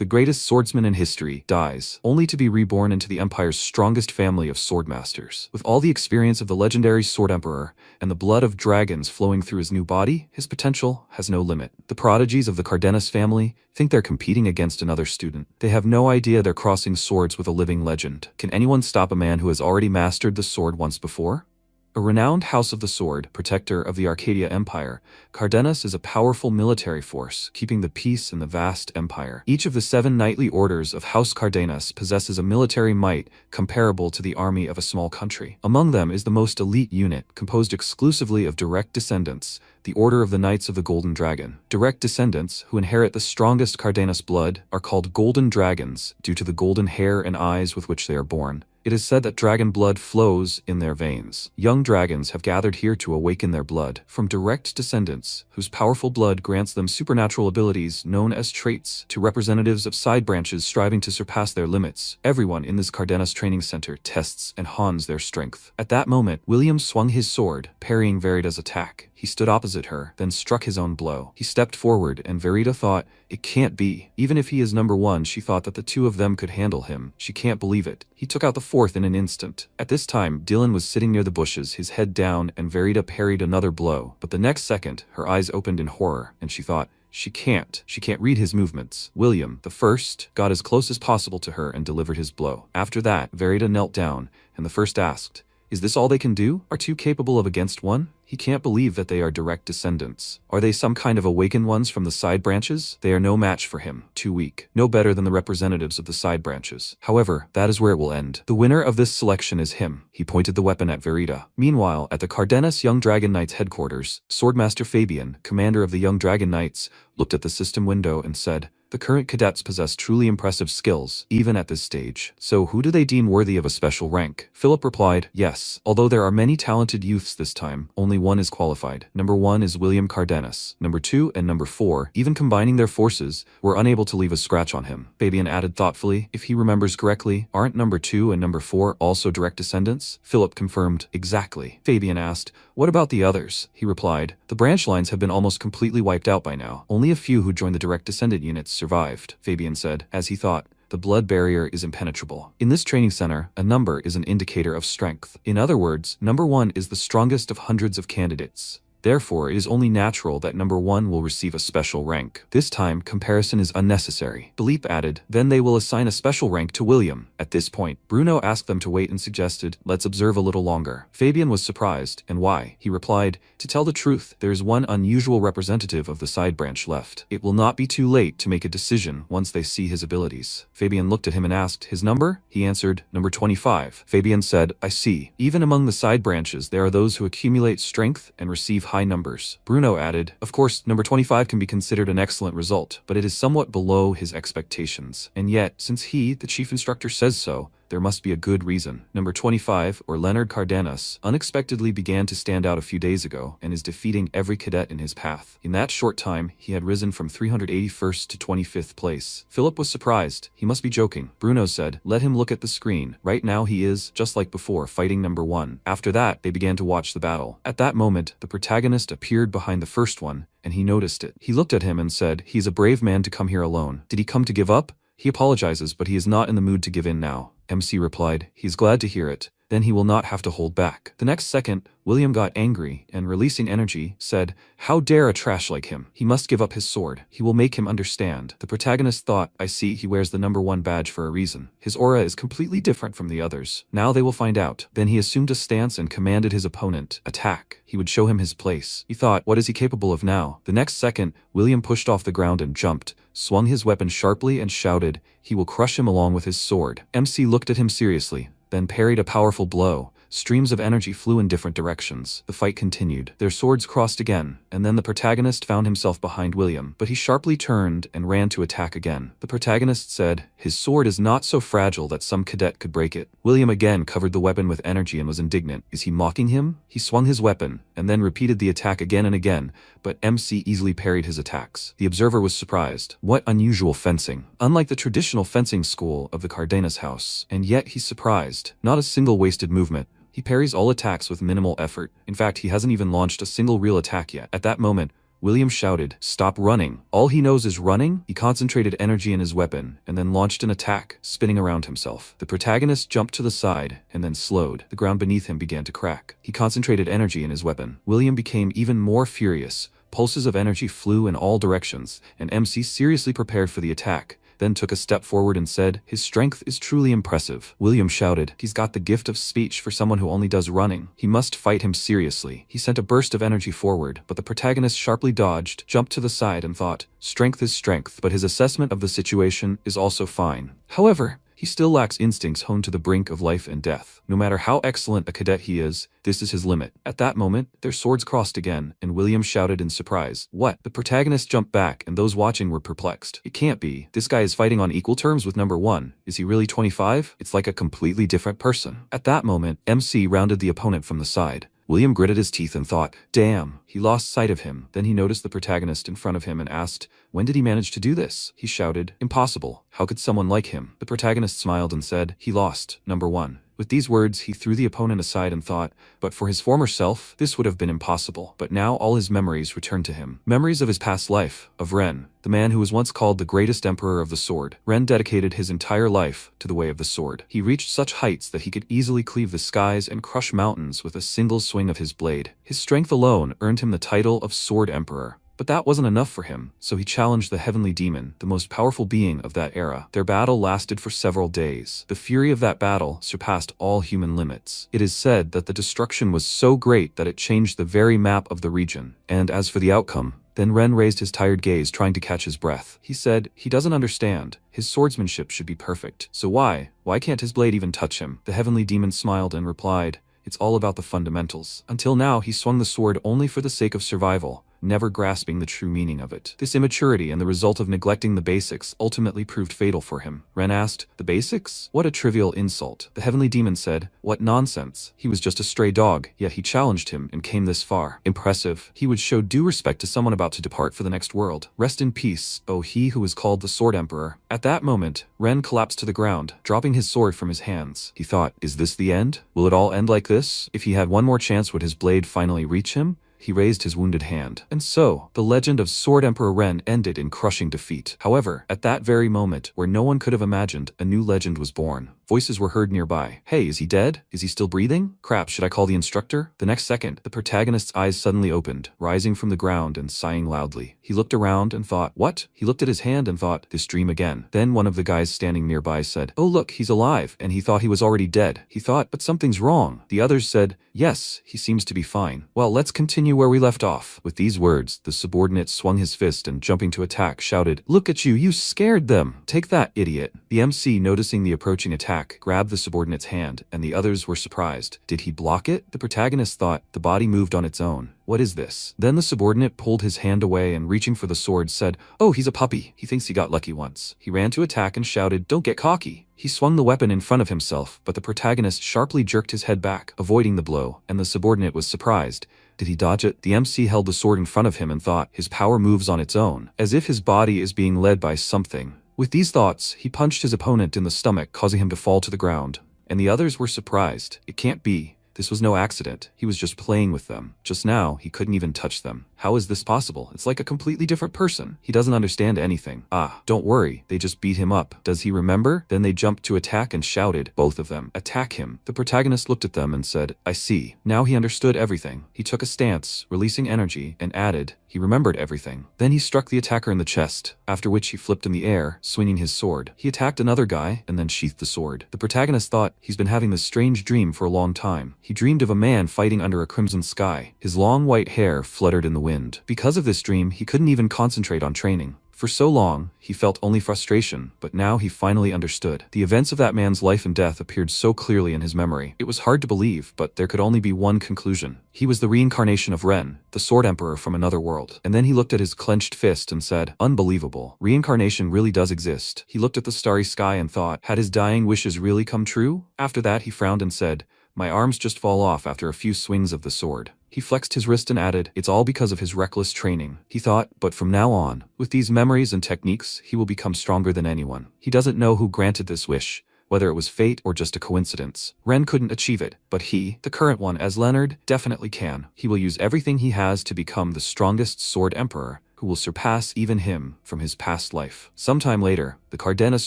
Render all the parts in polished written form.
the greatest swordsman in history, dies, only to be reborn into the Empire's strongest family of swordmasters. With all the experience of the legendary Sword Emperor and the blood of dragons flowing through his new body, his potential has no limit. The prodigies of the Cardenas family think they're competing against another student. They have no idea they're crossing swords with a living legend. Can anyone stop a man who has already mastered the sword once before? A renowned House of the Sword, protector of the Arcadia Empire, Cardenas is a powerful military force, keeping the peace in the vast empire. Each of the 7 knightly orders of House Cardenas possesses a military might comparable to the army of a small country. Among them is the most elite unit, composed exclusively of direct descendants, the Order of the Knights of the Golden Dragon. Direct descendants, who inherit the strongest Cardenas blood, are called Golden Dragons due to the golden hair and eyes with which they are born. It is said that dragon blood flows in their veins. Young dragons have gathered here to awaken their blood from direct descendants, whose powerful blood grants them supernatural abilities known as traits, to representatives of side branches striving to surpass their limits. Everyone in this Cardenas training center tests and hones their strength. At that moment, William swung his sword, parrying Verida's attack. He stood opposite her, then struck his own blow. He stepped forward, and Verida thought, it can't be. Even if he is number 1, she thought that the 2 of them could handle him. She can't believe it. He took out the 4th in an instant. At this time, Dylan was sitting near the bushes, his head down, and Verida parried another blow. But the next second, her eyes opened in horror, and she thought, She can't read his movements. William, the first, got as close as possible to her and delivered his blow. After that, Verida knelt down, and the first asked, Is this all they can do? Are 2 capable of against 1? He can't believe that they are direct descendants. Are they some kind of awakened ones from the side branches? They are no match for him. Too weak. No better than the representatives of the side branches. However, that is where it will end. The winner of this selection is him. He pointed the weapon at Verida. Meanwhile, at the Cardenas Young Dragon Knights headquarters, Swordmaster Fabian, commander of the Young Dragon Knights, looked at the system window and said, The current cadets possess truly impressive skills, even at this stage. So who do they deem worthy of a special rank? Philip replied, Yes, although there are many talented youths this time, only one is qualified. Number 1 is William Cardenas. Number 2 and number 4, even combining their forces, were unable to leave a scratch on him. Fabian added thoughtfully, If he remembers correctly, aren't number 2 and number 4 also direct descendants? Philip confirmed, Exactly. Fabian asked, What about the others? He replied, The branch lines have been almost completely wiped out by now. Only a few who joined the direct descendant units survived, Fabian said, as he thought. The blood barrier is impenetrable. In this training center, a number is an indicator of strength. In other words, number 1 is the strongest of hundreds of candidates. Therefore, it is only natural that number 1 will receive a special rank. This time, comparison is unnecessary. Philippe added, Then they will assign a special rank to William. At this point, Bruno asked them to wait and suggested, Let's observe a little longer. Fabian was surprised. And why? He replied, To tell the truth, there is one unusual representative of the side branch left. It will not be too late to make a decision once they see his abilities. Fabian looked at him and asked, His number? He answered, Number 25. Fabian said, I see. Even among the side branches, there are those who accumulate strength and receive high numbers. Bruno added, Of course, number 25 can be considered an excellent result, but it is somewhat below his expectations. And yet, since he, the chief instructor, says so, there must be a good reason. Number 25, or Leonard Cardenas, unexpectedly began to stand out a few days ago and is defeating every cadet in his path. In that short time, he had risen from 381st to 25th place. Philip was surprised. He must be joking. Bruno said, Let him look at the screen. Right now he is, just like before, fighting number 1. After that, they began to watch the battle. At that moment, the protagonist appeared behind the first one, and he noticed it. He looked at him and said, He's a brave man to come here alone. Did he come to give up? He apologizes, but he is not in the mood to give in now. MC replied, He's glad to hear it. Then he will not have to hold back. The next second, William got angry and, releasing energy, said, How dare a trash like him? He must give up his sword. He will make him understand. The protagonist thought, I see, he wears the number 1 badge for a reason. His aura is completely different from the others. Now they will find out. Then he assumed a stance and commanded his opponent, attack. He would show him his place. He thought, what is he capable of now? The next second, William pushed off the ground and jumped, swung his weapon sharply and shouted, He will crush him along with his sword. MC looked at him seriously, then parried a powerful blow. Streams of energy flew in different directions. The fight continued. Their swords crossed again, and then the protagonist found himself behind William, but he sharply turned and ran to attack again. The protagonist said, His sword is not so fragile that some cadet could break it. William again covered the weapon with energy and was indignant. Is he mocking him? He swung his weapon, and then repeated the attack again and again, but MC easily parried his attacks. The observer was surprised. What unusual fencing. Unlike the traditional fencing school of the Cardenas house. And yet he's surprised. Not a single wasted movement. He parries all attacks with minimal effort. In fact, he hasn't even launched a single real attack yet. At that moment, William shouted, "Stop running." All he knows is running. He concentrated energy in his weapon, and then launched an attack, spinning around himself. The protagonist jumped to the side, and then slowed. The ground beneath him began to crack. He concentrated energy in his weapon. William became even more furious. Pulses of energy flew in all directions, and MC seriously prepared for the attack, then took a step forward and said, "His strength is truly impressive." William shouted, "He's got the gift of speech for someone who only does running. He must fight him seriously." He sent a burst of energy forward, but the protagonist sharply dodged, jumped to the side and thought, "Strength is strength," but his assessment of the situation is also fine. However, he still lacks instincts honed to the brink of life and death. No matter how excellent a cadet he is, this is his limit. At that moment, their swords crossed again, and William shouted in surprise, "What?" The protagonist jumped back, and those watching were perplexed. It can't be. This guy is fighting on equal terms with number 1. Is he really 25? It's like a completely different person. At that moment, MC rounded the opponent from the side. William gritted his teeth and thought, "Damn." He lost sight of him. Then he noticed the protagonist in front of him and asked, "When did he manage to do this?" He shouted, "Impossible. How could someone like him?" The protagonist smiled and said, "He lost, number 1. With these words, he threw the opponent aside and thought, but for his former self, this would have been impossible. But now all his memories returned to him. Memories of his past life, of Ren, the man who was once called the greatest emperor of the sword. Ren dedicated his entire life to the way of the sword. He reached such heights that he could easily cleave the skies and crush mountains with a single swing of his blade. His strength alone earned him the title of Sword Emperor. But that wasn't enough for him, so he challenged the heavenly demon, the most powerful being of that era. Their battle lasted for several days. The fury of that battle surpassed all human limits. It is said that the destruction was so great that it changed the very map of the region. And as for the outcome, then Ren raised his tired gaze, trying to catch his breath. He said, he doesn't understand. His swordsmanship should be perfect. So why can't his blade even touch him? The heavenly demon smiled and replied, "It's all about the fundamentals." Until now, he swung the sword only for the sake of survival, never grasping the true meaning of it. This immaturity and the result of neglecting the basics ultimately proved fatal for him. Ren asked, "The basics? What a trivial insult." The heavenly demon said, "What nonsense. He was just a stray dog, yet he challenged him and came this far. Impressive. He would show due respect to someone about to depart for the next world. Rest in peace, O he who is called the Sword Emperor." At that moment, Ren collapsed to the ground, dropping his sword from his hands. He thought, is this the end? Will it all end like this? If he had one more chance, would his blade finally reach him? He raised his wounded hand. And so, the legend of Sword Emperor Ren ended in crushing defeat. However, at that very moment, where no one could have imagined, a new legend was born. Voices were heard nearby. "Hey, is he dead? Is he still breathing? Crap, should I call the instructor?" The next second, the protagonist's eyes suddenly opened, rising from the ground and sighing loudly. He looked around and thought, what? He looked at his hand and thought, this dream again. Then one of the guys standing nearby said, "Oh look, he's alive," and he thought he was already dead. He thought, but something's wrong. The others said, "Yes, he seems to be fine." "Well, let's continue where we left off." With these words, the subordinate swung his fist and jumping to attack, shouted, "Look at you, you scared them. Take that, idiot." The MC, noticing the approaching attack, grabbed the subordinate's hand, and the others were surprised. Did he block it? The protagonist thought, the body moved on its own. What is this? Then the subordinate pulled his hand away and reaching for the sword said, "Oh, he's a puppy. He thinks he got lucky once." He ran to attack and shouted, "Don't get cocky." He swung the weapon in front of himself, but the protagonist sharply jerked his head back, avoiding the blow, and the subordinate was surprised. Did he dodge it? The MC held the sword in front of him and thought, his power moves on its own, as if his body is being led by something. With these thoughts, he punched his opponent in the stomach, causing him to fall to the ground. And the others were surprised. It can't be. This was no accident. He was just playing with them. Just now, he couldn't even touch them. How is this possible? It's like a completely different person. He doesn't understand anything. Ah, don't worry. They just beat him up. Does he remember? Then they jumped to attack and shouted, both of them, "Attack him." The protagonist looked at them and said, "I see." Now he understood everything. He took a stance, releasing energy, and added, he remembered everything. Then he struck the attacker in the chest, after which he flipped in the air, swinging his sword. He attacked another guy, and then sheathed the sword. The protagonist thought, he's been having this strange dream for a long time. He dreamed of a man fighting under a crimson sky. His long white hair fluttered in the wind. Because of this dream, he couldn't even concentrate on training. For so long, he felt only frustration, but now he finally understood. The events of that man's life and death appeared so clearly in his memory. It was hard to believe, but there could only be one conclusion. He was the reincarnation of Ren, the Sword Emperor from another world. And then he looked at his clenched fist and said, "Unbelievable. Reincarnation really does exist." He looked at the starry sky and thought, had his dying wishes really come true? After that, he frowned and said, "My arms just fall off after a few swings of the sword." He flexed his wrist and added, "It's all because of his reckless training." He thought, but from now on, with these memories and techniques, he will become stronger than anyone. He doesn't know who granted this wish, whether it was fate or just a coincidence. Ren couldn't achieve it, but he, the current one as Leonard, definitely can. He will use everything he has to become the strongest sword emperor, who will surpass even him from his past life. Sometime later, the Cardenas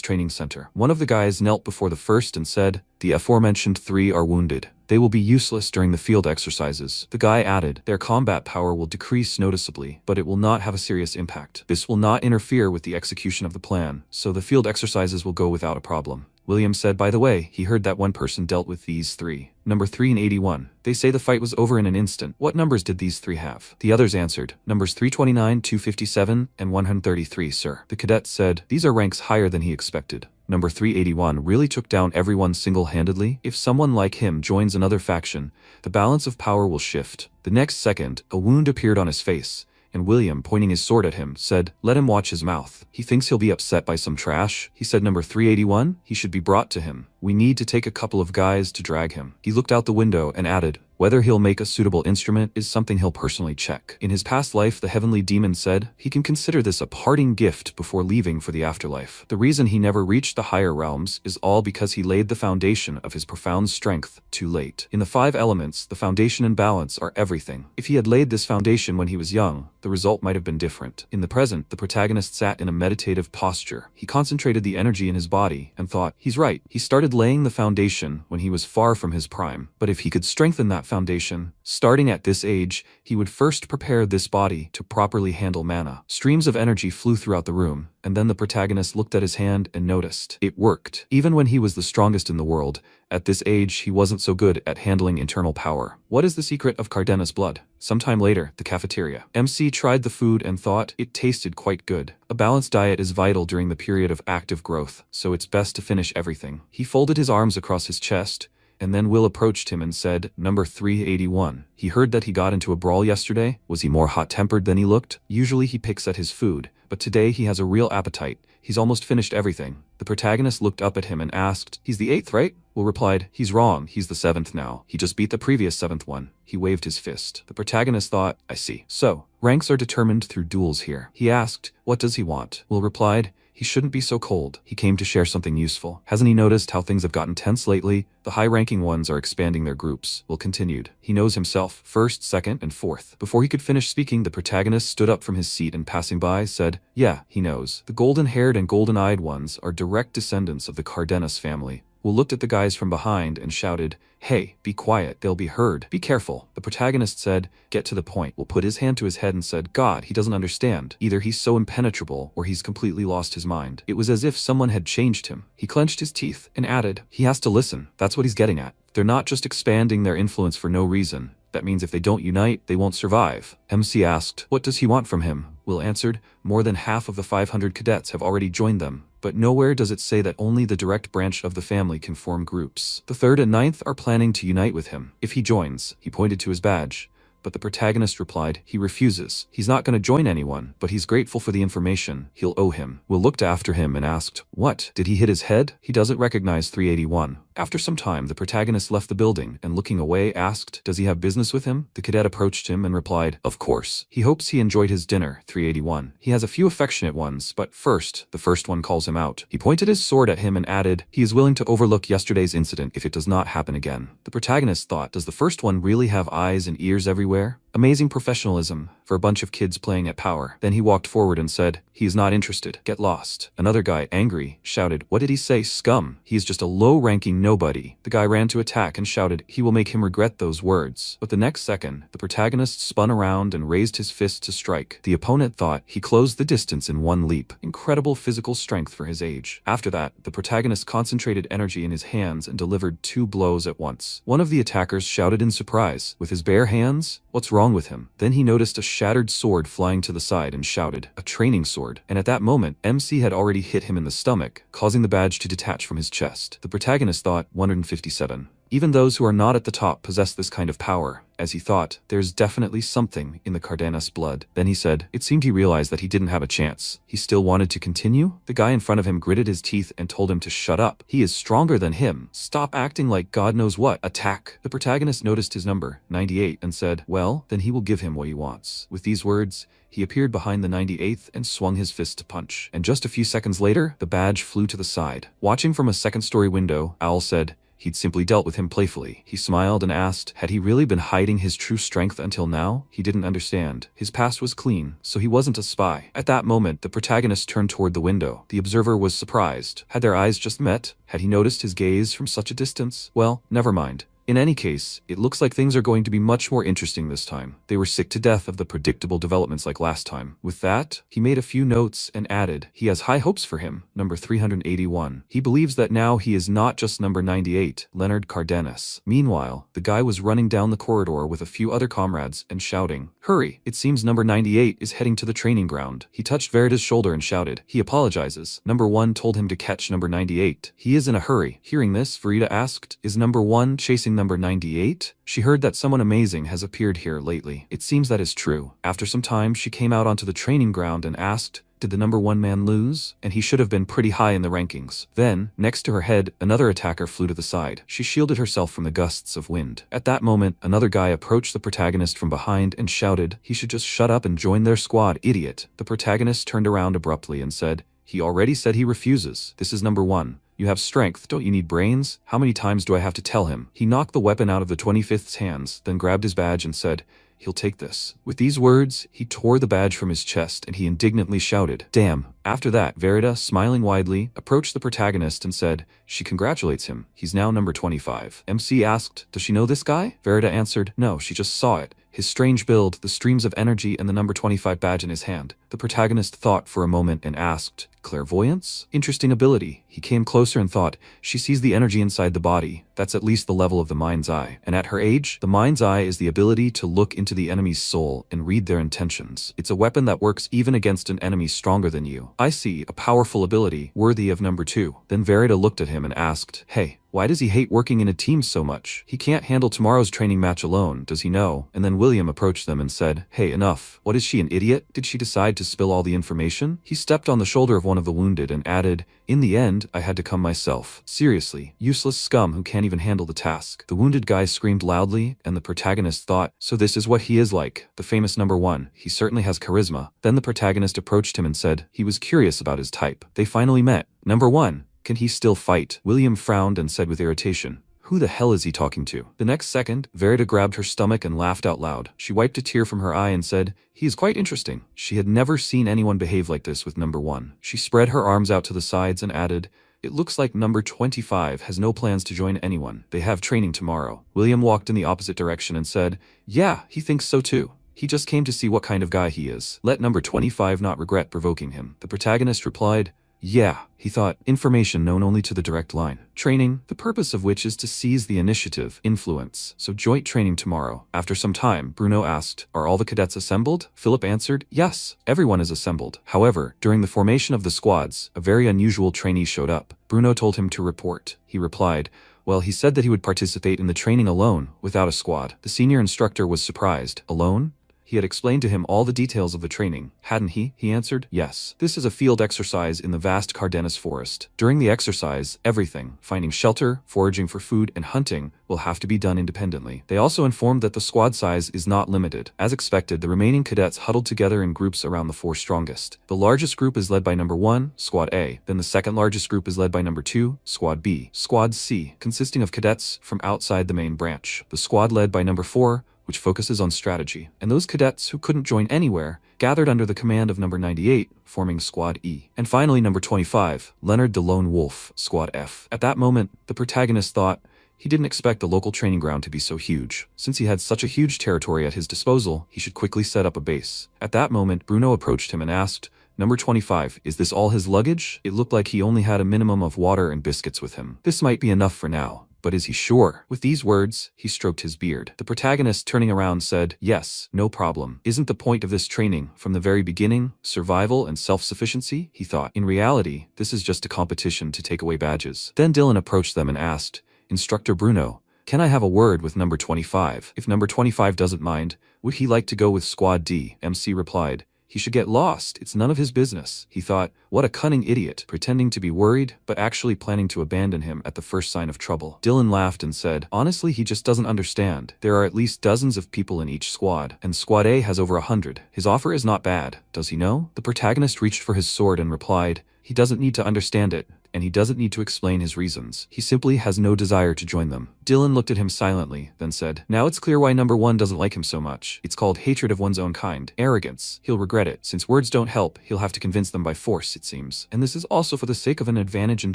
training center. One of the guys knelt before the first and said, "The aforementioned 3 are wounded. They will be useless during the field exercises." The guy added, "Their combat power will decrease noticeably, but it will not have a serious impact. This will not interfere with the execution of the plan, so the field exercises will go without a problem." William said, by the way, he heard that one person dealt with these 3. Number 3 and 81. They say the fight was over in an instant. What numbers did these 3 have? The others answered, numbers 329, 257, and 133, sir. The cadet said, these are ranks higher than he expected. Number 381 really took down everyone single-handedly. If someone like him joins another faction, the balance of power will shift. The next second, a wound appeared on his face, and William, pointing his sword at him, said, let him watch his mouth. He thinks he'll be upset by some trash. He said number 381, he should be brought to him. We need to take a couple of guys to drag him. He looked out the window and added, whether he'll make a suitable instrument is something he'll personally check. In his past life, the heavenly demon said, he can consider this a parting gift before leaving for the afterlife. The reason he never reached the higher realms is all because he laid the foundation of his profound strength too late. In the 5 elements, the foundation and balance are everything. If he had laid this foundation when he was young, the result might have been different. In the present, the protagonist sat in a meditative posture. He concentrated the energy in his body and thought, he's right. He started laying the foundation when he was far from his prime. But if he could strengthen that foundation, starting at this age, he would first prepare this body to properly handle mana. Streams of energy flew throughout the room, and then the protagonist looked at his hand and noticed. It worked. Even when he was the strongest in the world, at this age he wasn't so good at handling internal power. What is the secret of Cardenas blood? Sometime later, the cafeteria. MC tried the food and thought it tasted quite good. A balanced diet is vital during the period of active growth, so it's best to finish everything. He folded his arms across his chest, and then Will approached him and said, number 381. He heard that he got into a brawl yesterday. Was he more hot-tempered than he looked? Usually he picks at his food, but today he has a real appetite. He's almost finished everything. The protagonist looked up at him and asked, he's the 8th, right? Will replied, he's wrong, he's the 7th now. He just beat the previous 7th one. He waved his fist. The protagonist thought, I see. So, ranks are determined through duels here. He asked, what does he want? Will replied, he shouldn't be so cold. He came to share something useful. Hasn't he noticed how things have gotten tense lately? The high-ranking ones are expanding their groups. Will continued. He knows himself, 1st, 2nd, and 4th. Before he could finish speaking, the protagonist stood up from his seat and passing by said, yeah, he knows. The golden-haired and golden-eyed ones are direct descendants of the Cardenas family. Will looked at the guys from behind and shouted, hey, be quiet, they'll be heard. Be careful. The protagonist said, get to the point. Will put his hand to his head and said, God, he doesn't understand. Either he's so impenetrable or he's completely lost his mind. It was as if someone had changed him. He clenched his teeth and added, he has to listen. That's what he's getting at. They're not just expanding their influence for no reason. That means if they don't unite, they won't survive. MC asked, what does he want from him? Will answered, more than half of the 500 cadets have already joined them, but nowhere does it say that only the direct branch of the family can form groups. The 3rd and 9th are planning to unite with him. If he joins, he pointed to his badge. But the protagonist replied, he refuses. He's not going to join anyone, but he's grateful for the information he'll owe him. Will looked after him and asked, what? Did he hit his head? He doesn't recognize 381. After some time, the protagonist left the building and looking away asked, does he have business with him? The cadet approached him and replied, of course. He hopes he enjoyed his dinner, 381. He has a few affectionate ones, but first, the first one calls him out. He pointed his sword at him and added, he is willing to overlook yesterday's incident if it does not happen again. The protagonist thought, does the first one really have eyes and ears everywhere? Amazing professionalism for a bunch of kids playing at power. Then he walked forward and said, he is not interested. Get lost. Another guy, angry, shouted, what did he say, scum? He is just a low-ranking nobody. The guy ran to attack and shouted, he will make him regret those words. But the next second, the protagonist spun around and raised his fist to strike. The opponent thought he closed the distance in one leap. Incredible physical strength for his age. After that, the protagonist concentrated energy in his hands and delivered 2 blows at once. One of the attackers shouted in surprise, with his bare hands? What's wrong with him? Then he noticed a shattered sword flying to the side and shouted, a training sword. And at that moment, MC had already hit him in the stomach, causing the badge to detach from his chest. The protagonist thought, 157. Even those who are not at the top possess this kind of power. As he thought, there's definitely something in the Cardenas blood. Then he said, it seemed he realized that he didn't have a chance. He still wanted to continue? The guy in front of him gritted his teeth and told him to shut up. He is stronger than him. Stop acting like God knows what. Attack. The protagonist noticed his number, 98, and said, well, then he will give him what he wants. With these words, he appeared behind the 98th and swung his fist to punch. And just a few seconds later, the badge flew to the side. Watching from a second-story window, Owl said, he'd simply dealt with him playfully. He smiled and asked, had he really been hiding his true strength until now? He didn't understand. His past was clean, so he wasn't a spy. At that moment, the protagonist turned toward the window. The observer was surprised. Had their eyes just met? Had he noticed his gaze from such a distance? Well, never mind. In any case, it looks like things are going to be much more interesting this time. They were sick to death of the predictable developments like last time. With that, he made a few notes and added, he has high hopes for him, number 381. He believes that now he is not just number 98, Leonard Cardenas. Meanwhile, the guy was running down the corridor with a few other comrades and shouting, hurry, it seems number 98 is heading to the training ground. He touched Verida's shoulder and shouted, he apologizes. Number 1 told him to catch number 98. He is in a hurry. Hearing this, Verita asked, is number 1 chasing number 98? She heard that someone amazing has appeared here lately. It seems that is true. After some time, she came out onto the training ground and asked, did the number 1 man lose? And he should have been pretty high in the rankings. Then, next to her head, another attacker flew to the side. She shielded herself from the gusts of wind. At that moment, another guy approached the protagonist from behind and shouted, he should just shut up and join their squad, idiot. The protagonist turned around abruptly and said, he already said he refuses. This is number 1. You have strength, don't you need brains? How many times do I have to tell him? He knocked the weapon out of the 25th's hands, then grabbed his badge and said, he'll take this. With these words, he tore the badge from his chest and he indignantly shouted, damn. After that, Verida, smiling widely, approached the protagonist and said, she congratulates him. He's now number 25. MC asked, does she know this guy? Verida answered, no, she just saw it. His strange build, the streams of energy, and the number 25 badge in his hand. The protagonist thought for a moment and asked, clairvoyance? Interesting ability. He came closer and thought, she sees the energy inside the body. That's at least the level of the mind's eye. And at her age, the mind's eye is the ability to look into the enemy's soul and read their intentions. It's a weapon that works even against an enemy stronger than you. I see, a powerful ability, worthy of number 2. Then Verida looked at him and asked, hey, why does he hate working in a team so much? He can't handle tomorrow's training match alone, does he know? And then William approached them and said, hey, enough. What is she, an idiot? Did she decide to spill all the information? He stepped on the shoulder of one of the wounded and added, in the end, I had to come myself. Seriously, useless scum who can't even handle the task. The wounded guy screamed loudly, and the protagonist thought, so this is what he is like, the famous number 1. He certainly has charisma. Then the protagonist approached him and said, he was curious about his type. They finally met. Number 1. Can he still fight? William frowned and said with irritation, who the hell is he talking to? The next second, Verida grabbed her stomach and laughed out loud. She wiped a tear from her eye and said, he is quite interesting. She had never seen anyone behave like this with number 1. She spread her arms out to the sides and added, it looks like number 25 has no plans to join anyone. They have training tomorrow. William walked in the opposite direction and said, yeah, he thinks so too. He just came to see what kind of guy he is. Let number 25 not regret provoking him. The protagonist replied, yeah, he thought, information known only to the direct line. Training, the purpose of which is to seize the initiative, influence. So joint training tomorrow. After some time, Bruno asked, are all the cadets assembled? Philip answered, yes, everyone is assembled. However, during the formation of the squads, a very unusual trainee showed up. Bruno told him to report. He replied, well, he said that he would participate in the training alone, without a squad. The senior instructor was surprised. Alone? He had explained to him all the details of the training, hadn't he? He answered, yes. This is a field exercise in the vast Cardenas forest. During the exercise, everything, finding shelter, foraging for food, and hunting, will have to be done independently. They also informed that the squad size is not limited. As expected, the remaining cadets huddled together in groups around the 4 strongest. The largest group is led by number 1, Squad A. Then the second largest group is led by number 2, Squad B. Squad C, consisting of cadets from outside the main branch. The squad led by number 4, which focuses on strategy, and those cadets who couldn't join anywhere gathered under the command of number 98, forming Squad E. And finally number 25, Leonard the Lone Wolf, Squad F. At that moment, the protagonist thought, he didn't expect the local training ground to be so huge. Since he had such a huge territory at his disposal, he should quickly set up a base. At that moment, Bruno approached him and asked, number 25, is this all his luggage? It looked like he only had a minimum of water and biscuits with him. This might be enough for now. But is he sure? With these words, he stroked his beard. The protagonist, turning around, said, yes, no problem. Isn't the point of this training, from the very beginning, survival and self-sufficiency? He thought. In reality, this is just a competition to take away badges. Then Dylan approached them and asked, Instructor Bruno, "Can I have a word with number 25? If number 25 doesn't mind, would he like to go with Squad D?" MC replied. "He should get lost. It's none of his business." He thought, what a cunning idiot, pretending to be worried, but actually planning to abandon him at the first sign of trouble. Dylan laughed and said, "Honestly, he just doesn't understand. There are at least dozens of people in each squad, and Squad A has over 100. His offer is not bad. Does he know?" The protagonist reached for his sword and replied, "He doesn't need to understand it, and he doesn't need to explain his reasons. He simply has no desire to join them." Dylan looked at him silently, then said, "Now it's clear why number 1 doesn't like him so much. It's called hatred of one's own kind. Arrogance. He'll regret it. Since words don't help, he'll have to convince them by force, it seems. And this is also for the sake of an advantage in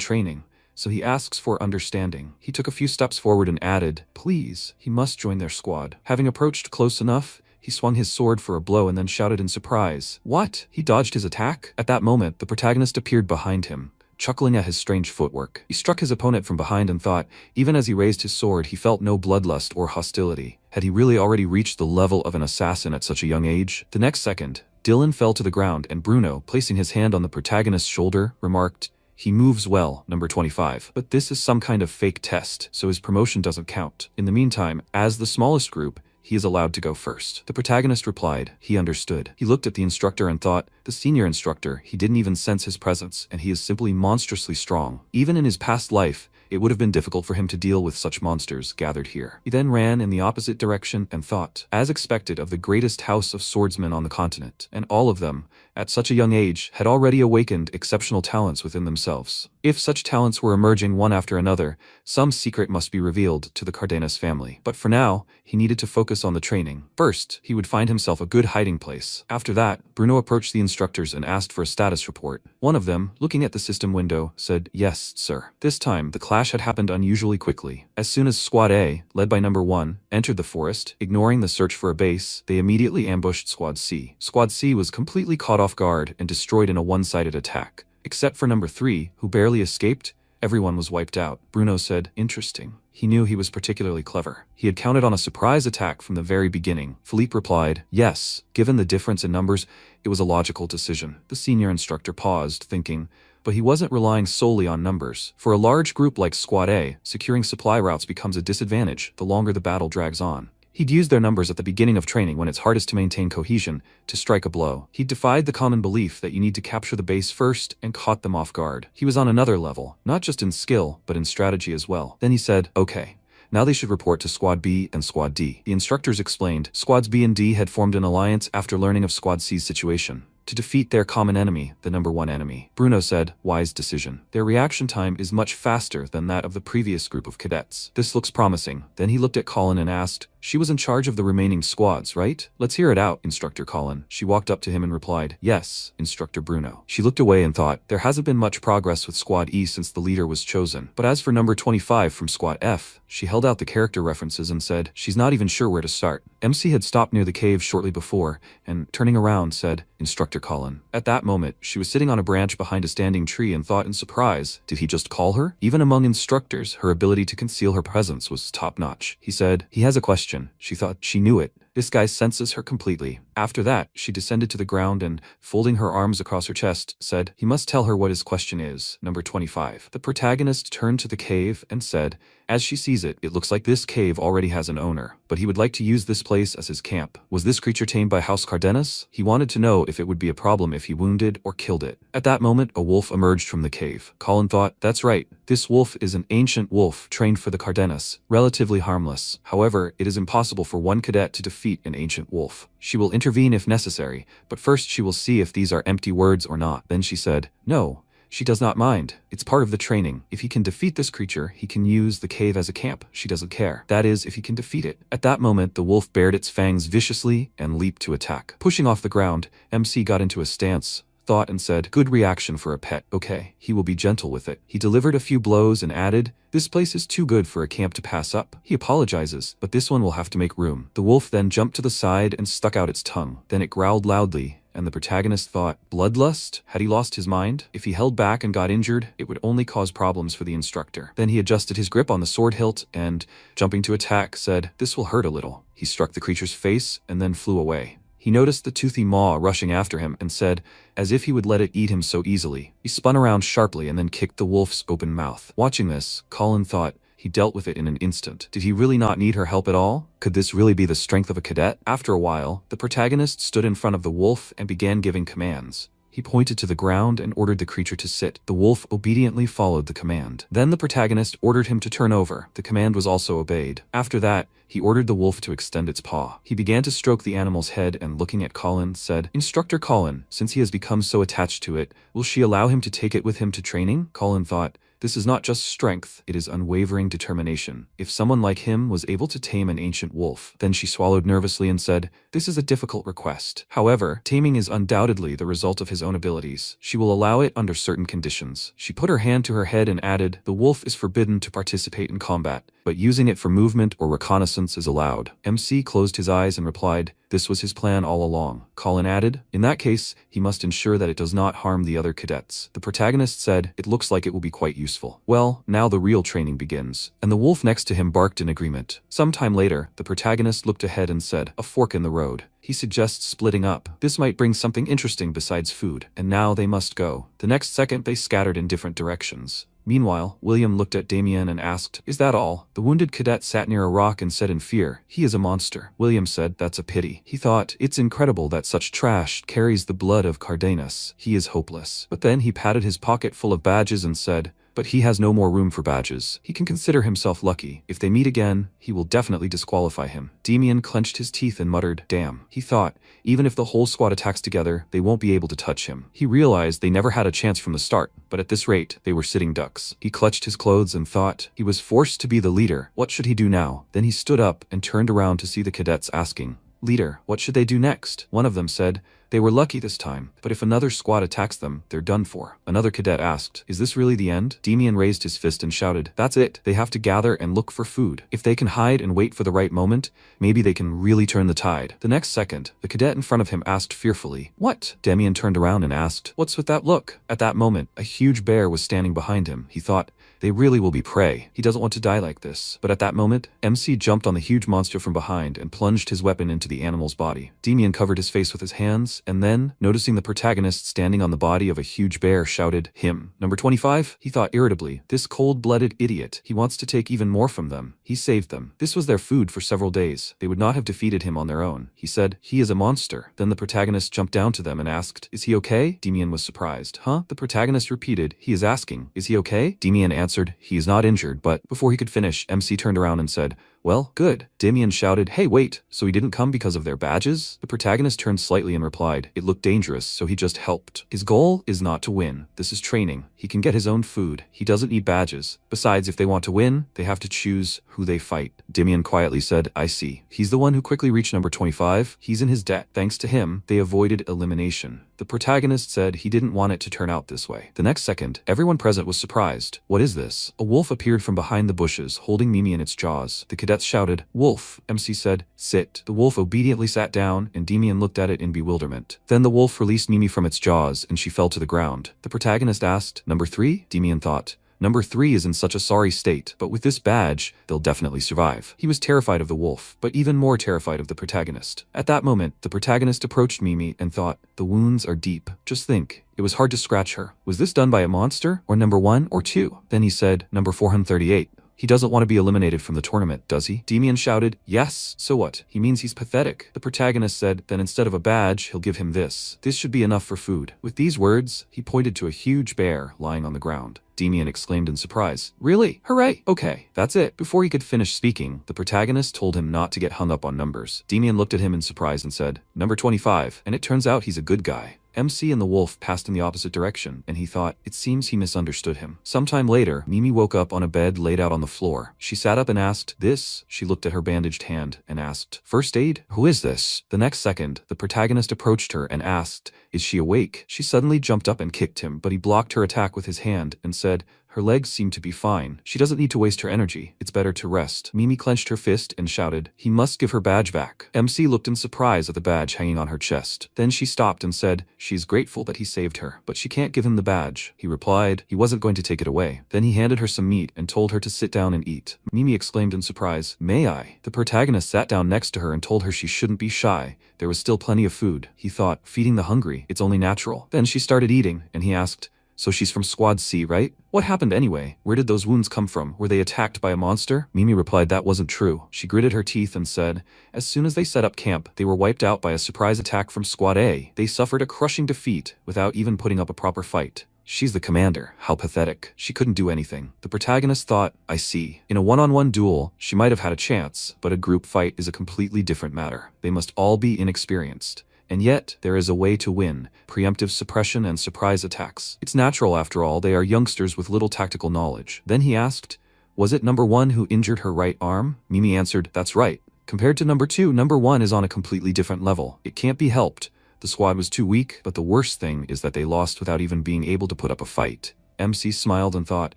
training. So he asks for understanding." He took a few steps forward and added, "Please, he must join their squad." Having approached close enough, he swung his sword for a blow and then shouted in surprise, "What?" He dodged his attack. At that moment, the protagonist appeared behind him, chuckling at his strange footwork. He struck his opponent from behind and thought, even as he raised his sword, he felt no bloodlust or hostility. Had he really already reached the level of an assassin at such a young age? The next second, Dylan fell to the ground and Bruno, placing his hand on the protagonist's shoulder, remarked, "He moves well, number 25. But this is some kind of fake test, so his promotion doesn't count. In the meantime, as the smallest group, he is allowed to go first." The protagonist replied. He understood. He looked at the instructor and thought, the senior instructor, he didn't even sense his presence, and he is simply monstrously strong. Even in his past life, it would have been difficult for him to deal with such monsters gathered here. He then ran in the opposite direction and thought, as expected of the greatest house of swordsmen on the continent, and all of them, at such a young age, had already awakened exceptional talents within themselves. If such talents were emerging one after another, some secret must be revealed to the Cardenas family. But for now, he needed to focus on the training. First, he would find himself a good hiding place. After that, Bruno approached the instructors and asked for a status report. One of them, looking at the system window, said, "Yes, sir." This time, the clash had happened unusually quickly. As soon as Squad A, led by number 1, entered the forest, ignoring the search for a base, they immediately ambushed Squad C. Squad C was completely caught off guard and destroyed in a one-sided attack. Except for number 3, who barely escaped, everyone was wiped out. Bruno said, "Interesting." He knew he was particularly clever. He had counted on a surprise attack from the very beginning. Philippe replied, "Yes, given the difference in numbers, it was a logical decision." The senior instructor paused, thinking, but he wasn't relying solely on numbers. For a large group like Squad A, securing supply routes becomes a disadvantage the longer the battle drags on. He'd used their numbers at the beginning of training when it's hardest to maintain cohesion, to strike a blow. He defied the common belief that you need to capture the base first and caught them off guard. He was on another level, not just in skill, but in strategy as well. Then he said, "Okay. Now they should report to Squad B and Squad D." The instructors explained, Squads B and D had formed an alliance after learning of Squad C's situation, to defeat their common enemy, the number 1 enemy. Bruno said, "Wise decision. Their reaction time is much faster than that of the previous group of cadets. This looks promising." Then he looked at Colin and asked, "She was in charge of the remaining squads, right? Let's hear it out, Instructor Colin." She walked up to him and replied, "Yes, Instructor Bruno." She looked away and thought, there hasn't been much progress with Squad E since the leader was chosen. But as for number 25 from Squad F, she held out the character references and said, she's not even sure where to start. MC had stopped near the cave shortly before, and turning around said, "Instructor Colin." At that moment, she was sitting on a branch behind a standing tree and thought in surprise, did he just call her? Even among instructors, her ability to conceal her presence was top-notch. He said, "He has a question." She thought she knew it. This guy senses her completely. After that, she descended to the ground and, folding her arms across her chest, said, he must tell her what his question is, number 25. The protagonist turned to the cave and said, as she sees it, it looks like this cave already has an owner, but he would like to use this place as his camp. Was this creature tamed by House Cardenas? He wanted to know if it would be a problem if he wounded or killed it. At that moment, a wolf emerged from the cave. Colin thought, that's right, this wolf is an ancient wolf trained for the Cardenas, relatively harmless. However, it is impossible for one cadet to defeat an ancient wolf. She will intervene if necessary, but first she will see if these are empty words or not. Then she said, no. She does not mind. It's part of the training. If he can defeat this creature, he can use the cave as a camp. She doesn't care. That is, if he can defeat it. At that moment, the wolf bared its fangs viciously and leaped to attack. Pushing off the ground, MC got into a stance, thought and said, good reaction for a pet. Okay, he will be gentle with it. He delivered a few blows and added, this place is too good for a camp to pass up. He apologizes, but this one will have to make room. The wolf then jumped to the side and stuck out its tongue. Then it growled loudly, and the protagonist thought, bloodlust? Had he lost his mind? If he held back and got injured, it would only cause problems for the instructor. Then he adjusted his grip on the sword hilt and, jumping to attack, said, this will hurt a little. He struck the creature's face and then flew away. He noticed the toothy maw rushing after him and said, as if he would let it eat him so easily. He spun around sharply and then kicked the wolf's open mouth. Watching this, Colin thought, he dealt with it in an instant. Did he really not need her help at all? Could this really be the strength of a cadet? After a while, the protagonist stood in front of the wolf and began giving commands. He pointed to the ground and ordered the creature to sit. The wolf obediently followed the command. Then the protagonist ordered him to turn over. The command was also obeyed. After that, he ordered the wolf to extend its paw. He began to stroke the animal's head and looking at Colin, said, "Instructor Colin, since he has become so attached to it, will she allow him to take it with him to training?" Colin thought, "This is not just strength, it is unwavering determination. If someone like him was able to tame an ancient wolf." Then she swallowed nervously and said, "This is a difficult request. However, taming is undoubtedly the result of his own abilities. She will allow it under certain conditions." She put her hand to her head and added, "The wolf is forbidden to participate in combat, but using it for movement or reconnaissance is allowed." MC closed his eyes and replied, "This was his plan all along." Colin added, "In that case, he must ensure that it does not harm the other cadets." The protagonist said, "It looks like it will be quite useful." Well, now the real training begins. And the wolf next to him barked in agreement. Sometime later, the protagonist looked ahead and said, "A fork in the road." He suggests splitting up. This might bring something interesting besides food. And now they must go. The next second they scattered in different directions. Meanwhile, William looked at Damien and asked, "Is that all?" The wounded cadet sat near a rock and said in fear, "He is a monster." William said, "That's a pity." He thought, "It's incredible that such trash carries the blood of Cardenas. He is hopeless." But then he patted his pocket full of badges and said, "But he has no more room for badges. He can consider himself lucky. If they meet again, he will definitely disqualify him." Damien clenched his teeth and muttered, "Damn." He thought, even if the whole squad attacks together, they won't be able to touch him. He realized they never had a chance from the start, but at this rate, they were sitting ducks. He clutched his clothes and thought, he was forced to be the leader. What should he do now? Then he stood up and turned around to see the cadets asking, "Leader, what should they do next?" One of them said, "They were lucky this time, but if another squad attacks them, they're done for." Another cadet asked, "Is this really the end?" Damien raised his fist and shouted, "That's it. They have to gather and look for food. If they can hide and wait for the right moment, maybe they can really turn the tide." The next second, the cadet in front of him asked fearfully, "What?" Damien turned around and asked, "What's with that look?" At that moment, a huge bear was standing behind him. He thought, they really will be prey. He doesn't want to die like this. But at that moment, MC jumped on the huge monster from behind and plunged his weapon into the animal's body. Damien covered his face with his hands, and then, noticing the protagonist standing on the body of a huge bear, shouted, "Him." Number 25? He thought irritably, this cold-blooded idiot. He wants to take even more from them. He saved them. This was their food for several days. They would not have defeated him on their own. He said, "He is a monster." Then the protagonist jumped down to them and asked, "Is he okay?" Damien was surprised. "Huh?" The protagonist repeated, "He is asking, is he okay?" Damien answered, "He is not injured," but before he could finish, MC turned around and said, "Well, good." Damien shouted, "Hey, wait, so he didn't come because of their badges?" The protagonist turned slightly and replied, "It looked dangerous, so he just helped. His goal is not to win. This is training. He can get his own food. He doesn't need badges. Besides, if they want to win, they have to choose who they fight." Damien quietly said, "I see. He's the one who quickly reached number 25. He's in his debt. Thanks to him, they avoided elimination." The protagonist said he didn't want it to turn out this way. The next second, everyone present was surprised. "What is this?" A wolf appeared from behind the bushes, holding Mimi in its jaws. The cadets shouted, "Wolf." MC said, "Sit." The wolf obediently sat down, and Damien looked at it in bewilderment. Then the wolf released Mimi from its jaws, and she fell to the ground. The protagonist asked, "Number 3? Damien thought, "Number 3 is in such a sorry state, but with this badge, they'll definitely survive." He was terrified of the wolf, but even more terrified of the protagonist. At that moment, the protagonist approached Mimi and thought, the wounds are deep. Just think, it was hard to scratch her. Was this done by a monster, or number 1 or 2? Then he said, "Number 438. He doesn't want to be eliminated from the tournament, does he?" Damien shouted, "Yes, so what? He means he's pathetic." The protagonist said, "Then instead of a badge, he'll give him this. This should be enough for food." With these words, he pointed to a huge bear lying on the ground. Damien exclaimed in surprise, "Really? Hooray! Okay, that's it." Before he could finish speaking, the protagonist told him not to get hung up on numbers. Damien looked at him in surprise and said, "Number 25, and it turns out he's a good guy." MC and the wolf passed in the opposite direction, and he thought, it seems he misunderstood him. Sometime later, Mimi woke up on a bed laid out on the floor. She sat up and asked, "This?" She looked at her bandaged hand and asked, "First aid? Who is this?" The next second, the protagonist approached her and asked, "Is she awake?" She suddenly jumped up and kicked him, but he blocked her attack with his hand and said, "Her legs seem to be fine. She doesn't need to waste her energy. It's better to rest." Mimi clenched her fist and shouted, "He must give her badge back." MC looked in surprise at the badge hanging on her chest. Then she stopped and said, she's grateful that he saved her, but she can't give him the badge. He replied he wasn't going to take it away. Then he handed her some meat and told her to sit down and eat. Mimi exclaimed in surprise, "May I?" The protagonist sat down next to her and told her she shouldn't be shy. There was still plenty of food. He thought, feeding the hungry, it's only natural. Then she started eating, and he asked, So she's from Squad C, right? What happened anyway? Where did those wounds come from? Were they attacked by a monster? Mimi replied that wasn't true. She gritted her teeth and said, as soon as they set up camp, they were wiped out by a surprise attack from Squad A. They suffered a crushing defeat without even putting up a proper fight. She's the commander. How pathetic. She couldn't do anything. The protagonist thought, I see. In a one-on-one duel, she might have had a chance, but a group fight is a completely different matter. They must all be inexperienced. And yet, there is a way to win: preemptive suppression and surprise attacks. It's natural after all, they are youngsters with little tactical knowledge. Then he asked, was it number 1 who injured her right arm? Mimi answered, that's right. Compared to number 2, number 1 is on a completely different level. It can't be helped. The squad was too weak, but the worst thing is that they lost without even being able to put up a fight. MC smiled and thought,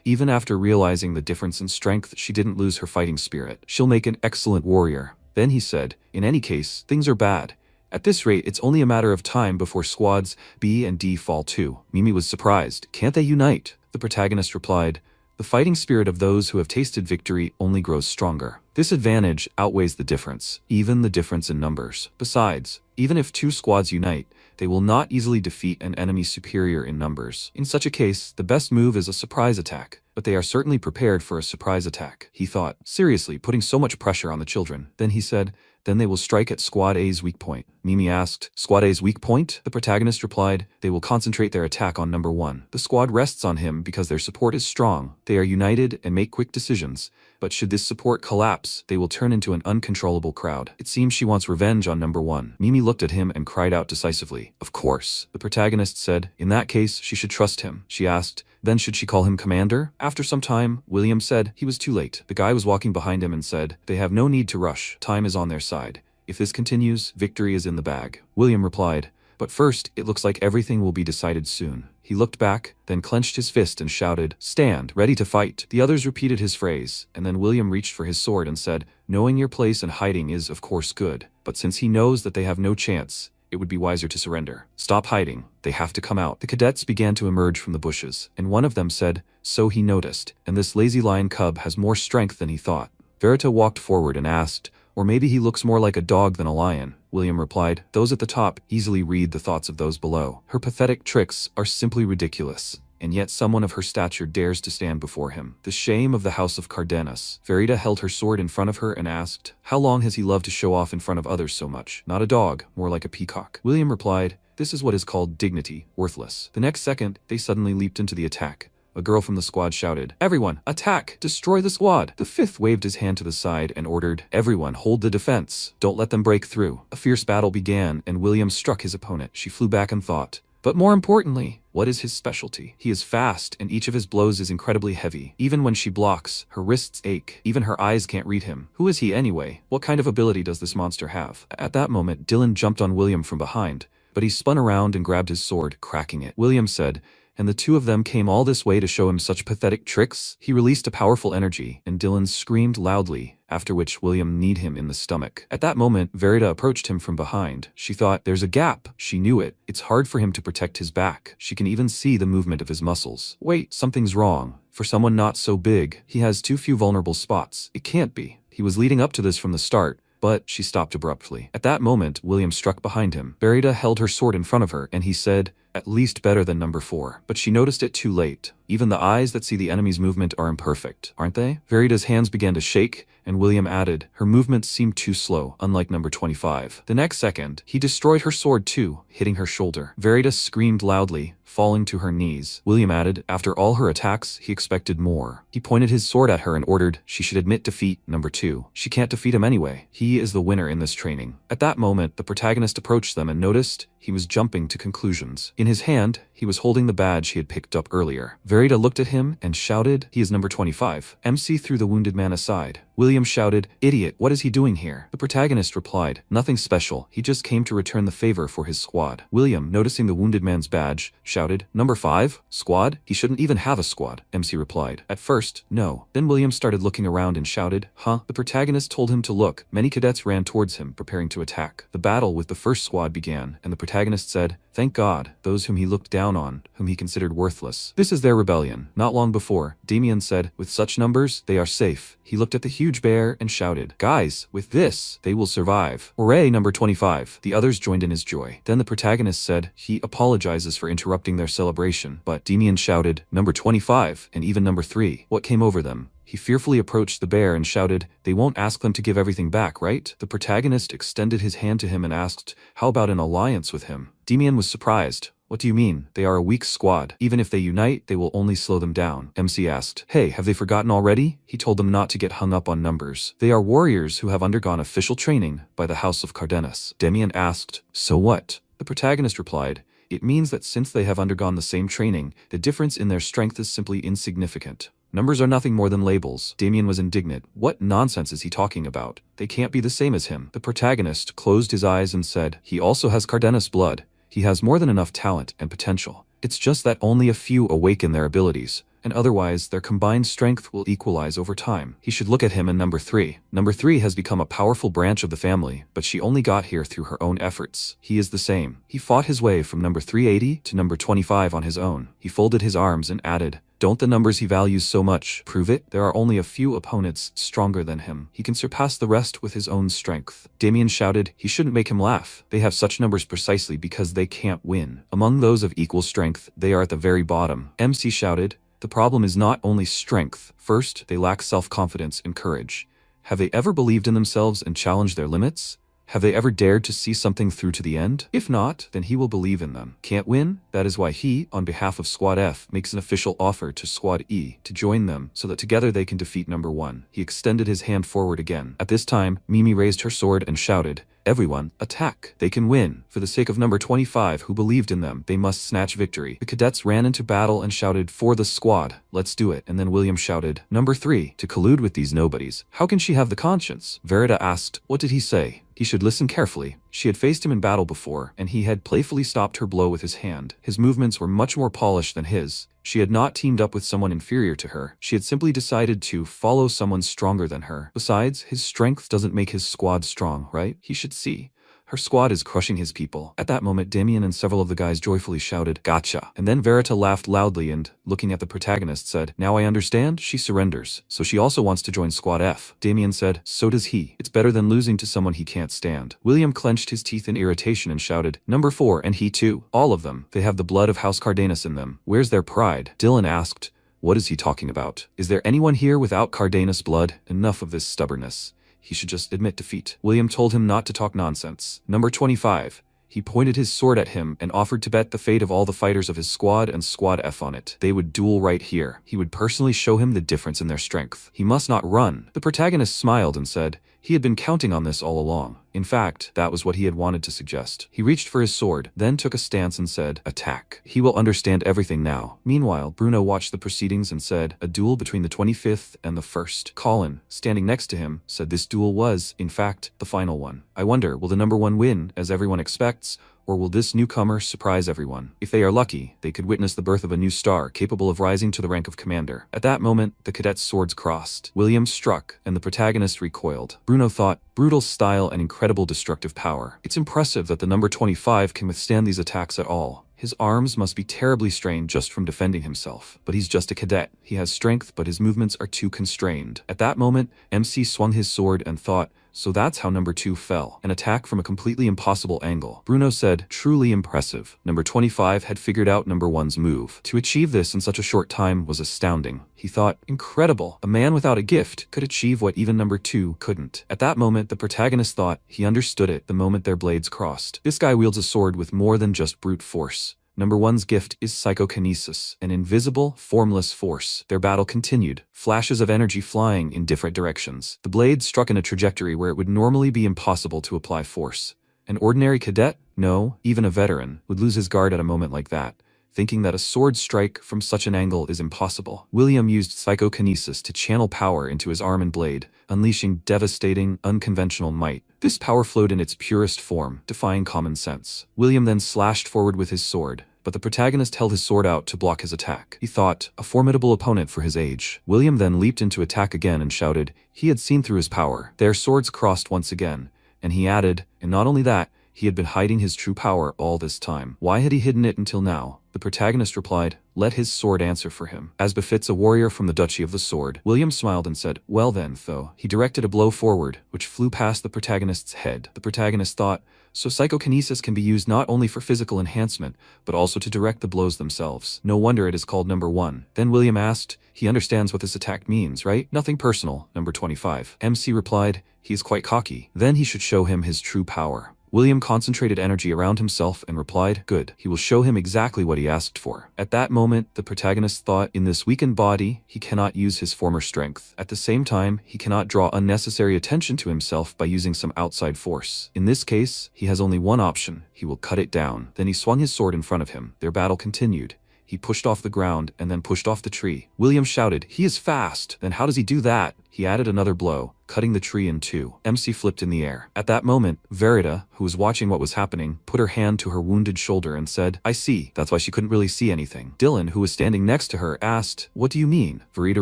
even after realizing the difference in strength, she didn't lose her fighting spirit. She'll make an excellent warrior. Then he said, in any case, things are bad. At this rate, it's only a matter of time before squads B and D fall too. Mimi was surprised. Can't they unite? The protagonist replied, the fighting spirit of those who have tasted victory only grows stronger. This advantage outweighs the difference, even the difference in numbers. Besides, even if 2 squads unite, they will not easily defeat an enemy superior in numbers. In such a case, the best move is a surprise attack, but they are certainly prepared for a surprise attack. He thought, seriously, putting so much pressure on the children. Then he said, then they will strike at Squad A's weak point. Mimi asked, Squad A's weak point? The protagonist replied, they will concentrate their attack on number 1. The squad rests on him because their support is strong. They are united and make quick decisions. But should this support collapse, they will turn into an uncontrollable crowd. It seems she wants revenge on number 1. Mimi looked at him and cried out decisively, of course. The protagonist said, in that case, she should trust him. She asked, then should she call him commander? After some time, William said he was too late. The guy was walking behind him and said, they have no need to rush. Time is on their side. If this continues, victory is in the bag. William replied, but first, it looks like everything will be decided soon. He looked back, then clenched his fist and shouted, stand, ready to fight. The others repeated his phrase, and then William reached for his sword and said, knowing your place and hiding is of course good, but since he knows that they have no chance, it would be wiser to surrender. Stop hiding. They have to come out. The cadets began to emerge from the bushes, and one of them said, so he noticed, and this lazy lion cub has more strength than he thought. Verita walked forward and asked, or maybe he looks more like a dog than a lion. William replied, those at the top easily read the thoughts of those below. Her pathetic tricks are simply ridiculous, and yet someone of her stature dares to stand before him. The shame of the House of Cardenas. Verita held her sword in front of her and asked, how long has he loved to show off in front of others so much? Not a dog, more like a peacock. William replied, this is what is called dignity, worthless. The next second, they suddenly leaped into the attack. A girl from the squad shouted, everyone, attack! Destroy the squad! The 5th waved his hand to the side and ordered, everyone, hold the defense. Don't let them break through. A fierce battle began, and William struck his opponent. She flew back and thought, but more importantly, what is his specialty? He is fast, and each of his blows is incredibly heavy. Even when she blocks, her wrists ache. Even her eyes can't read him. Who is he anyway? What kind of ability does this monster have? At that moment, Dylan jumped on William from behind, but he spun around and grabbed his sword, cracking it. William said, and the 2 of them came all this way to show him such pathetic tricks? He released a powerful energy, and Dylan screamed loudly, after which William kneed him in the stomach. At that moment, Verita approached him from behind. She thought, there's a gap. She knew it. It's hard for him to protect his back. She can even see the movement of his muscles. Wait, something's wrong. For someone not so big, he has too few vulnerable spots. It can't be. He was leading up to this from the start. But she stopped abruptly. At that moment, William struck behind him. Verita held her sword in front of her, and he said, at least better than number 4. But she noticed it too late. Even the eyes that see the enemy's movement are imperfect, aren't they? Verita's hands began to shake, and William added, her movements seemed too slow, unlike number 25. The next second, he destroyed her sword too, hitting her shoulder. Verita screamed loudly, falling to her knees. William added, after all her attacks, he expected more. He pointed his sword at her and ordered, she should admit defeat, number 2. She can't defeat him anyway. He is the winner in this training. At that moment, the protagonist approached them and noticed he was jumping to conclusions. In his hand, he was holding the badge he had picked up earlier. Verita looked at him and shouted, he is number 25. MC threw the wounded man aside. William shouted, idiot, what is he doing here? The protagonist replied, nothing special, he just came to return the favor for his squad. William, noticing the wounded man's badge, shouted, number 5? Squad? He shouldn't even have a squad. MC replied, at first, no. Then William started looking around and shouted, huh? The protagonist told him to look. Many cadets ran towards him, preparing to attack. The battle with the first squad began, and the protagonist said, thank God, those whom he looked down down on, whom he considered worthless. This is their rebellion. Not long before, Damien said, with such numbers, they are safe. He looked at the huge bear and shouted, guys, with this, they will survive. Hooray, number 25. The others joined in his joy. Then the protagonist said, he apologizes for interrupting their celebration, but Damien shouted, number 25, and even number 3. What came over them? He fearfully approached the bear and shouted, they won't ask them to give everything back, right? The protagonist extended his hand to him and asked, how about an alliance with him? Damien was surprised. What do you mean? They are a weak squad. Even if they unite, they will only slow them down. MC asked, hey, have they forgotten already? He told them not to get hung up on numbers. They are warriors who have undergone official training by the House of Cardenas. Damien asked, so what? The protagonist replied, it means that since they have undergone the same training, the difference in their strength is simply insignificant. Numbers are nothing more than labels. Damien was indignant. What nonsense is he talking about? They can't be the same as him. The protagonist closed his eyes and said, he also has Cardenas blood. He has more than enough talent and potential. It's just that only a few awaken their abilities, and otherwise their combined strength will equalize over time. He should look at him and number 3. Number 3 has become a powerful branch of the family, but she only got here through her own efforts. He is the same. He fought his way from number 380 to number 25 on his own. He folded his arms and added, don't the numbers he values so much prove it? There are only a few opponents stronger than him. He can surpass the rest with his own strength. Damien shouted, he shouldn't make him laugh. They have such numbers precisely because they can't win. Among those of equal strength, they are at the very bottom. MC shouted, the problem is not only strength. First, they lack self-confidence and courage. Have they ever believed in themselves and challenged their limits? Have they ever dared to see something through to the end? If not, then he will believe in them. Can't win? That is why he, on behalf of Squad F, makes an official offer to Squad E to join them so that together they can defeat number 1. He extended his hand forward again. At this time, Mimi raised her sword and shouted, everyone, attack. They can win. For the sake of number 25 who believed in them, they must snatch victory. The cadets ran into battle and shouted, for the squad. Let's do it. And then William shouted, number 3, to collude with these nobodies. How can she have the conscience? Verita asked, what did he say? He should listen carefully. She had faced him in battle before, and he had playfully stopped her blow with his hand. His movements were much more polished than his. She had not teamed up with someone inferior to her. She had simply decided to follow someone stronger than her. Besides, his strength doesn't make his squad strong, right? He should see. Her squad is crushing his people. At that moment, Damien and several of the guys joyfully shouted, gotcha. And then Verita laughed loudly and, looking at the protagonist, said, now I understand, she surrenders. So she also wants to join Squad F. Damien said, so does he. It's better than losing to someone he can't stand. William clenched his teeth in irritation and shouted, number 4, and he too. All of them. They have the blood of House Cardenas in them. Where's their pride? Dylan asked, what is he talking about? Is there anyone here without Cardenas blood? Enough of this stubbornness. He should just admit defeat. William told him not to talk nonsense. Number 25. He pointed his sword at him and offered to bet the fate of all the fighters of his squad and Squad F on it. They would duel right here. He would personally show him the difference in their strength. He must not run. The protagonist smiled and said, he had been counting on this all along. In fact, that was what he had wanted to suggest. He reached for his sword, then took a stance and said, attack. He will understand everything now. Meanwhile, Bruno watched the proceedings and said, a duel between the 25th and the 1st. Colin, standing next to him, said this duel was, in fact, the final one. I wonder, will the number 1 win, as everyone expects, or will this newcomer surprise everyone? If they are lucky, they could witness the birth of a new star capable of rising to the rank of commander. At that moment, the cadets' swords crossed. William struck, and the protagonist recoiled. Bruno thought, brutal style and incredible destructive power. It's impressive that the number 25 can withstand these attacks at all. His arms must be terribly strained just from defending himself. But he's just a cadet. He has strength, but his movements are too constrained. At that moment, MC swung his sword and thought, so that's how number 2 fell. An attack from a completely impossible angle. Bruno said, truly impressive. Number 25 had figured out number 1's move. To achieve this in such a short time was astounding. He thought, incredible. A man without a gift could achieve what even number 2 couldn't. At that moment, the protagonist thought he understood it the moment their blades crossed. This guy wields a sword with more than just brute force. Number 1's gift is psychokinesis, an invisible, formless force. Their battle continued, flashes of energy flying in different directions. The blade struck in a trajectory where it would normally be impossible to apply force. An ordinary cadet? No, even a veteran, would lose his guard at a moment like that, thinking that a sword strike from such an angle is impossible. William used psychokinesis to channel power into his arm and blade, unleashing devastating, unconventional might. This power flowed in its purest form, defying common sense. William then slashed forward with his sword, but the protagonist held his sword out to block his attack. He thought, a formidable opponent for his age. William then leaped into attack again and shouted, he had seen through his power. Their swords crossed once again, and he added, and not only that, he had been hiding his true power all this time. Why had he hidden it until now? The protagonist replied, "Let his sword answer for him, as befits a warrior from the Duchy of the Sword." William smiled and said, "Well then, though." He directed a blow forward, which flew past the protagonist's head. The protagonist thought, so psychokinesis can be used not only for physical enhancement, but also to direct the blows themselves. No wonder it is called number 1. Then William asked, "He understands what this attack means, right?" "Nothing personal, number 25. MC replied, "He is quite cocky. Then he should show him his true power." William concentrated energy around himself and replied, "Good. He will show him exactly what he asked for." At that moment, the protagonist thought, in this weakened body, he cannot use his former strength. At the same time, he cannot draw unnecessary attention to himself by using some outside force. In this case, he has only one option. He will cut it down. Then he swung his sword in front of him. Their battle continued. He pushed off the ground and then pushed off the tree. William shouted, "He is fast!" "Then how does he do that?" He added another blow, cutting the tree in two. MC flipped in the air. At that moment, Verita, who was watching what was happening, put her hand to her wounded shoulder and said, "I see." That's why she couldn't really see anything. Dylan, who was standing next to her, asked, "What do you mean?" Verita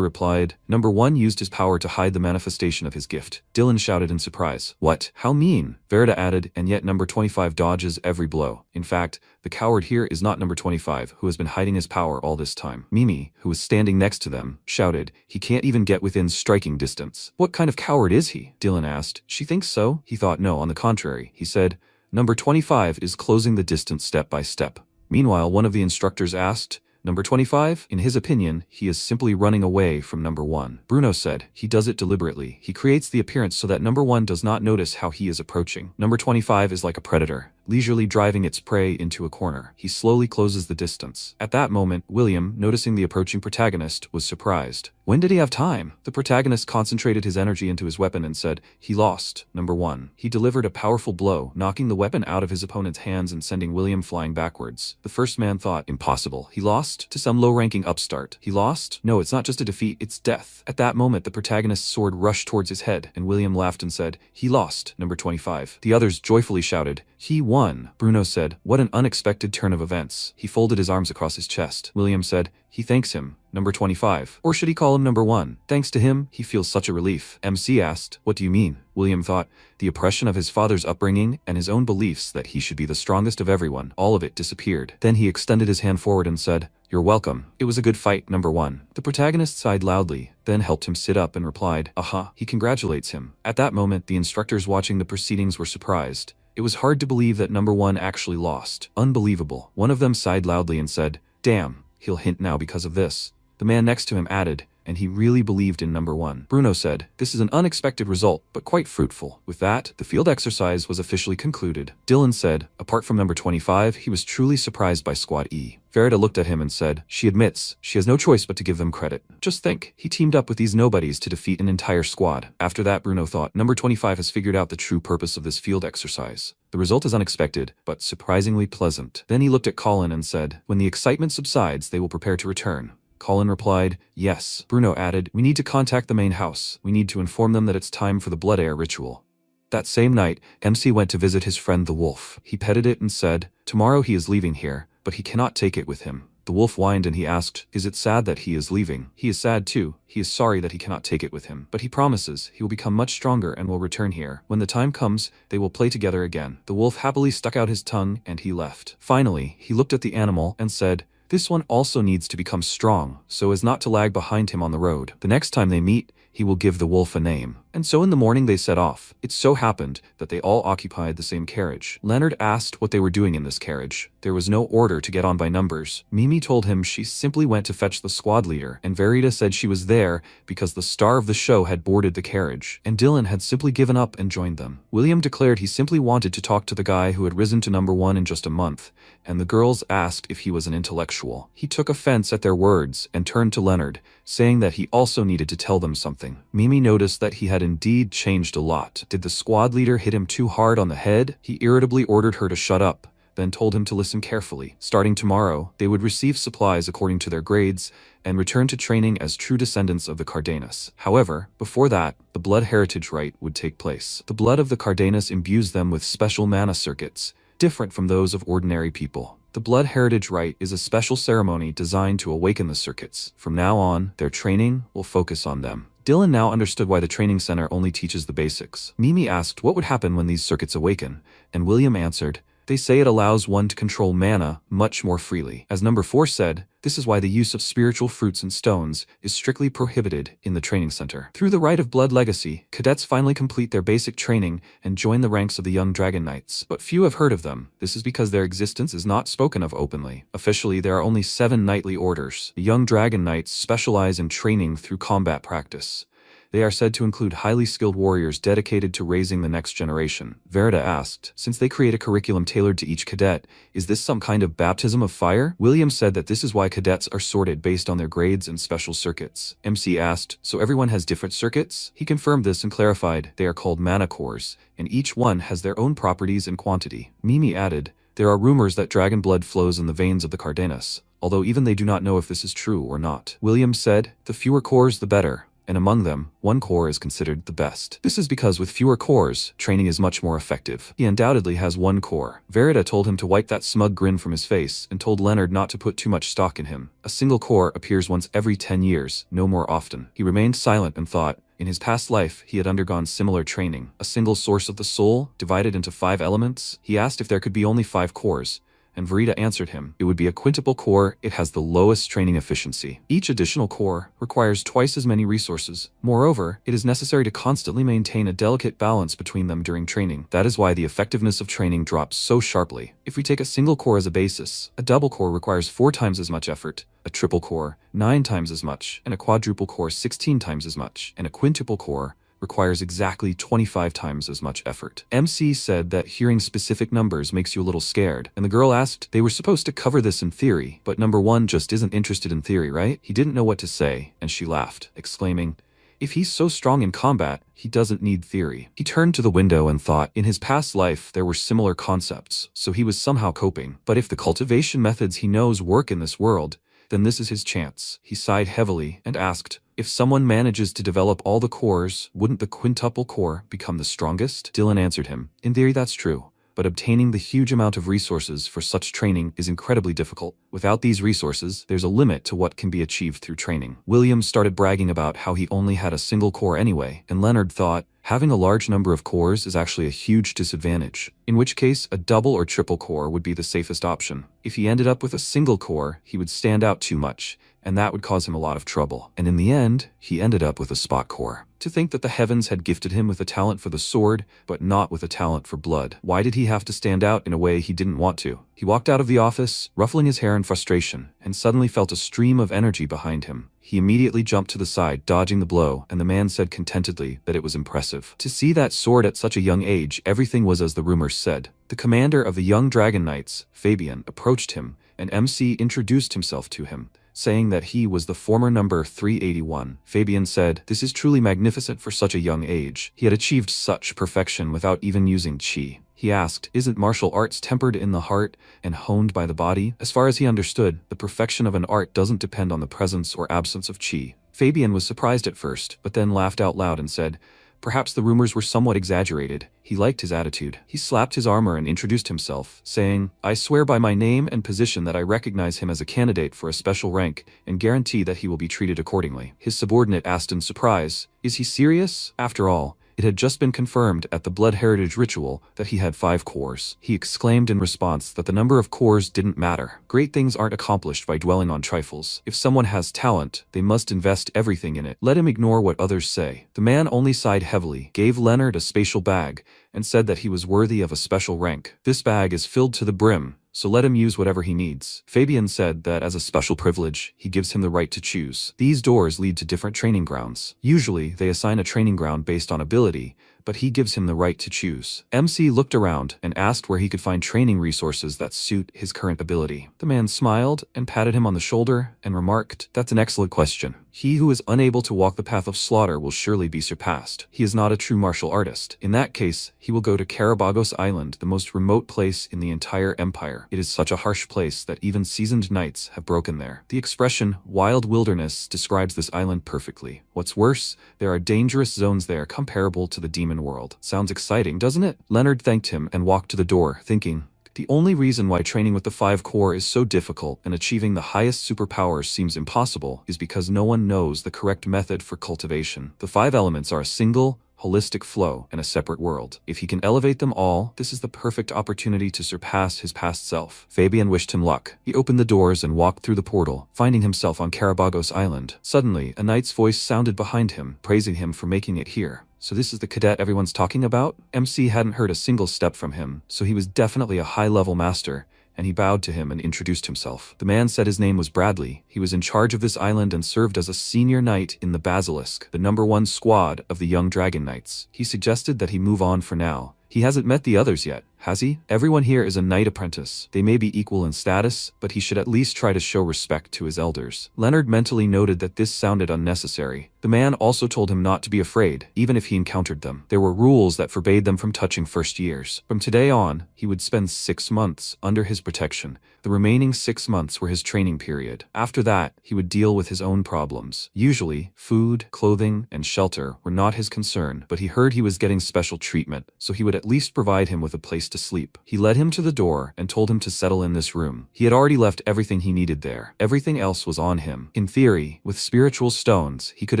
replied, "Number 1 used his power to hide the manifestation of his gift." Dylan shouted in surprise, "What? How mean?" Verita added, "And yet number 25 dodges every blow. In fact, the coward here is not number 25, who has been hiding his power all this time." Mimi, who was standing next to them, shouted, "He can't even get within striking distance." "What kind of coward is he?" Dylan asked. "She thinks so?" He thought no, on the contrary. He said, "Number 25 is closing the distance step by step." Meanwhile, one of the instructors asked, "Number 25? In his opinion, he is simply running away from number 1. Bruno said, "He does it deliberately. He creates the appearance so that number 1 does not notice how he is approaching. Number 25 is like a predator, leisurely driving its prey into a corner. He slowly closes the distance." At that moment, William, noticing the approaching protagonist, was surprised. When did he have time? The protagonist concentrated his energy into his weapon and said, "He lost, number 1. He delivered a powerful blow, knocking the weapon out of his opponent's hands and sending William flying backwards. The first man thought, "Impossible. He lost? To some low-ranking upstart. He lost? No, it's not just a defeat, it's death." At that moment, the protagonist's sword rushed towards his head, and William laughed and said, "He lost, number 25. The others joyfully shouted, "He won." Bruno said, "What an unexpected turn of events." He folded his arms across his chest. William said, "He thanks him, number 25. Or should he call him number 1? Thanks to him, he feels such a relief." MC asked, "What do you mean?" William thought, the oppression of his father's upbringing and his own beliefs that he should be the strongest of everyone, all of it disappeared. Then he extended his hand forward and said, "You're welcome. It was a good fight, number 1. The protagonist sighed loudly, then helped him sit up and replied, "Aha." He congratulates him. At that moment, the instructors watching the proceedings were surprised. It was hard to believe that number 1 actually lost. Unbelievable. One of them sighed loudly and said, "Damn, he'll hint now because of this." The man next to him added, "And he really believed in number 1. Bruno said, "This is an unexpected result, but quite fruitful." With that, the field exercise was officially concluded. Dylan said, apart from number 25, he was truly surprised by Squad E. Verita looked at him and said, she admits, she has no choice but to give them credit. Just think, he teamed up with these nobodies to defeat an entire squad. After that, Bruno thought, number 25 has figured out the true purpose of this field exercise. The result is unexpected, but surprisingly pleasant. Then he looked at Colin and said, when the excitement subsides, they will prepare to return. Colin replied, yes. Bruno added, we need to contact the main house. We need to inform them that it's time for the blood heir ritual. That same night, MC went to visit his friend the wolf. He petted it and said, tomorrow he is leaving here, but he cannot take it with him. The wolf whined and he asked, is it sad that he is leaving? He is sad too. He is sorry that he cannot take it with him, but he promises he will become much stronger and will return here. When the time comes, they will play together again. The wolf happily stuck out his tongue and he left. Finally, he looked at the animal and said, this one also needs to become strong, so as not to lag behind him on the road. The next time they meet, he will give the wolf a name. And so in the morning they set off. It so happened that they all occupied the same carriage. Leonard asked what they were doing in this carriage. There was no order to get on by numbers. Mimi told him she simply went to fetch the squad leader, and Verita said she was there because the star of the show had boarded the carriage, and Dylan had simply given up and joined them. William declared he simply wanted to talk to the guy who had risen to number 1 in just a month, and the girls asked if he was an intellectual. He took offense at their words and turned to Leonard, saying that he also needed to tell them something. Mimi noticed that he had indeed changed a lot. Did the squad leader hit him too hard on the head? He irritably ordered her to shut up, then told him to listen carefully. Starting tomorrow, they would receive supplies according to their grades and return to training as true descendants of the Cardenas. However, before that, the blood heritage rite would take place. The blood of the Cardenas imbues them with special mana circuits, different from those of ordinary people. The blood heritage rite is a special ceremony designed to awaken the circuits. From now on, their training will focus on them. Dylan now understood why the training center only teaches the basics. Mimi asked what would happen when these circuits awaken, and William answered, They say it allows one to control mana much more freely. As number 4 said, this is why the use of spiritual fruits and stones is strictly prohibited in the training center. Through the Rite of Blood legacy, cadets finally complete their basic training and join the ranks of the young Dragon Knights. But few have heard of them. This is because their existence is not spoken of openly. Officially, there are only 7 knightly orders. The young Dragon Knights specialize in training through combat practice. They are said to include highly skilled warriors dedicated to raising the next generation. Verita asked, since they create a curriculum tailored to each cadet, is this some kind of baptism of fire? William said that this is why cadets are sorted based on their grades and special circuits. MC asked, so everyone has different circuits? He confirmed this and clarified, they are called mana cores, and each one has their own properties and quantity. Mimi added, there are rumors that dragon blood flows in the veins of the Cardenas, although even they do not know if this is true or not. William said, the fewer cores the better, and among them, 1 core is considered the best. This is because with fewer cores, training is much more effective. He undoubtedly has 1 core. Verita told him to wipe that smug grin from his face and told Leonard not to put too much stock in him. A single core appears once every 10 years, no more often. He remained silent and thought, in his past life, he had undergone similar training. A single source of the soul, divided into 5 elements. He asked if there could be only 5 cores, and Verita answered him, it would be a quintuple core, it has the lowest training efficiency. Each additional core requires twice as many resources. Moreover, it is necessary to constantly maintain a delicate balance between them during training. That is why the effectiveness of training drops so sharply. If we take a single core as a basis, a double core requires 4 times as much effort, a triple core 9 times as much, and a quadruple core 16 times as much, and a quintuple core requires exactly 25 times as much effort. MC said that hearing specific numbers makes you a little scared, and the girl asked, they were supposed to cover this in theory, but number 1 just isn't interested in theory, right? He didn't know what to say, and she laughed, exclaiming, if he's so strong in combat, he doesn't need theory. He turned to the window and thought, in his past life there were similar concepts, so he was somehow coping. But if the cultivation methods he knows work in this world, then this is his chance. He sighed heavily and asked, if someone manages to develop all the cores, wouldn't the quintuple core become the strongest? Dylan answered him, in theory that's true, but obtaining the huge amount of resources for such training is incredibly difficult. Without these resources, there's a limit to what can be achieved through training. William started bragging about how he only had a single core anyway, and Leonard thought, having a large number of cores is actually a huge disadvantage, in which case a double or triple core would be the safest option. If he ended up with a single core, he would stand out too much, and that would cause him a lot of trouble. And in the end, he ended up with a spot core. To think that the heavens had gifted him with a talent for the sword, but not with a talent for blood. Why did he have to stand out in a way he didn't want to? He walked out of the office, ruffling his hair in frustration, and suddenly felt a stream of energy behind him. He immediately jumped to the side, dodging the blow, and the man said contentedly that it was impressive. To see that sword at such a young age, everything was as the rumors said. The commander of the young Dragon Knights, Fabian, approached him, and MC introduced himself to him, saying that he was the former number 381. Fabian said, this is truly magnificent for such a young age. He had achieved such perfection without even using chi. He asked, isn't martial arts tempered in the heart and honed by the body? As far as he understood, the perfection of an art doesn't depend on the presence or absence of chi. Fabian was surprised at first, but then laughed out loud and said, perhaps the rumors were somewhat exaggerated. He liked his attitude. He slapped his armor and introduced himself, saying, I swear by my name and position that I recognize him as a candidate for a special rank and guarantee that he will be treated accordingly. His subordinate asked in surprise, is he serious? After all, it had just been confirmed at the Blood Heritage ritual that he had 5 cores. He exclaimed in response that the number of cores didn't matter. Great things aren't accomplished by dwelling on trifles. If someone has talent, they must invest everything in it. Let him ignore what others say. The man only sighed heavily, gave Leonard a spatial bag, and said that he was worthy of a special rank. This bag is filled to the brim, so let him use whatever he needs. Fabian said that as a special privilege, he gives him the right to choose. These doors lead to different training grounds. Usually, they assign a training ground based on ability, but he gives him the right to choose. MC looked around and asked where he could find training resources that suit his current ability. The man smiled and patted him on the shoulder and remarked, that's an excellent question. He who is unable to walk the path of slaughter will surely be surpassed. He is not a true martial artist. In that case, he will go to Karabagos Island, the most remote place in the entire empire. It is such a harsh place that even seasoned knights have broken there. The expression, wild wilderness, describes this island perfectly. What's worse, there are dangerous zones there comparable to the demon world. Sounds exciting, doesn't it? Leonard thanked him and walked to the door, thinking, the only reason why training with the 5 core is so difficult and achieving the highest superpowers seems impossible is because no one knows the correct method for cultivation. The 5 elements are a single, holistic flow, and a separate world. If he can elevate them all, this is the perfect opportunity to surpass his past self. Fabian wished him luck. He opened the doors and walked through the portal, finding himself on Carabagos Island. Suddenly, a knight's voice sounded behind him, praising him for making it here. So this is the cadet everyone's talking about? MC hadn't heard a single step from him, so he was definitely a high-level master, and he bowed to him and introduced himself. The man said his name was Bradley. He was in charge of this island and served as a senior knight in the Basilisk, the #1 squad of the young dragon knights. He suggested that he move on for now. He hasn't met the others yet, has he? Everyone here is a knight apprentice. They may be equal in status, but he should at least try to show respect to his elders. Leonard mentally noted that this sounded unnecessary. The man also told him not to be afraid, even if he encountered them. There were rules that forbade them from touching first years. From today on, he would spend 6 months under his protection. The remaining 6 months were his training period. After that, he would deal with his own problems. Usually, food, clothing, and shelter were not his concern, but he heard he was getting special treatment, so he would at least provide him with a place to sleep. He led him to the door and told him to settle in this room. He had already left everything he needed there. Everything else was on him. In theory, with spiritual stones, he could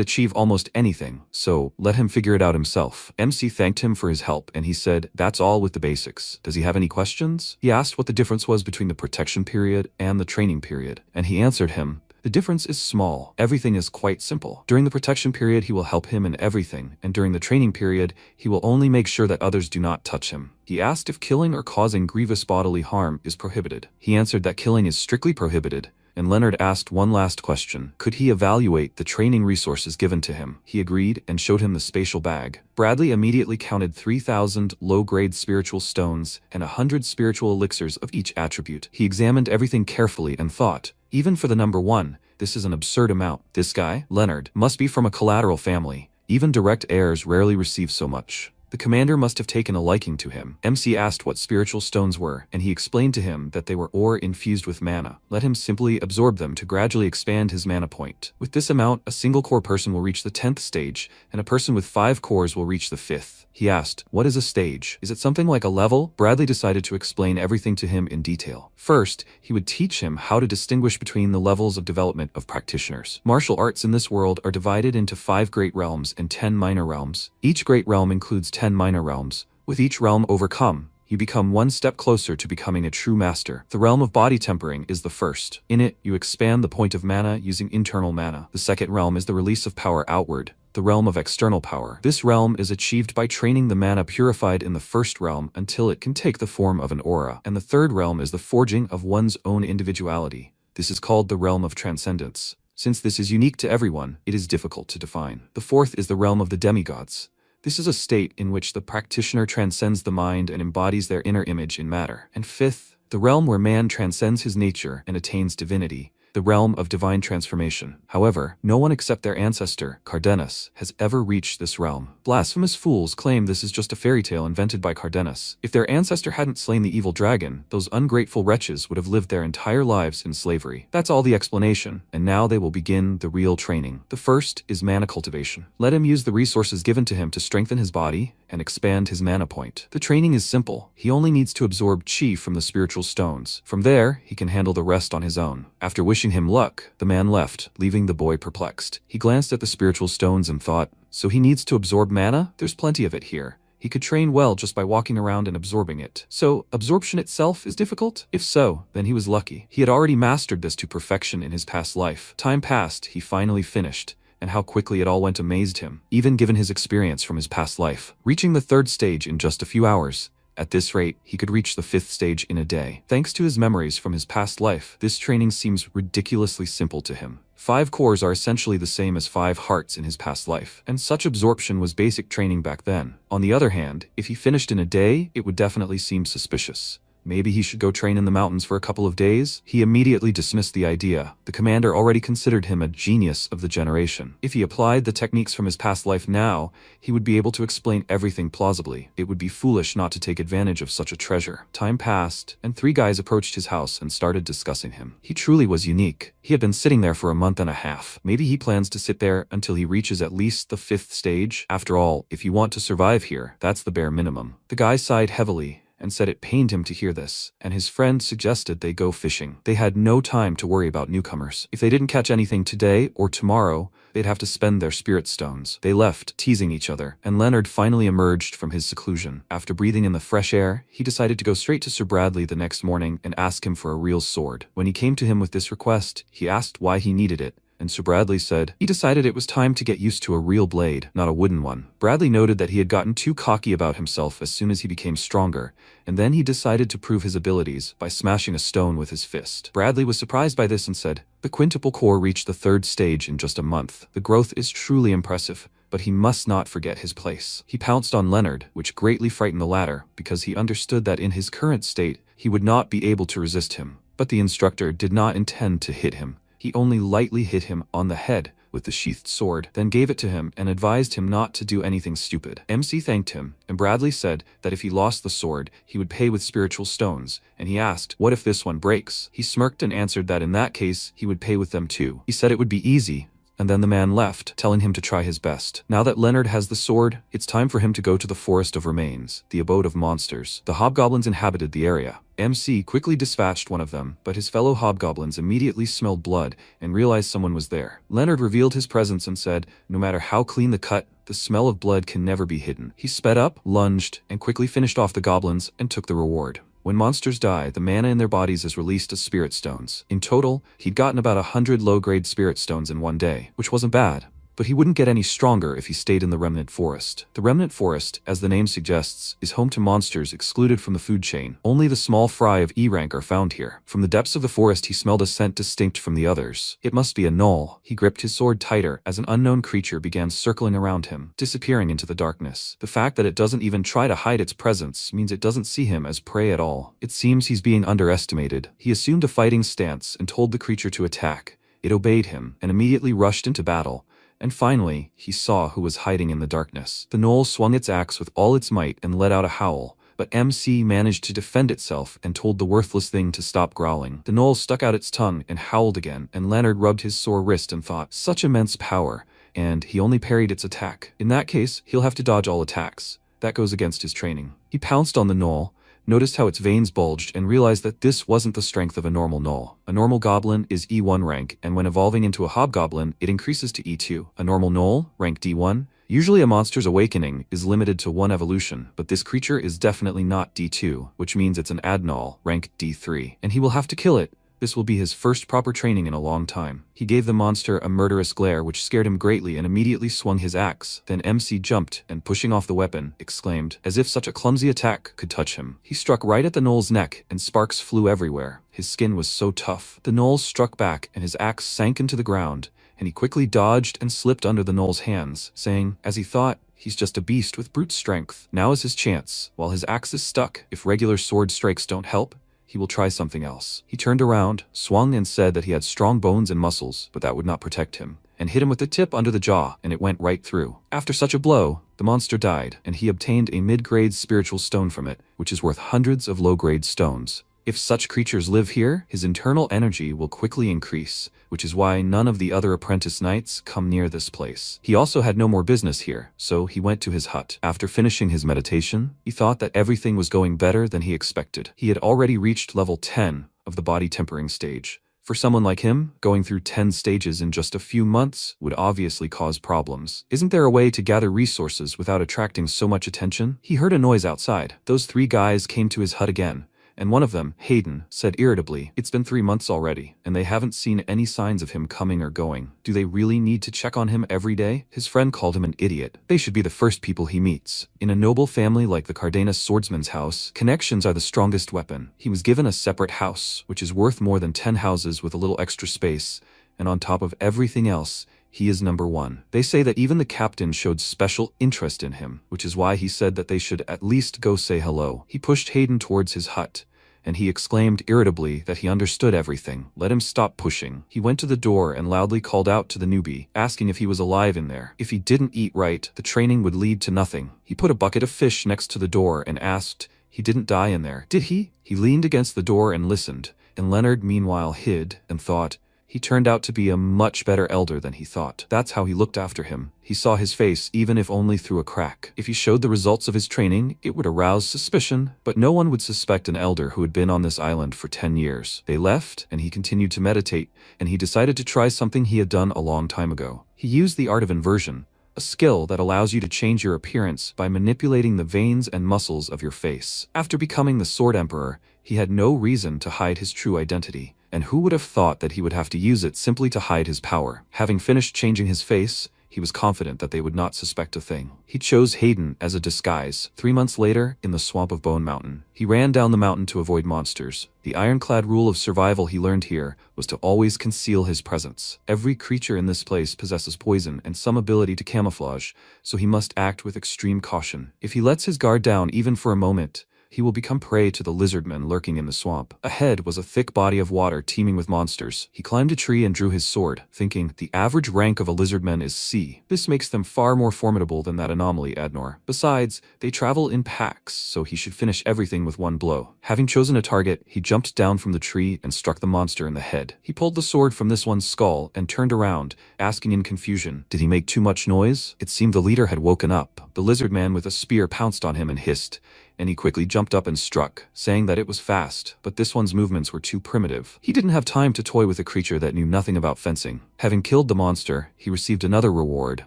achieve almost anything, so let him figure it out himself. MC thanked him for his help, and he said, "That's all with the basics. Does he have any questions?" He asked what the difference was between the protection period and the training period, and he answered him, "The difference is small. Everything is quite simple. During the protection period, he will help him in everything, and during the training period, he will only make sure that others do not touch him." He asked if killing or causing grievous bodily harm is prohibited. He answered that killing is strictly prohibited, and Leonard asked one last question. Could he evaluate the training resources given to him? He agreed and showed him the spatial bag. Bradley immediately counted 3,000 low-grade spiritual stones and 100 spiritual elixirs of each attribute. He examined everything carefully and thought, even for the #1, this is an absurd amount. This guy, Leonard, must be from a collateral family. Even direct heirs rarely receive so much. The commander must have taken a liking to him. MC asked what spiritual stones were, and he explained to him that they were ore infused with mana. Let him simply absorb them to gradually expand his mana point. With this amount, a single core person will reach the 10th stage, and a person with 5 cores will reach the 5th. He asked, "What is a stage? Is it something like a level?" Bradley decided to explain everything to him in detail. First, he would teach him how to distinguish between the levels of development of practitioners. Martial arts in this world are divided into 5 great realms and 10 minor realms. Each great realm includes 10 minor realms. With each realm overcome, you become one step closer to becoming a true master. The realm of body tempering is the first. In it, you expand the point of mana using internal mana. The second realm is the release of power outward, the realm of external power. This realm is achieved by training the mana purified in the first realm until it can take the form of an aura. And the third realm is the forging of one's own individuality. This is called the realm of transcendence. Since this is unique to everyone, it is difficult to define. The fourth is the realm of the demigods. This is a state in which the practitioner transcends the mind and embodies their inner image in matter. And fifth, the realm where man transcends his nature and attains divinity, the realm of divine transformation. However, no one except their ancestor, Cardenas, has ever reached this realm. Blasphemous fools claim this is just a fairy tale invented by Cardenas. If their ancestor hadn't slain the evil dragon, those ungrateful wretches would have lived their entire lives in slavery. That's all the explanation, and now they will begin the real training. The first is mana cultivation. Let him use the resources given to him to strengthen his body and expand his mana point. The training is simple. He only needs to absorb chi from the spiritual stones. From there, he can handle the rest on his own. After wishing him luck, the man left, leaving the boy perplexed. He glanced at the spiritual stones and thought, so he needs to absorb mana? There's plenty of it here. He could train well just by walking around and absorbing it. So, absorption itself is difficult? If so, then he was lucky. He had already mastered this to perfection in his past life. Time passed, he finally finished, and how quickly it all went amazed him, even given his experience from his past life. Reaching the 3rd stage in just a few hours. At this rate, he could reach the 5th stage in a day. Thanks to his memories from his past life, this training seems ridiculously simple to him. 5 cores are essentially the same as 5 hearts in his past life, and such absorption was basic training back then. On the other hand, if he finished in a day, it would definitely seem suspicious. Maybe he should go train in the mountains for a couple of days? He immediately dismissed the idea. The commander already considered him a genius of the generation. If he applied the techniques from his past life now, he would be able to explain everything plausibly. It would be foolish not to take advantage of such a treasure. Time passed, and 3 guys approached his house and started discussing him. He truly was unique. He had been sitting there for a month and a half. Maybe he plans to sit there until he reaches at least the 5th stage. After all, if you want to survive here, that's the bare minimum. The guy sighed heavily and said it pained him to hear this, and his friend suggested they go fishing. They had no time to worry about newcomers. If they didn't catch anything today or tomorrow, they'd have to spend their spirit stones. They left, teasing each other, and Leonard finally emerged from his seclusion. After breathing in the fresh air, he decided to go straight to Sir Bradley the next morning and ask him for a real sword. When he came to him with this request, he asked why he needed it, and Sir Bradley said he decided it was time to get used to a real blade, not a wooden one. Bradley noted that he had gotten too cocky about himself as soon as he became stronger, and then he decided to prove his abilities by smashing a stone with his fist. Bradley was surprised by this and said, "The quintuple core reached the 3rd stage in just a month. The growth is truly impressive, but he must not forget his place." He pounced on Leonard, which greatly frightened the latter, because he understood that in his current state, he would not be able to resist him. But the instructor did not intend to hit him. He only lightly hit him on the head with the sheathed sword, then gave it to him and advised him not to do anything stupid. MC thanked him, and Bradley said that if he lost the sword, he would pay with spiritual stones, and he asked, "What if this one breaks?" He smirked and answered that in that case, he would pay with them too. He said it would be easy, and then the man left, telling him to try his best. Now that Leonard has the sword, it's time for him to go to the Forest of Remains, the abode of monsters. The hobgoblins inhabited the area. MC quickly dispatched one of them, but his fellow hobgoblins immediately smelled blood and realized someone was there. Leonard revealed his presence and said, no matter how clean the cut, the smell of blood can never be hidden. He sped up, lunged, and quickly finished off the goblins and took the reward. When monsters die, the mana in their bodies is released as spirit stones. In total, he'd gotten about 100 low-grade spirit stones in one day, which wasn't bad. But he wouldn't get any stronger if he stayed in the Remnant Forest. The Remnant Forest, as the name suggests, is home to monsters excluded from the food chain. Only the small fry of E rank are found here. From the depths of the forest he smelled a scent distinct from the others. It must be a gnoll. He gripped his sword tighter as an unknown creature began circling around him, disappearing into the darkness. The fact that it doesn't even try to hide its presence means it doesn't see him as prey at all. It seems he's being underestimated. He assumed a fighting stance and told the creature to attack. It obeyed him and immediately rushed into battle. And finally, he saw who was hiding in the darkness. The gnoll swung its axe with all its might and let out a howl, but MC managed to defend itself and told the worthless thing to stop growling. The gnoll stuck out its tongue and howled again, and Leonard rubbed his sore wrist and thought, such immense power, and he only parried its attack. In that case, he'll have to dodge all attacks. That goes against his training. He pounced on the gnoll, noticed how its veins bulged, and realized that this wasn't the strength of a normal gnoll. A normal goblin is E1 rank, and when evolving into a hobgoblin, it increases to E2. A normal gnoll, rank D1, usually a monster's awakening, is limited to 1 evolution, but this creature is definitely not D2, which means it's an adgnoll, rank D3, and he will have to kill it. This will be his first proper training in a long time. He gave the monster a murderous glare which scared him greatly and immediately swung his axe. Then MC jumped and, pushing off the weapon, exclaimed, as if such a clumsy attack could touch him. He struck right at the gnoll's neck and sparks flew everywhere. His skin was so tough. The gnoll struck back and his axe sank into the ground, and he quickly dodged and slipped under the gnoll's hands, saying, as he thought, he's just a beast with brute strength. Now is his chance. While his axe is stuck, if regular sword strikes don't help, he will try something else. He turned around, swung, and said that he had strong bones and muscles, but that would not protect him, and hit him with the tip under the jaw, and it went right through. After such a blow, the monster died, and he obtained a mid-grade spiritual stone from it, which is worth hundreds of low-grade stones. If such creatures live here, his internal energy will quickly increase, which is why none of the other apprentice knights come near this place. He also had no more business here, so he went to his hut. After finishing his meditation, he thought that everything was going better than he expected. He had already reached level 10 of the body tempering stage. For someone like him, going through 10 stages in just a few months would obviously cause problems. Isn't there a way to gather resources without attracting so much attention? He heard a noise outside. Those 3 guys came to his hut again, and one of them, Hayden, said irritably, it's been 3 months already, and they haven't seen any signs of him coming or going. Do they really need to check on him every day? His friend called him an idiot. They should be the first people he meets. In a noble family like the Cardenas swordsman's house, connections are the strongest weapon. He was given a separate house, which is worth more than 10 houses with a little extra space, and on top of everything else, he is number 1. They say that even the captain showed special interest in him, which is why he said that they should at least go say hello. He pushed Hayden towards his hut, and he exclaimed irritably that he understood everything. Let him stop pushing. He went to the door and loudly called out to the newbie, asking if he was alive in there. If he didn't eat right, the training would lead to nothing. He put a bucket of fish next to the door and asked, he didn't die in there, did he? He leaned against the door and listened, and Leonard meanwhile hid and thought, he turned out to be a much better elder than he thought. That's how he looked after him. He saw his face, even if only through a crack. If he showed the results of his training, it would arouse suspicion, but no one would suspect an elder who had been on this island for 10 years. They left, and he continued to meditate, and he decided to try something he had done a long time ago. He used the art of inversion, a skill that allows you to change your appearance by manipulating the veins and muscles of your face. After becoming the Sword Emperor, he had no reason to hide his true identity, and who would have thought that he would have to use it simply to hide his power? Having finished changing his face, he was confident that they would not suspect a thing. He chose Hayden as a disguise. 3 months later, in the swamp of Bone Mountain, he ran down the mountain to avoid monsters. The ironclad rule of survival he learned here was to always conceal his presence. Every creature in this place possesses poison and some ability to camouflage, so he must act with extreme caution. If he lets his guard down even for a moment, he will become prey to the lizardmen lurking in the swamp. Ahead was a thick body of water teeming with monsters. He climbed a tree and drew his sword, thinking, the average rank of a lizardman is C. This makes them far more formidable than that anomaly Adnor. Besides, they travel in packs, so he should finish everything with one blow. Having chosen a target, he jumped down from the tree and struck the monster in the head. He pulled the sword from this one's skull and turned around, asking in confusion, did he make too much noise? It seemed the leader had woken up. The lizardman with a spear pounced on him and hissed, and he quickly jumped up and struck, saying that it was fast, but this one's movements were too primitive. He didn't have time to toy with a creature that knew nothing about fencing. Having killed the monster, he received another reward.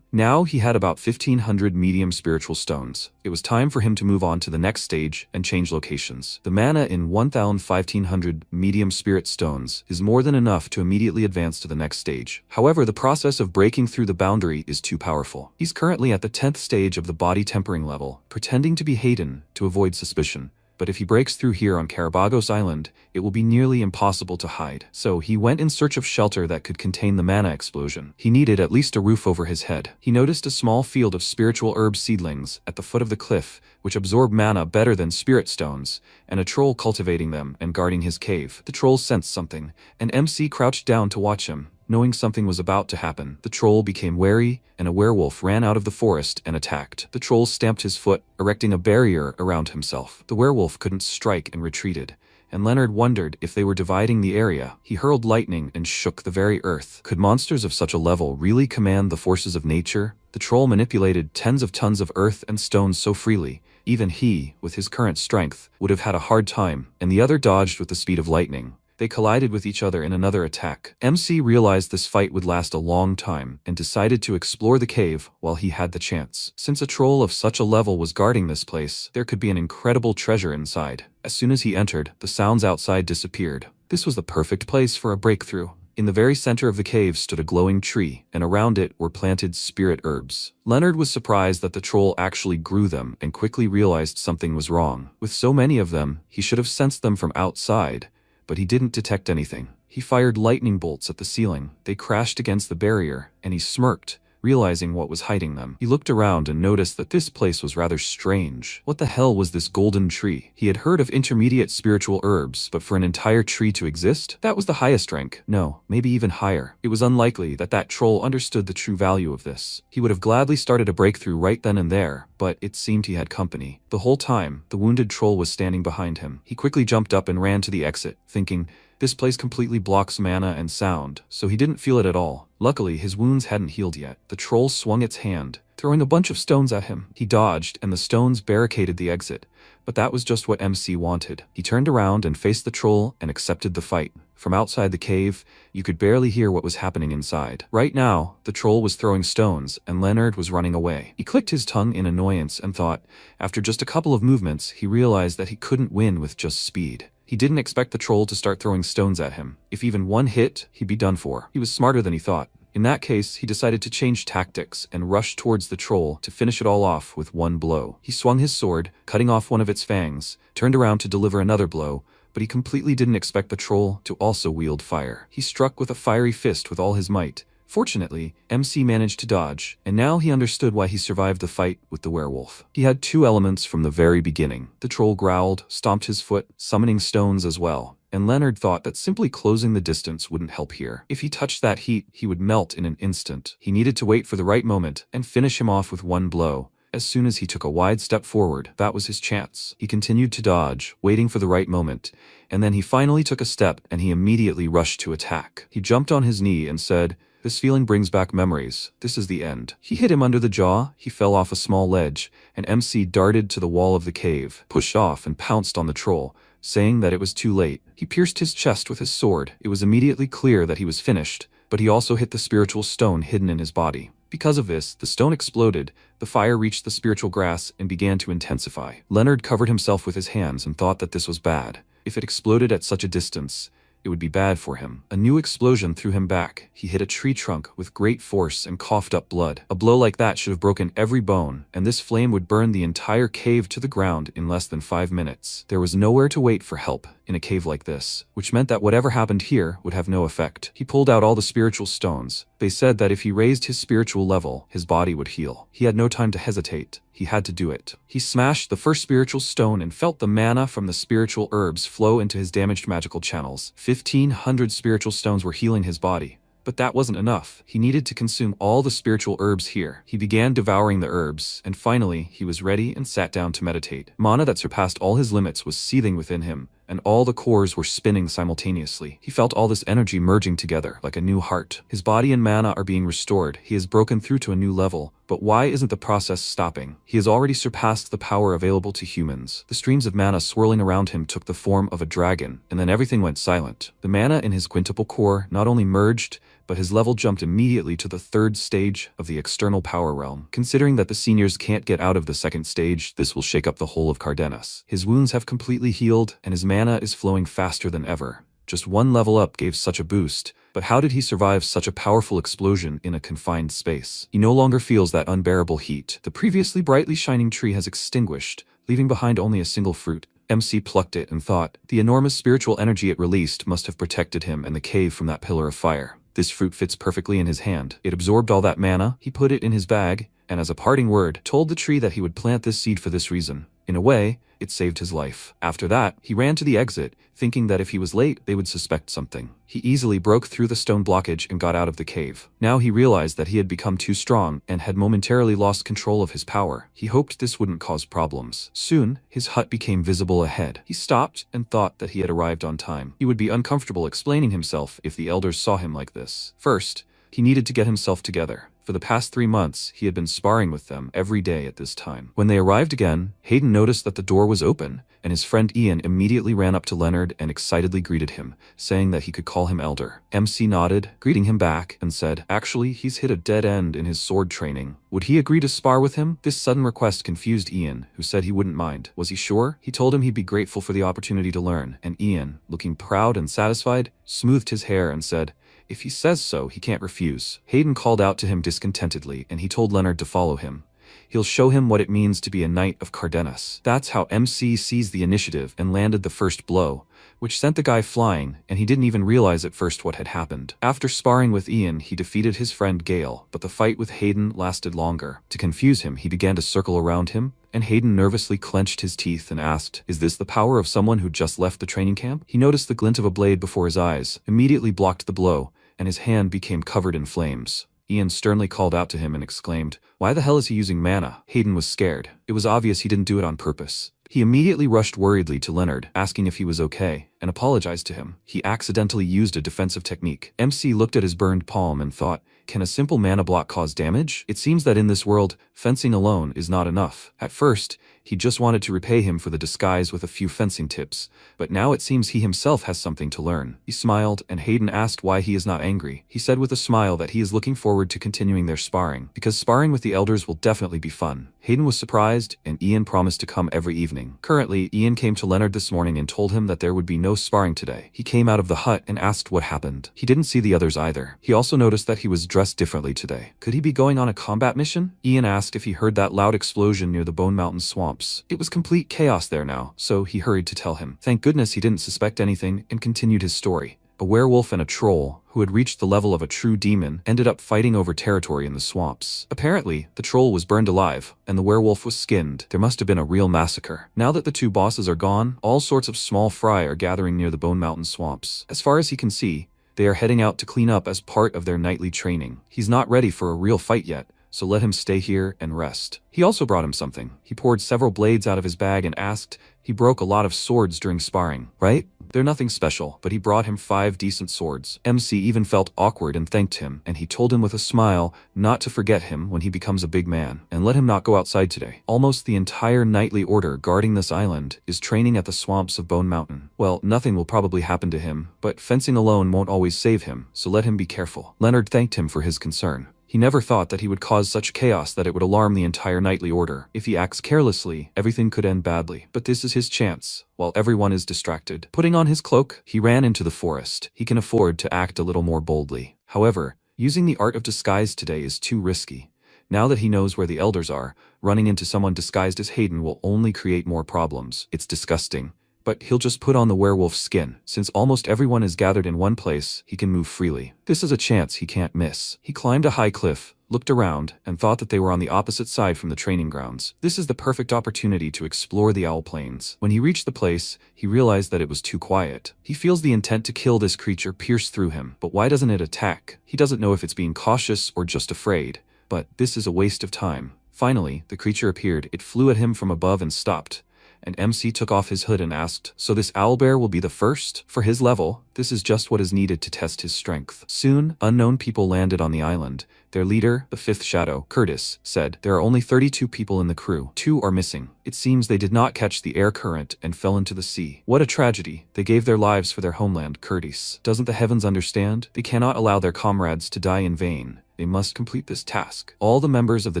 Now he had about 1,500 medium spiritual stones. It was time for him to move on to the next stage and change locations. The mana in 1,500 medium spirit stones is more than enough to immediately advance to the next stage. However, the process of breaking through the boundary is too powerful. He's currently at the 10th stage of the body tempering level, pretending to be Hayden to avoid suspicion. But if he breaks through here on Karabagos Island, it will be nearly impossible to hide. So he went in search of shelter that could contain the mana explosion. He needed at least a roof over his head. He noticed a small field of spiritual herb seedlings at the foot of the cliff, which absorb mana better than spirit stones, and a troll cultivating them and guarding his cave. The troll sensed something, and MC crouched down to watch him. Knowing something was about to happen, the troll became wary, and a werewolf ran out of the forest and attacked. The troll stamped his foot, erecting a barrier around himself. The werewolf couldn't strike and retreated, and Leonard wondered if they were dividing the area. He hurled lightning and shook the very earth. Could monsters of such a level really command the forces of nature? The troll manipulated tens of tons of earth and stones so freely, even he, with his current strength, would have had a hard time, and the other dodged with the speed of lightning. They collided with each other in another attack. MC realized this fight would last a long time and decided to explore the cave while he had the chance. Since a troll of such a level was guarding this place, there could be an incredible treasure inside. As soon as he entered, the sounds outside disappeared. This was the perfect place for a breakthrough. In the very center of the cave stood a glowing tree, and around it were planted spirit herbs. Leonard was surprised that the troll actually grew them and quickly realized something was wrong. With so many of them, he should have sensed them from outside, but he didn't detect anything. He fired lightning bolts at the ceiling. They crashed against the barrier, and he smirked, realizing what was hiding them. He looked around and noticed that this place was rather strange. What the hell was this golden tree? He had heard of intermediate spiritual herbs, but for an entire tree to exist? That was the highest rank. No, maybe even higher. It was unlikely that that troll understood the true value of this. He would have gladly started a breakthrough right then and there, but it seemed he had company. The whole time, the wounded troll was standing behind him. He quickly jumped up and ran to the exit, thinking, this place completely blocks mana and sound, so he didn't feel it at all. Luckily, his wounds hadn't healed yet. The troll swung its hand, throwing a bunch of stones at him. He dodged, and the stones barricaded the exit, but that was just what MC wanted. He turned around and faced the troll and accepted the fight. From outside the cave, you could barely hear what was happening inside. Right now, the troll was throwing stones, and Leonard was running away. He clicked his tongue in annoyance and thought, after just a couple of movements, he realized that he couldn't win with just speed. He didn't expect the troll to start throwing stones at him. If even one hit, he'd be done for. He was smarter than he thought. In that case, he decided to change tactics and rush towards the troll to finish it all off with one blow. He swung his sword, cutting off one of its fangs, turned around to deliver another blow, but he completely didn't expect the troll to also wield fire. He struck with a fiery fist with all his might. Fortunately, MC managed to dodge, and now he understood why he survived the fight with the werewolf. He had two elements from the very beginning. The troll growled, stomped his foot, summoning stones as well, and Leonard thought that simply closing the distance wouldn't help here. If he touched that heat, he would melt in an instant. He needed to wait for the right moment and finish him off with one blow, As soon as he took a wide step forward, that was his chance. He continued to dodge, waiting for the right moment, and then he finally took a step and he immediately rushed to attack. He jumped on his knee and said, "This feeling brings back memories. This is the end." He hit him under the jaw, he fell off a small ledge, and MC darted to the wall of the cave, pushed off and pounced on the troll, saying that it was too late. He pierced his chest with his sword. It was immediately clear that he was finished, but he also hit the spiritual stone hidden in his body. Because of this, the stone exploded, the fire reached the spiritual grass and began to intensify. Leonard covered himself with his hands and thought that this was bad. If it exploded at such a distance, it would be bad for him. A new explosion threw him back. He hit a tree trunk with great force and coughed up blood. A blow like that should have broken every bone, and this flame would burn the entire cave to the ground in less than 5 minutes. There was nowhere to wait for help in a cave like this, which meant that whatever happened here would have no effect. He pulled out all the spiritual stones. They said that if he raised his spiritual level, his body would heal. He had no time to hesitate. He had to do it. He smashed the first spiritual stone and felt the mana from the spiritual herbs flow into his damaged magical channels. 1,500 spiritual stones were healing his body. But that wasn't enough. He needed to consume all the spiritual herbs here. He began devouring the herbs, and finally, he was ready and sat down to meditate. Mana that surpassed all his limits was seething within him, and all the cores were spinning simultaneously. He felt all this energy merging together like a new heart. His body and mana are being restored. He has broken through to a new level. But why isn't the process stopping? He has already surpassed the power available to humans. The streams of mana swirling around him took the form of a dragon, and then everything went silent. The mana in his quintuple core not only merged, but his level jumped immediately to the 3rd stage of the external power realm. Considering that the seniors can't get out of the 2nd stage, this will shake up the whole of Cardenas. His wounds have completely healed, and his mana is flowing faster than ever. Just one level up gave such a boost, but how did he survive such a powerful explosion in a confined space? He no longer feels that unbearable heat. The previously brightly shining tree has extinguished, leaving behind only a single fruit. MC plucked it and thought, the enormous spiritual energy it released must have protected him and the cave from that pillar of fire. This fruit fits perfectly in his hand. It absorbed all that mana, he put it in his bag, and as a parting word, told the tree that he would plant this seed for this reason. In a way, it saved his life. After that, he ran to the exit, thinking that if he was late, they would suspect something. He easily broke through the stone blockage and got out of the cave. Now he realized that he had become too strong and had momentarily lost control of his power. He hoped this wouldn't cause problems. Soon, his hut became visible ahead. He stopped and thought that he had arrived on time. He would be uncomfortable explaining himself if the elders saw him like this. First, he needed to get himself together. For the past 3 months, he had been sparring with them every day at this time. When they arrived again, Hayden noticed that the door was open, and his friend Ian immediately ran up to Leonard and excitedly greeted him, saying that he could call him Elder. MC nodded, greeting him back, and said, actually, he's hit a dead end in his sword training. Would he agree to spar with him? This sudden request confused Ian, who said he wouldn't mind. Was he sure? He told him he'd be grateful for the opportunity to learn, and Ian, looking proud and satisfied, smoothed his hair and said, if he says so, he can't refuse. Hayden called out to him discontentedly, and he told Leonard to follow him. He'll show him what it means to be a knight of Cardenas. That's how MC seized the initiative and landed the first blow, which sent the guy flying, and he didn't even realize at first what had happened. After sparring with Ian, he defeated his friend Gale, but the fight with Hayden lasted longer. To confuse him, he began to circle around him, and Hayden nervously clenched his teeth and asked, is this the power of someone who just left the training camp? He noticed the glint of a blade before his eyes, immediately blocked the blow, and his hand became covered in flames. Ian sternly called out to him and exclaimed, why the hell is he using mana? Hayden was scared. It was obvious he didn't do it on purpose. He immediately rushed worriedly to Leonard, asking if he was okay, and apologized to him. He accidentally used a defensive technique. MC looked at his burned palm and thought, can a simple mana block cause damage? It seems that in this world, fencing alone is not enough. At first, he just wanted to repay him for the disguise with a few fencing tips, but now it seems he himself has something to learn. He smiled, and Hayden asked why he is not angry. He said with a smile that he is looking forward to continuing their sparring, because sparring with the elders will definitely be fun. Hayden was surprised, and Ian promised to come every evening. Currently, Ian came to Leonard this morning and told him that there would be no sparring today. He came out of the hut and asked what happened. He didn't see the others either. He also noticed that he was dressed differently today. Could he be going on a combat mission? Ian asked if he heard that loud explosion near the Bone Mountain swamps. It was complete chaos there now, so he hurried to tell him. Thank goodness he didn't suspect anything and continued his story. A werewolf and a troll, who had reached the level of a true demon, ended up fighting over territory in the swamps. Apparently, the troll was burned alive, and the werewolf was skinned. There must have been a real massacre. Now that the two bosses are gone, all sorts of small fry are gathering near the Bone Mountain swamps. As far as he can see, they are heading out to clean up as part of their nightly training. He's not ready for a real fight yet, so let him stay here and rest. He also brought him something. He poured several blades out of his bag and asked, he broke a lot of swords during sparring, right? They're nothing special, but he brought him 5 decent swords. MC even felt awkward and thanked him, and he told him with a smile not to forget him when he becomes a big man, and let him not go outside today. Almost the entire knightly order guarding this island is training at the swamps of Bone Mountain. Well, nothing will probably happen to him, but fencing alone won't always save him, so let him be careful. Leonard thanked him for his concern. He never thought that he would cause such chaos that it would alarm the entire knightly order. If he acts carelessly, everything could end badly. But this is his chance, while everyone is distracted. Putting on his cloak, he ran into the forest. He can afford to act a little more boldly. However, using the art of disguise today is too risky. Now that he knows where the elders are, running into someone disguised as Hayden will only create more problems. It's disgusting. But he'll just put on the werewolf skin. Since almost everyone is gathered in one place, he can move freely. This is a chance he can't miss. He climbed a high cliff, looked around, and thought that they were on the opposite side from the training grounds. This is the perfect opportunity to explore the Owl Plains. When he reached the place, he realized that it was too quiet. He feels the intent to kill this creature pierce through him, but why doesn't it attack? He doesn't know if it's being cautious or just afraid. But this is a waste of time. Finally, the creature appeared. It flew at him from above and stopped. And MC took off his hood and asked, so this owlbear will be the first? For his level, this is just what is needed to test his strength. Soon, unknown people landed on the island. Their leader, the fifth shadow, Curtis, said, there are only 32 people in the crew. 2 are missing. It seems they did not catch the air current and fell into the sea. What a tragedy. They gave their lives for their homeland, Curtis. Doesn't the heavens understand? They cannot allow their comrades to die in vain. They must complete this task. All the members of the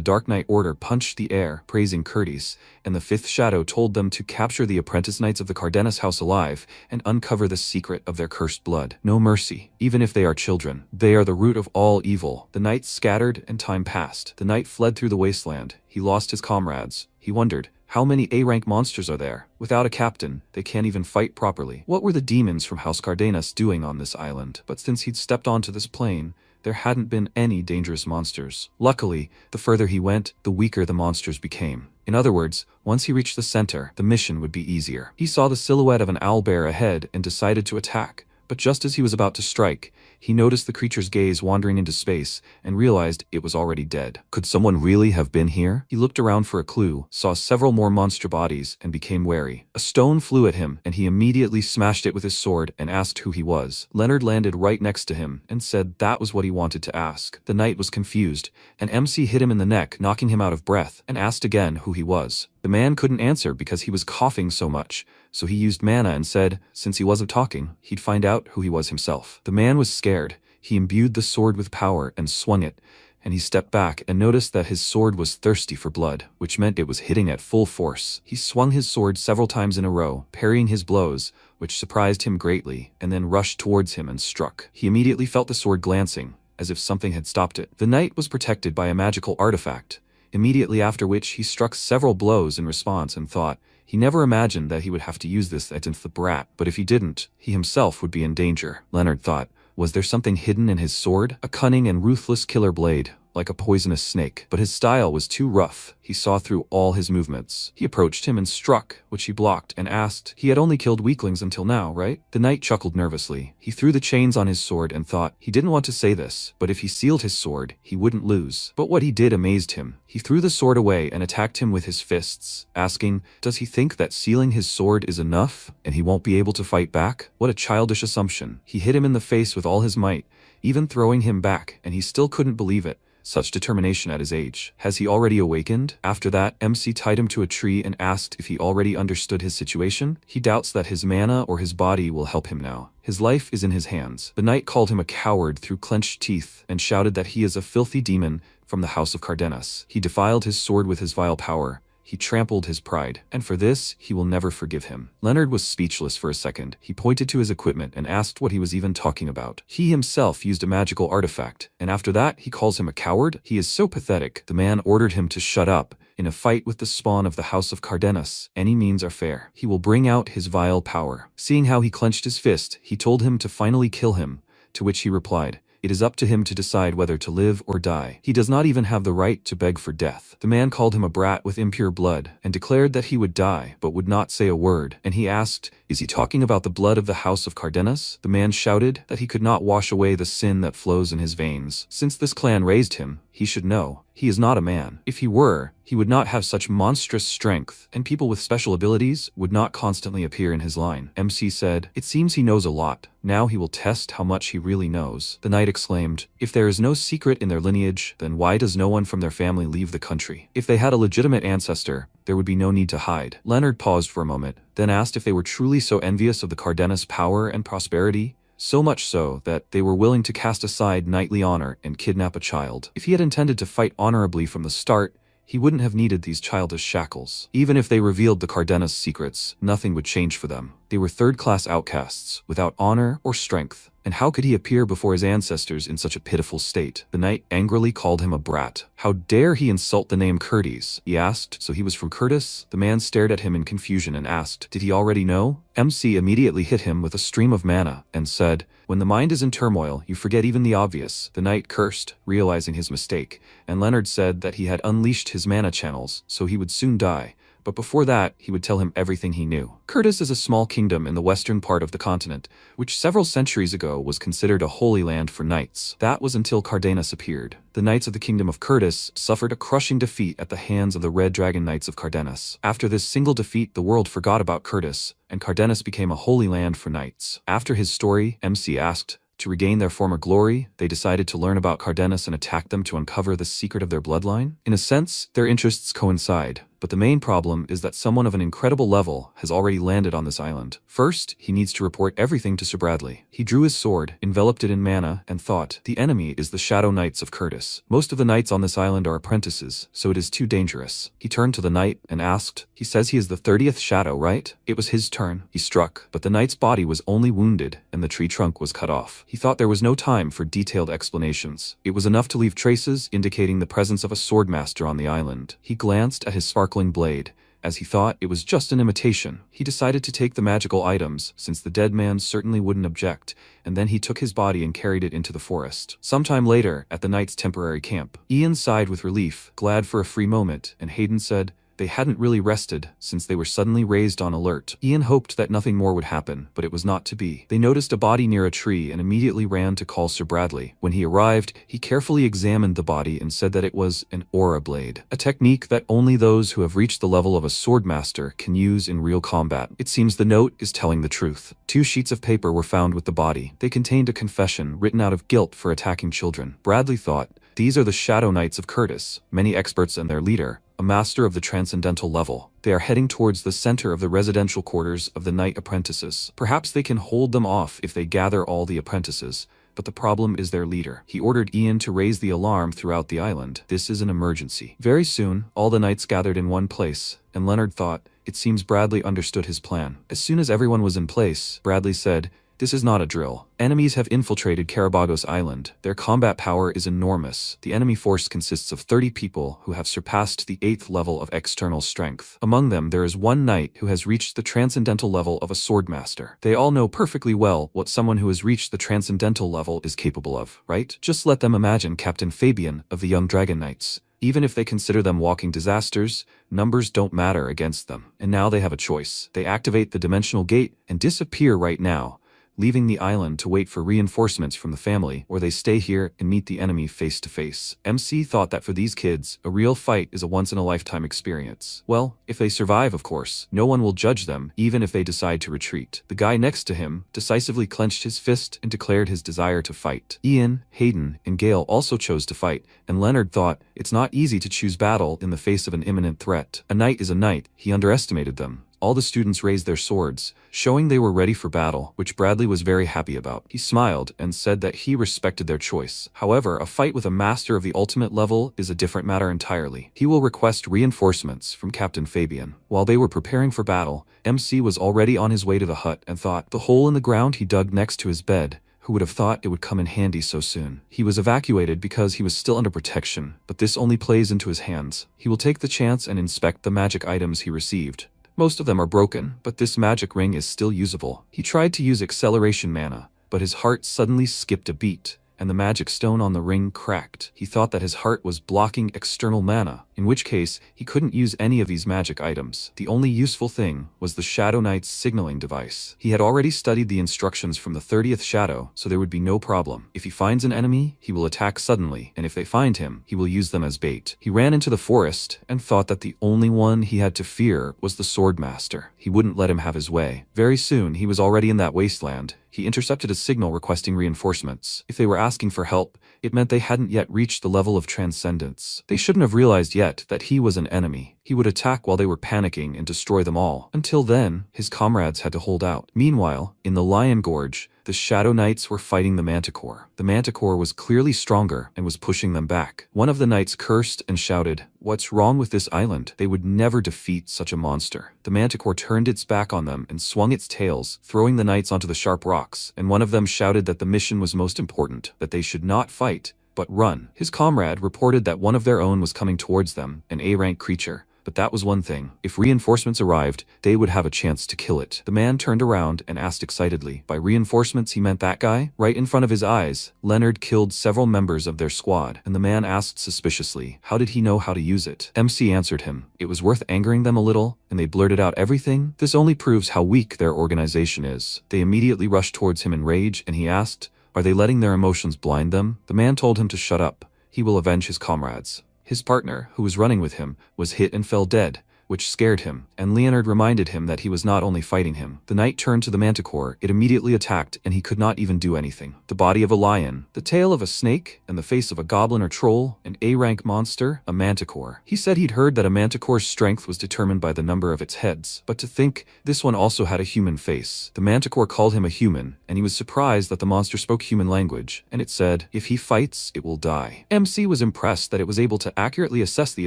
Dark Knight Order punched the air, praising Curtis, and the fifth shadow told them to capture the apprentice knights of the Cardenas house alive and uncover the secret of their cursed blood. No mercy, even if they are children. They are the root of all evil. The knights scattered and time passed. The knight fled through the wasteland. He lost his comrades. He wondered, how many A-rank monsters are there? Without a captain, they can't even fight properly. What were the demons from House Cardenas doing on this island? But since he'd stepped onto this plane, there hadn't been any dangerous monsters. Luckily, the further he went, the weaker the monsters became. In other words, once he reached the center, the mission would be easier. He saw the silhouette of an owlbear ahead and decided to attack. But just as he was about to strike, he noticed the creature's gaze wandering into space and realized it was already dead. Could someone really have been here? He looked around for a clue, saw several more monster bodies, and became wary. A stone flew at him, and he immediately smashed it with his sword and asked who he was. Leonard landed right next to him and said that was what he wanted to ask. The knight was confused, and MC hit him in the neck, knocking him out of breath, and asked again who he was. The man couldn't answer because he was coughing so much, so he used mana and said, since he wasn't talking, he'd find out who he was himself. The man was scared. He imbued the sword with power and swung it, and he stepped back and noticed that his sword was thirsty for blood, which meant it was hitting at full force. He swung his sword several times in a row, parrying his blows, which surprised him greatly, and then rushed towards him and struck. He immediately felt the sword glancing, as if something had stopped it. The knight was protected by a magical artifact, immediately after which he struck several blows in response and thought, he never imagined that he would have to use this against the brat, but if he didn't, he himself would be in danger. Leonard thought, was there something hidden in his sword? A cunning and ruthless killer blade, like a poisonous snake. But his style was too rough. He saw through all his movements. He approached him and struck, which he blocked, and asked, he had only killed weaklings until now, right? The knight chuckled nervously. He threw the chains on his sword and thought, he didn't want to say this, but if he sealed his sword, he wouldn't lose. But what he did amazed him. He threw the sword away and attacked him with his fists, asking, does he think that sealing his sword is enough, and he won't be able to fight back? What a childish assumption. He hit him in the face with all his might, even throwing him back, and he still couldn't believe it. Such determination at his age. Has he already awakened? After that, MC tied him to a tree and asked if he already understood his situation. He doubts that his mana or his body will help him now. His life is in his hands. The knight called him a coward through clenched teeth and shouted that he is a filthy demon from the house of Cardenas. He defiled his sword with his vile power. He trampled his pride, and for this, he will never forgive him. Leonard was speechless for a second. He pointed to his equipment and asked what he was even talking about. He himself used a magical artifact, and after that, he calls him a coward? He is so pathetic. The man ordered him to shut up. In a fight with the spawn of the House of Cardenas, any means are fair. He will bring out his vile power. Seeing how he clenched his fist, he told him to finally kill him, to which he replied, it is up to him to decide whether to live or die. He does not even have the right to beg for death. The man called him a brat with impure blood and declared that he would die, but would not say a word. And he asked, is he talking about the blood of the House of Cardenas? The man shouted that he could not wash away the sin that flows in his veins. Since this clan raised him, he should know. He is not a man. If he were, he would not have such monstrous strength, and people with special abilities would not constantly appear in his line. MC said, "It seems he knows a lot. Now he will test how much he really knows." The knight exclaimed, "If there is no secret in their lineage, then why does no one from their family leave the country? If they had a legitimate ancestor, there would be no need to hide." Leonard paused for a moment, then asked if they were truly so envious of the Cardenas' power and prosperity. So much so that they were willing to cast aside knightly honor and kidnap a child. If he had intended to fight honorably from the start, he wouldn't have needed these childish shackles. Even if they revealed the Cardenas' secrets, nothing would change for them. They were third-class outcasts, without honor or strength. And how could he appear before his ancestors in such a pitiful state? The knight angrily called him a brat. "How dare he insult the name Curtis?" he asked. "So he was from Curtis?" The man stared at him in confusion and asked, "Did he already know?" MC immediately hit him with a stream of mana and said, "When the mind is in turmoil, you forget even the obvious." The knight cursed, realizing his mistake, and Leonard said that he had unleashed his mana channels, so he would soon die. But before that, he would tell him everything he knew. Curtis is a small kingdom in the western part of the continent, which several centuries ago was considered a holy land for knights. That was until Cardenas appeared. The knights of the kingdom of Curtis suffered a crushing defeat at the hands of the Red Dragon Knights of Cardenas. After this single defeat, the world forgot about Curtis, and Cardenas became a holy land for knights. After his story, MC asked, to regain their former glory, they decided to learn about Cardenas and attack them to uncover the secret of their bloodline. In a sense, their interests coincide, but the main problem is that someone of an incredible level has already landed on this island. First, he needs to report everything to Sir Bradley. He drew his sword, enveloped it in mana, and thought, the enemy is the Shadow Knights of Curtis. Most of the knights on this island are apprentices, so it is too dangerous. He turned to the knight and asked, he says he is the 30th shadow, right? It was his turn. He struck, but the knight's body was only wounded, and the tree trunk was cut off. He thought there was no time for detailed explanations. It was enough to leave traces indicating the presence of a swordmaster on the island. He glanced at his sparkling blade. As he thought it was just an imitation, he decided to take the magical items, since the dead man certainly wouldn't object, and then he took his body and carried it into the forest. Sometime later, at the knight's temporary camp, Ian sighed with relief, glad for a free moment, and Hayden said, they hadn't really rested, since they were suddenly raised on alert. Ian hoped that nothing more would happen, but it was not to be. They noticed a body near a tree and immediately ran to call Sir Bradley. When he arrived, he carefully examined the body and said that it was an aura blade, a technique that only those who have reached the level of a swordmaster can use in real combat. It seems the note is telling the truth. 2 sheets of paper were found with the body. They contained a confession written out of guilt for attacking children. Bradley thought, these are the Shadow Knights of Curtis, many experts and their leader, a master of the transcendental level. They are heading towards the center of the residential quarters of the knight apprentices. Perhaps they can hold them off if they gather all the apprentices, but the problem is their leader. He ordered Ian to raise the alarm throughout the island. This is an emergency. Very soon, all the knights gathered in one place, and Leonard thought, it seems Bradley understood his plan. As soon as everyone was in place, Bradley said, this is not a drill. Enemies have infiltrated Carabagos Island. Their combat power is enormous. The enemy force consists of 30 people who have surpassed the 8th level of external strength. Among them, there is one knight who has reached the transcendental level of a swordmaster. They all know perfectly well what someone who has reached the transcendental level is capable of, right? Just let them imagine Captain Fabian of the Young Dragon Knights. Even if they consider them walking disasters, numbers don't matter against them. And now they have a choice. They activate the dimensional gate and disappear right now, leaving the island to wait for reinforcements from the family, or they stay here and meet the enemy face to face. MC thought that for these kids, a real fight is a once-in-a-lifetime experience. Well, if they survive, of course, no one will judge them, even if they decide to retreat. The guy next to him decisively clenched his fist and declared his desire to fight. Ian, Hayden, and Gale also chose to fight, and Leonard thought, it's not easy to choose battle in the face of an imminent threat. A knight is a knight. He underestimated them. All the students raised their swords, showing they were ready for battle, which Bradley was very happy about. He smiled and said that he respected their choice. However, a fight with a master of the ultimate level is a different matter entirely. He will request reinforcements from Captain Fabian. While they were preparing for battle, MC was already on his way to the hut and thought, the hole in the ground he dug next to his bed, who would have thought it would come in handy so soon? He was evacuated because he was still under protection, but this only plays into his hands. He will take the chance and inspect the magic items he received. Most of them are broken, but this magic ring is still usable. He tried to use acceleration mana, but his heart suddenly skipped a beat, and the magic stone on the ring cracked. He thought that his heart was blocking external mana, in which case he couldn't use any of these magic items. The only useful thing was the Shadow Knight's signaling device. He had already studied the instructions from the 30th Shadow, so there would be no problem. If he finds an enemy, he will attack suddenly, and if they find him, he will use them as bait. He ran into the forest and thought that the only one he had to fear was the Swordmaster. He wouldn't let him have his way. Very soon, he was already in that wasteland. He intercepted a signal requesting reinforcements. If they were asking for help, it meant they hadn't yet reached the level of transcendence. They shouldn't have realized yet that he was an enemy. He would attack while they were panicking and destroy them all. Until then, his comrades had to hold out. Meanwhile, in the Lion Gorge, the Shadow Knights were fighting the Manticore. The Manticore was clearly stronger and was pushing them back. One of the knights cursed and shouted, "What's wrong with this island? They would never defeat such a monster." The Manticore turned its back on them and swung its tails, throwing the knights onto the sharp rocks, and one of them shouted that the mission was most important, that they should not fight, but run. His comrade reported that one of their own was coming towards them, an A-rank creature. But that was one thing. If reinforcements arrived, they would have a chance to kill it. The man turned around and asked excitedly. By reinforcements he meant that guy? Right in front of his eyes, Leonard killed several members of their squad, and the man asked suspiciously, how did he know how to use it? MC answered him. It was worth angering them a little, and they blurted out everything. This only proves how weak their organization is. They immediately rushed towards him in rage, and he asked, are they letting their emotions blind them? The man told him to shut up. He will avenge his comrades. His partner, who was running with him, was hit and fell dead, which scared him, and Leonard reminded him that he was not only fighting him. The knight turned to the Manticore, it immediately attacked, and he could not even do anything. The body of a lion, the tail of a snake, and the face of a goblin or troll, an A-rank monster, a Manticore. He said he'd heard that a Manticore's strength was determined by the number of its heads, but to think this one also had a human face. The Manticore called him a human, and he was surprised that the monster spoke human language, and it said, if he fights, it will die. MC was impressed that it was able to accurately assess the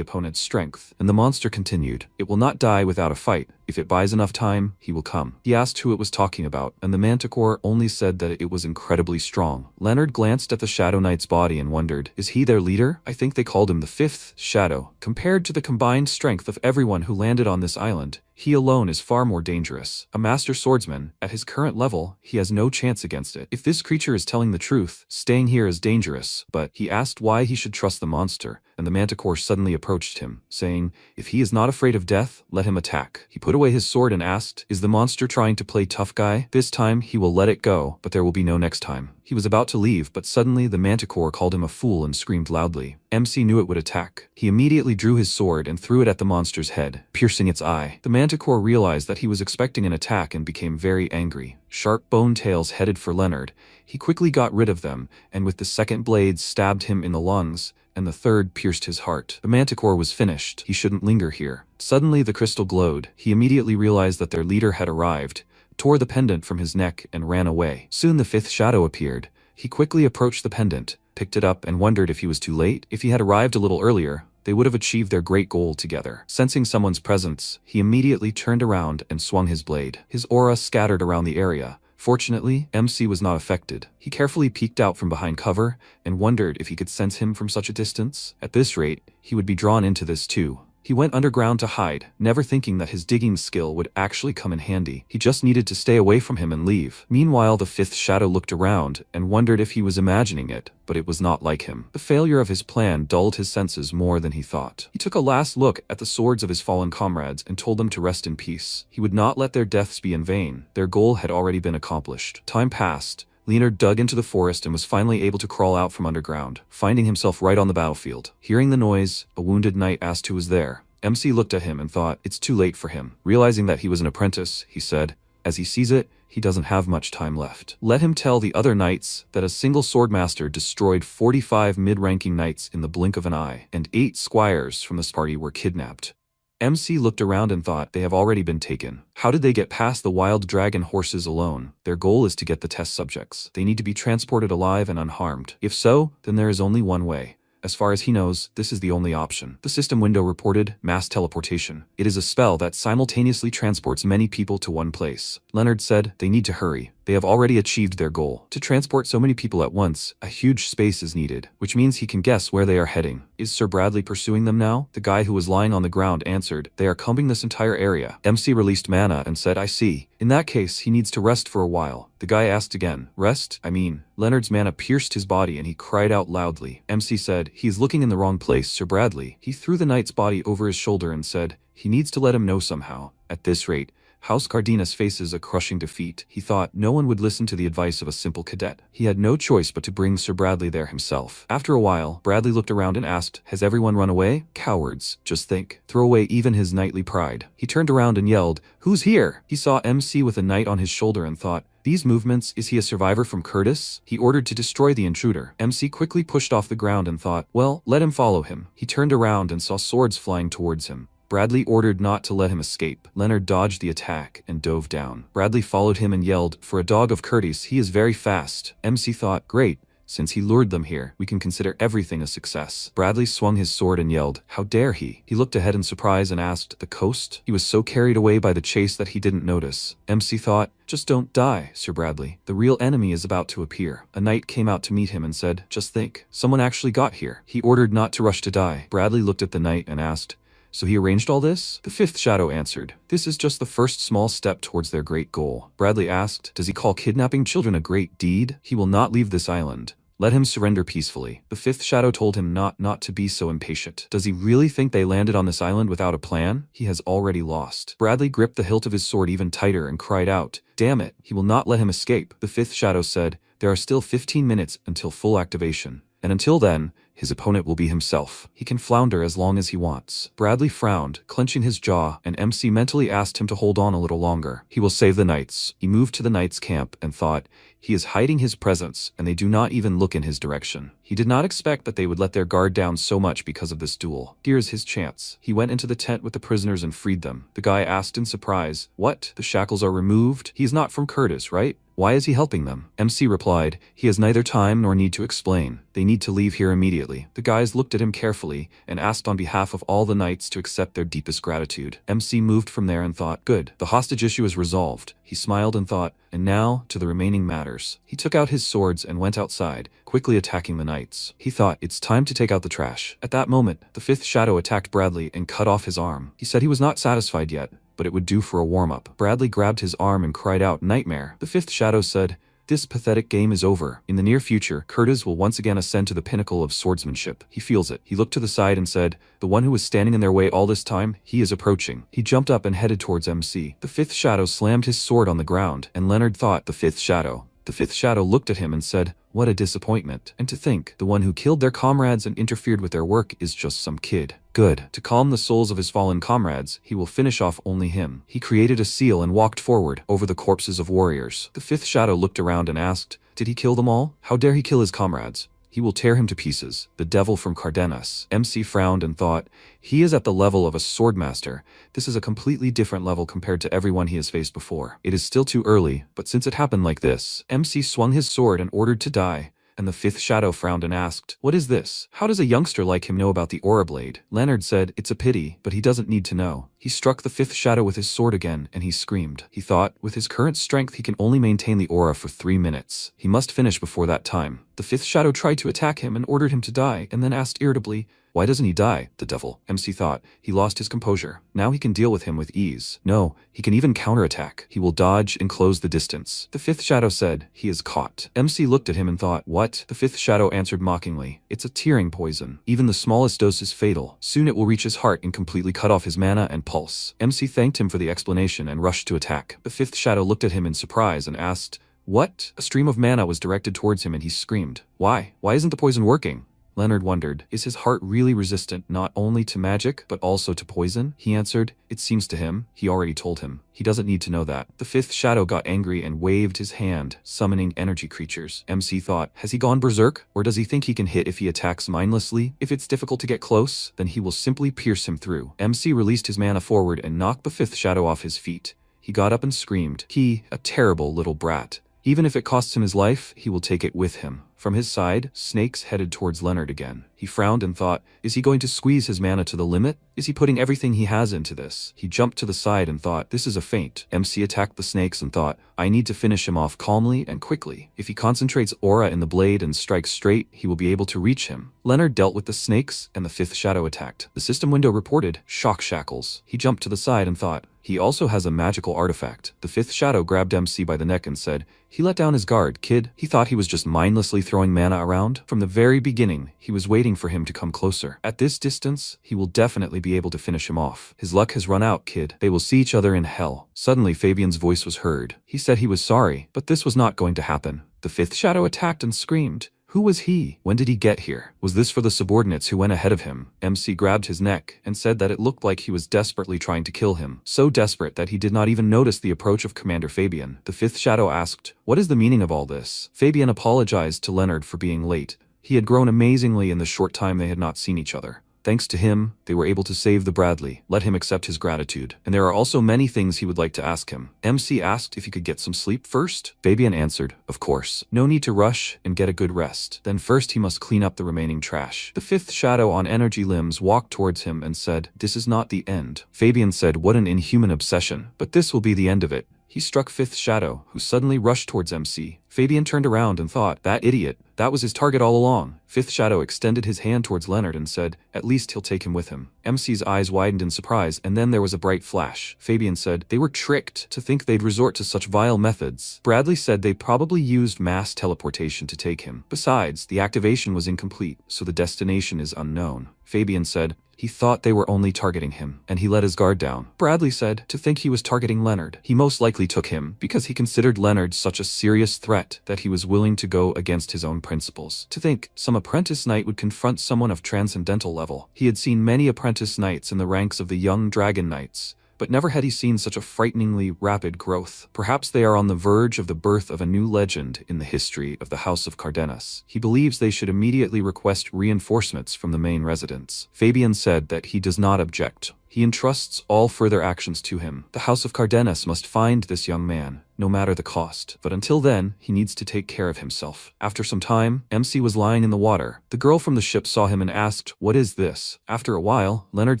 opponent's strength, and the monster continued. It will not die without a fight. If it buys enough time, he will come. He asked who it was talking about, and the Manticore only said that it was incredibly strong. Leonard glanced at the Shadow Knight's body and wondered, is he their leader? I think they called him the 5th Shadow. Compared to the combined strength of everyone who landed on this island, he alone is far more dangerous. A master swordsman, at his current level, he has no chance against it. If this creature is telling the truth, staying here is dangerous, but he asked why he should trust the monster, and the Manticore suddenly approached him, saying, if he is not afraid of death, let him attack. He put away his sword and asked, is the monster trying to play tough guy? This time he will let it go, but there will be no next time. He was about to leave, but suddenly the Manticore called him a fool and screamed loudly. MC knew it would attack. He immediately drew his sword and threw it at the monster's head, piercing its eye. The Manticore realized that he was expecting an attack and became very angry. Sharp bone tails headed for Leonard. He quickly got rid of them, and with the second blade stabbed him in the lungs, and the third pierced his heart. The Manticore was finished. He shouldn't linger here. Suddenly the crystal glowed. He immediately realized that their leader had arrived, tore the pendant from his neck, and ran away. Soon the 5th Shadow appeared. He quickly approached the pendant, picked it up, and wondered if he was too late. If he had arrived a little earlier, they would have achieved their great goal together. Sensing someone's presence, he immediately turned around and swung his blade. His aura scattered around the area. Fortunately, MC was not affected. He carefully peeked out from behind cover and wondered if he could sense him from such a distance. At this rate, he would be drawn into this too. He went underground to hide, never thinking that his digging skill would actually come in handy. He just needed to stay away from him and leave. Meanwhile, the 5th Shadow looked around and wondered if he was imagining it, but it was not like him. The failure of his plan dulled his senses more than he thought. He took a last look at the swords of his fallen comrades and told them to rest in peace. He would not let their deaths be in vain. Their goal had already been accomplished. Time passed. Leonard dug into the forest and was finally able to crawl out from underground, finding himself right on the battlefield. Hearing the noise, a wounded knight asked who was there. MC looked at him and thought, it's too late for him. Realizing that he was an apprentice, he said, as he sees it, he doesn't have much time left. Let him tell the other knights that a single swordmaster destroyed 45 mid-ranking knights in the blink of an eye, and 8 squires from this party were kidnapped. MC looked around and thought, they have already been taken. How did they get past the wild dragon horses alone? Their goal is to get the test subjects. They need to be transported alive and unharmed. If so, then there is only one way. As far as he knows, this is the only option. The system window reported mass teleportation. It is a spell that simultaneously transports many people to one place. Leonard said, they need to hurry. They have already achieved their goal. To transport so many people at once, a huge space is needed, which means he can guess where they are heading. Is Sir Bradley pursuing them now? The guy who was lying on the ground answered, they are combing this entire area. MC released mana and said, I see. In that case, he needs to rest for a while. The guy asked again, rest? I mean, Leonard's mana pierced his body and he cried out loudly. MC said, he is looking in the wrong place, Sir Bradley. He threw the knight's body over his shoulder and said, he needs to let him know somehow. At this rate, House Cardenas faces a crushing defeat. He thought no one would listen to the advice of a simple cadet. He had no choice but to bring Sir Bradley there himself. After a while, Bradley looked around and asked, has everyone run away? Cowards. Just think. Throw away even his knightly pride. He turned around and yelled, who's here? He saw MC with a knight on his shoulder and thought, these movements, is he a survivor from Curtis? He ordered to destroy the intruder. MC quickly pushed off the ground and thought, well, let him follow him. He turned around and saw swords flying towards him. Bradley ordered not to let him escape. Leonard dodged the attack and dove down. Bradley followed him and yelled, for a dog of Curtis, he is very fast. MC thought, great. Since he lured them here, we can consider everything a success. Bradley swung his sword and yelled, how dare he? He looked ahead in surprise and asked, the coast? He was so carried away by the chase that he didn't notice. MC thought, just don't die, Sir Bradley. The real enemy is about to appear. A knight came out to meet him and said, just think, someone actually got here. He ordered not to rush to die. Bradley looked at the knight and asked, so he arranged all this? The fifth shadow answered, this is just the first small step towards their great goal. Bradley asked, does he call kidnapping children a great deed? He will not leave this island. Let him surrender peacefully. The fifth shadow told him not to be so impatient. Does he really think they landed on this island without a plan? He has already lost. Bradley gripped the hilt of his sword even tighter and cried out, damn it, he will not let him escape. The fifth shadow said, there are still 15 minutes until full activation. And until then, his opponent will be himself. He can flounder as long as he wants. Bradley frowned, clenching his jaw, and MC mentally asked him to hold on a little longer. He will save the knights. He moved to the knights' camp and thought, he is hiding his presence, and they do not even look in his direction. He did not expect that they would let their guard down so much because of this duel. Here's his chance. He went into the tent with the prisoners and freed them. The guy asked in surprise, what? The shackles are removed? He is not from Curtis, right? Why is he helping them? MC replied, he has neither time nor need to explain. They need to leave here immediately. The guys looked at him carefully and asked on behalf of all the knights to accept their deepest gratitude. MC moved from there and thought, good, the hostage issue is resolved. He smiled and thought, and now to the remaining matters. He took out his swords and went outside, quickly attacking the knights. He thought, it's time to take out the trash. At that moment, the fifth shadow attacked Bradley and cut off his arm. He said he was not satisfied yet, but it would do for a warm-up. Bradley grabbed his arm and cried out, nightmare. The fifth shadow said, this pathetic game is over. In the near future, Curtis will once again ascend to the pinnacle of swordsmanship. He feels it. He looked to the side and said, the one who was standing in their way all this time, he is approaching. He jumped up and headed towards MC. The fifth shadow slammed his sword on the ground, and Leonard thought, the fifth shadow. The fifth shadow looked at him and said, what a disappointment. And to think, the one who killed their comrades and interfered with their work is just some kid. Good. To calm the souls of his fallen comrades, he will finish off only him. He created a seal and walked forward over the corpses of warriors. The fifth shadow looked around and asked, did he kill them all? How dare he kill his comrades? He will tear him to pieces. The devil from Cardenas. MC frowned and thought, he is at the level of a swordmaster. This is a completely different level compared to everyone he has faced before. It is still too early, but since it happened like this, MC swung his sword and ordered to die. And the fifth shadow frowned and asked, what is this? How does a youngster like him know about the aura blade? Leonard said, it's a pity, but he doesn't need to know. He struck the fifth shadow with his sword again, and he screamed. He thought, with his current strength he can only maintain the aura for 3 minutes. He must finish before that time. The fifth shadow tried to attack him and ordered him to die, and then asked irritably, why doesn't he die? The devil. MC thought. He lost his composure. Now he can deal with him with ease. No, he can even counterattack. He will dodge and close the distance. The fifth shadow said, he is caught. MC looked at him and thought, what? The fifth shadow answered mockingly, it's a tearing poison. Even the smallest dose is fatal. Soon it will reach his heart and completely cut off his mana and pulse. MC thanked him for the explanation and rushed to attack. The fifth shadow looked at him in surprise and asked, what? A stream of mana was directed towards him and he screamed, why? Why isn't the poison working? Leonard wondered, is his heart really resistant not only to magic, but also to poison? He answered, it seems to him. He already told him. He doesn't need to know that. The fifth shadow got angry and waved his hand, summoning energy creatures. MC thought, has he gone berserk? Or does he think he can hit if he attacks mindlessly? If it's difficult to get close, then he will simply pierce him through. MC released his mana forward and knocked the fifth shadow off his feet. He got up and screamed, he, a terrible little brat. Even if it costs him his life, he will take it with him. From his side, snakes headed towards Leonard again. He frowned and thought, is he going to squeeze his mana to the limit? Is he putting everything he has into this? He jumped to the side and thought, this is a feint. MC attacked the snakes and thought, I need to finish him off calmly and quickly. If he concentrates aura in the blade and strikes straight, he will be able to reach him. Leonard dealt with the snakes, and the fifth shadow attacked. The system window reported, shock shackles. He jumped to the side and thought, he also has a magical artifact. The fifth shadow grabbed MC by the neck and said, he let down his guard, kid. He thought he was just mindlessly throwing mana around. From the very beginning, he was waiting for him to come closer. At this distance, he will definitely be able to finish him off. His luck has run out, kid. They will see each other in hell. Suddenly, Fabian's voice was heard. He said he was sorry, but this was not going to happen. The fifth shadow attacked and screamed. Who was he? When did he get here? Was this for the subordinates who went ahead of him? MC grabbed his neck and said that it looked like he was desperately trying to kill him. So desperate that he did not even notice the approach of Commander Fabian. The fifth shadow asked, what is the meaning of all this? Fabian apologized to Leonard for being late. He had grown amazingly in the short time they had not seen each other. Thanks to him, they were able to save the Bradley. Let him accept his gratitude. And there are also many things he would like to ask him. MC asked if he could get some sleep first. Fabian answered, of course. No need to rush and get a good rest. Then first he must clean up the remaining trash. The fifth shadow on energy limbs walked towards him and said, this is not the end. Fabian said, what an inhuman obsession. But this will be the end of it. He struck fifth shadow, who suddenly rushed towards MC. Fabian turned around and thought, that idiot, that was his target all along. Fifth shadow extended his hand towards Leonard and said, at least he'll take him with him. MC's eyes widened in surprise, and then there was a bright flash. Fabian said, they were tricked to think they'd resort to such vile methods. Bradley said they probably used mass teleportation to take him. Besides, the activation was incomplete, so the destination is unknown. Fabian said, he thought they were only targeting him, and he let his guard down. Bradley said, to think he was targeting Leonard. He most likely took him because he considered Leonard such a serious threat that he was willing to go against his own principles. To think some apprentice knight would confront someone of transcendental level. He had seen many apprentice knights in the ranks of the young dragon knights, but never had he seen such a frighteningly rapid growth. Perhaps they are on the verge of the birth of a new legend in the history of the House of Cardenas. He believes they should immediately request reinforcements from the main residence. Fabian said that he does not object. He entrusts all further actions to him. The House of Cardenas must find this young man, no matter the cost. But until then, he needs to take care of himself. After some time, MC was lying in the water. The girl from the ship saw him and asked, what is this? After a while, Leonard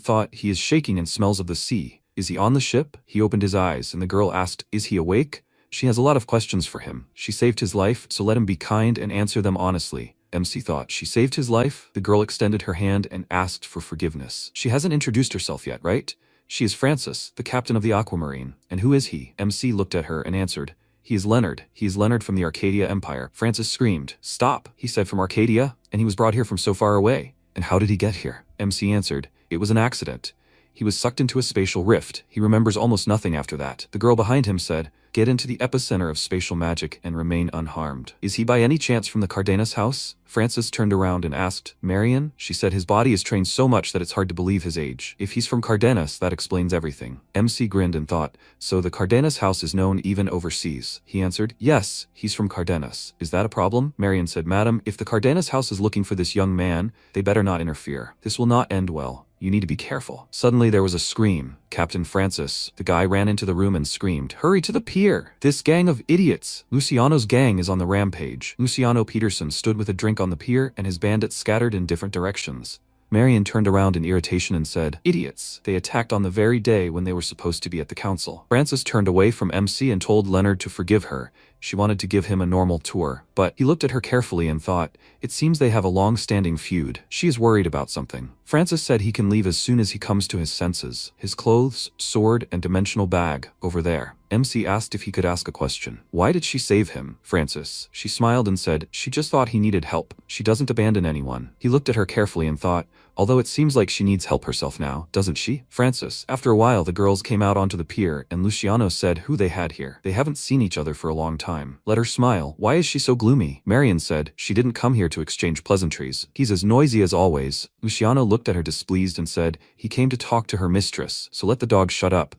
thought, he is shaking and smells of the sea. Is he on the ship? He opened his eyes, and the girl asked, is he awake? She has a lot of questions for him. She saved his life, so let him be kind and answer them honestly. MC thought, she saved his life? The girl extended her hand and asked for forgiveness. She hasn't introduced herself yet, right? She is Francis, the captain of the Aquamarine. And who is he? MC looked at her and answered, he is Leonard. He is Leonard from the Arcadia Empire. Francis screamed, stop, he said, from Arcadia? And he was brought here from so far away. And how did he get here? MC answered, it was an accident. He was sucked into a spatial rift. He remembers almost nothing after that. The girl behind him said, get into the epicenter of spatial magic and remain unharmed. Is he by any chance from the Cardenas house? Francis turned around and asked, Marion? She said his body is trained so much that it's hard to believe his age. If he's from Cardenas, that explains everything. MC grinned and thought, so the Cardenas house is known even overseas. He answered, yes, he's from Cardenas. Is that a problem? Marion said, madam, if the Cardenas house is looking for this young man, they better not interfere. This will not end well. You need to be careful. Suddenly there was a scream. Captain Francis, the guy, ran into the room and screamed, hurry to the pier! This gang of idiots! Luciano's gang is on the rampage. Luciano Peterson stood with a drink on the pier and his bandits scattered in different directions. Marion turned around in irritation and said, idiots, they attacked on the very day when they were supposed to be at the council. Francis turned away from MC and told Leonard to forgive her. She wanted to give him a normal tour, but he looked at her carefully and thought, it seems they have a long-standing feud. She is worried about something. Francis said he can leave as soon as he comes to his senses. His clothes, sword, and dimensional bag, over there. MC asked if he could ask a question. Why did she save him? Francis. She smiled and said, she just thought he needed help. She doesn't abandon anyone. He looked at her carefully and thought, although it seems like she needs help herself now, doesn't she? Francis. After a while, the girls came out onto the pier, and Luciano said who they had here. They haven't seen each other for a long time. Let her smile. Why is she so gloomy? Marion said, she didn't come here to exchange pleasantries. He's as noisy as always. Luciano looked at her displeased and said, he came to talk to her mistress, so let the dog shut up.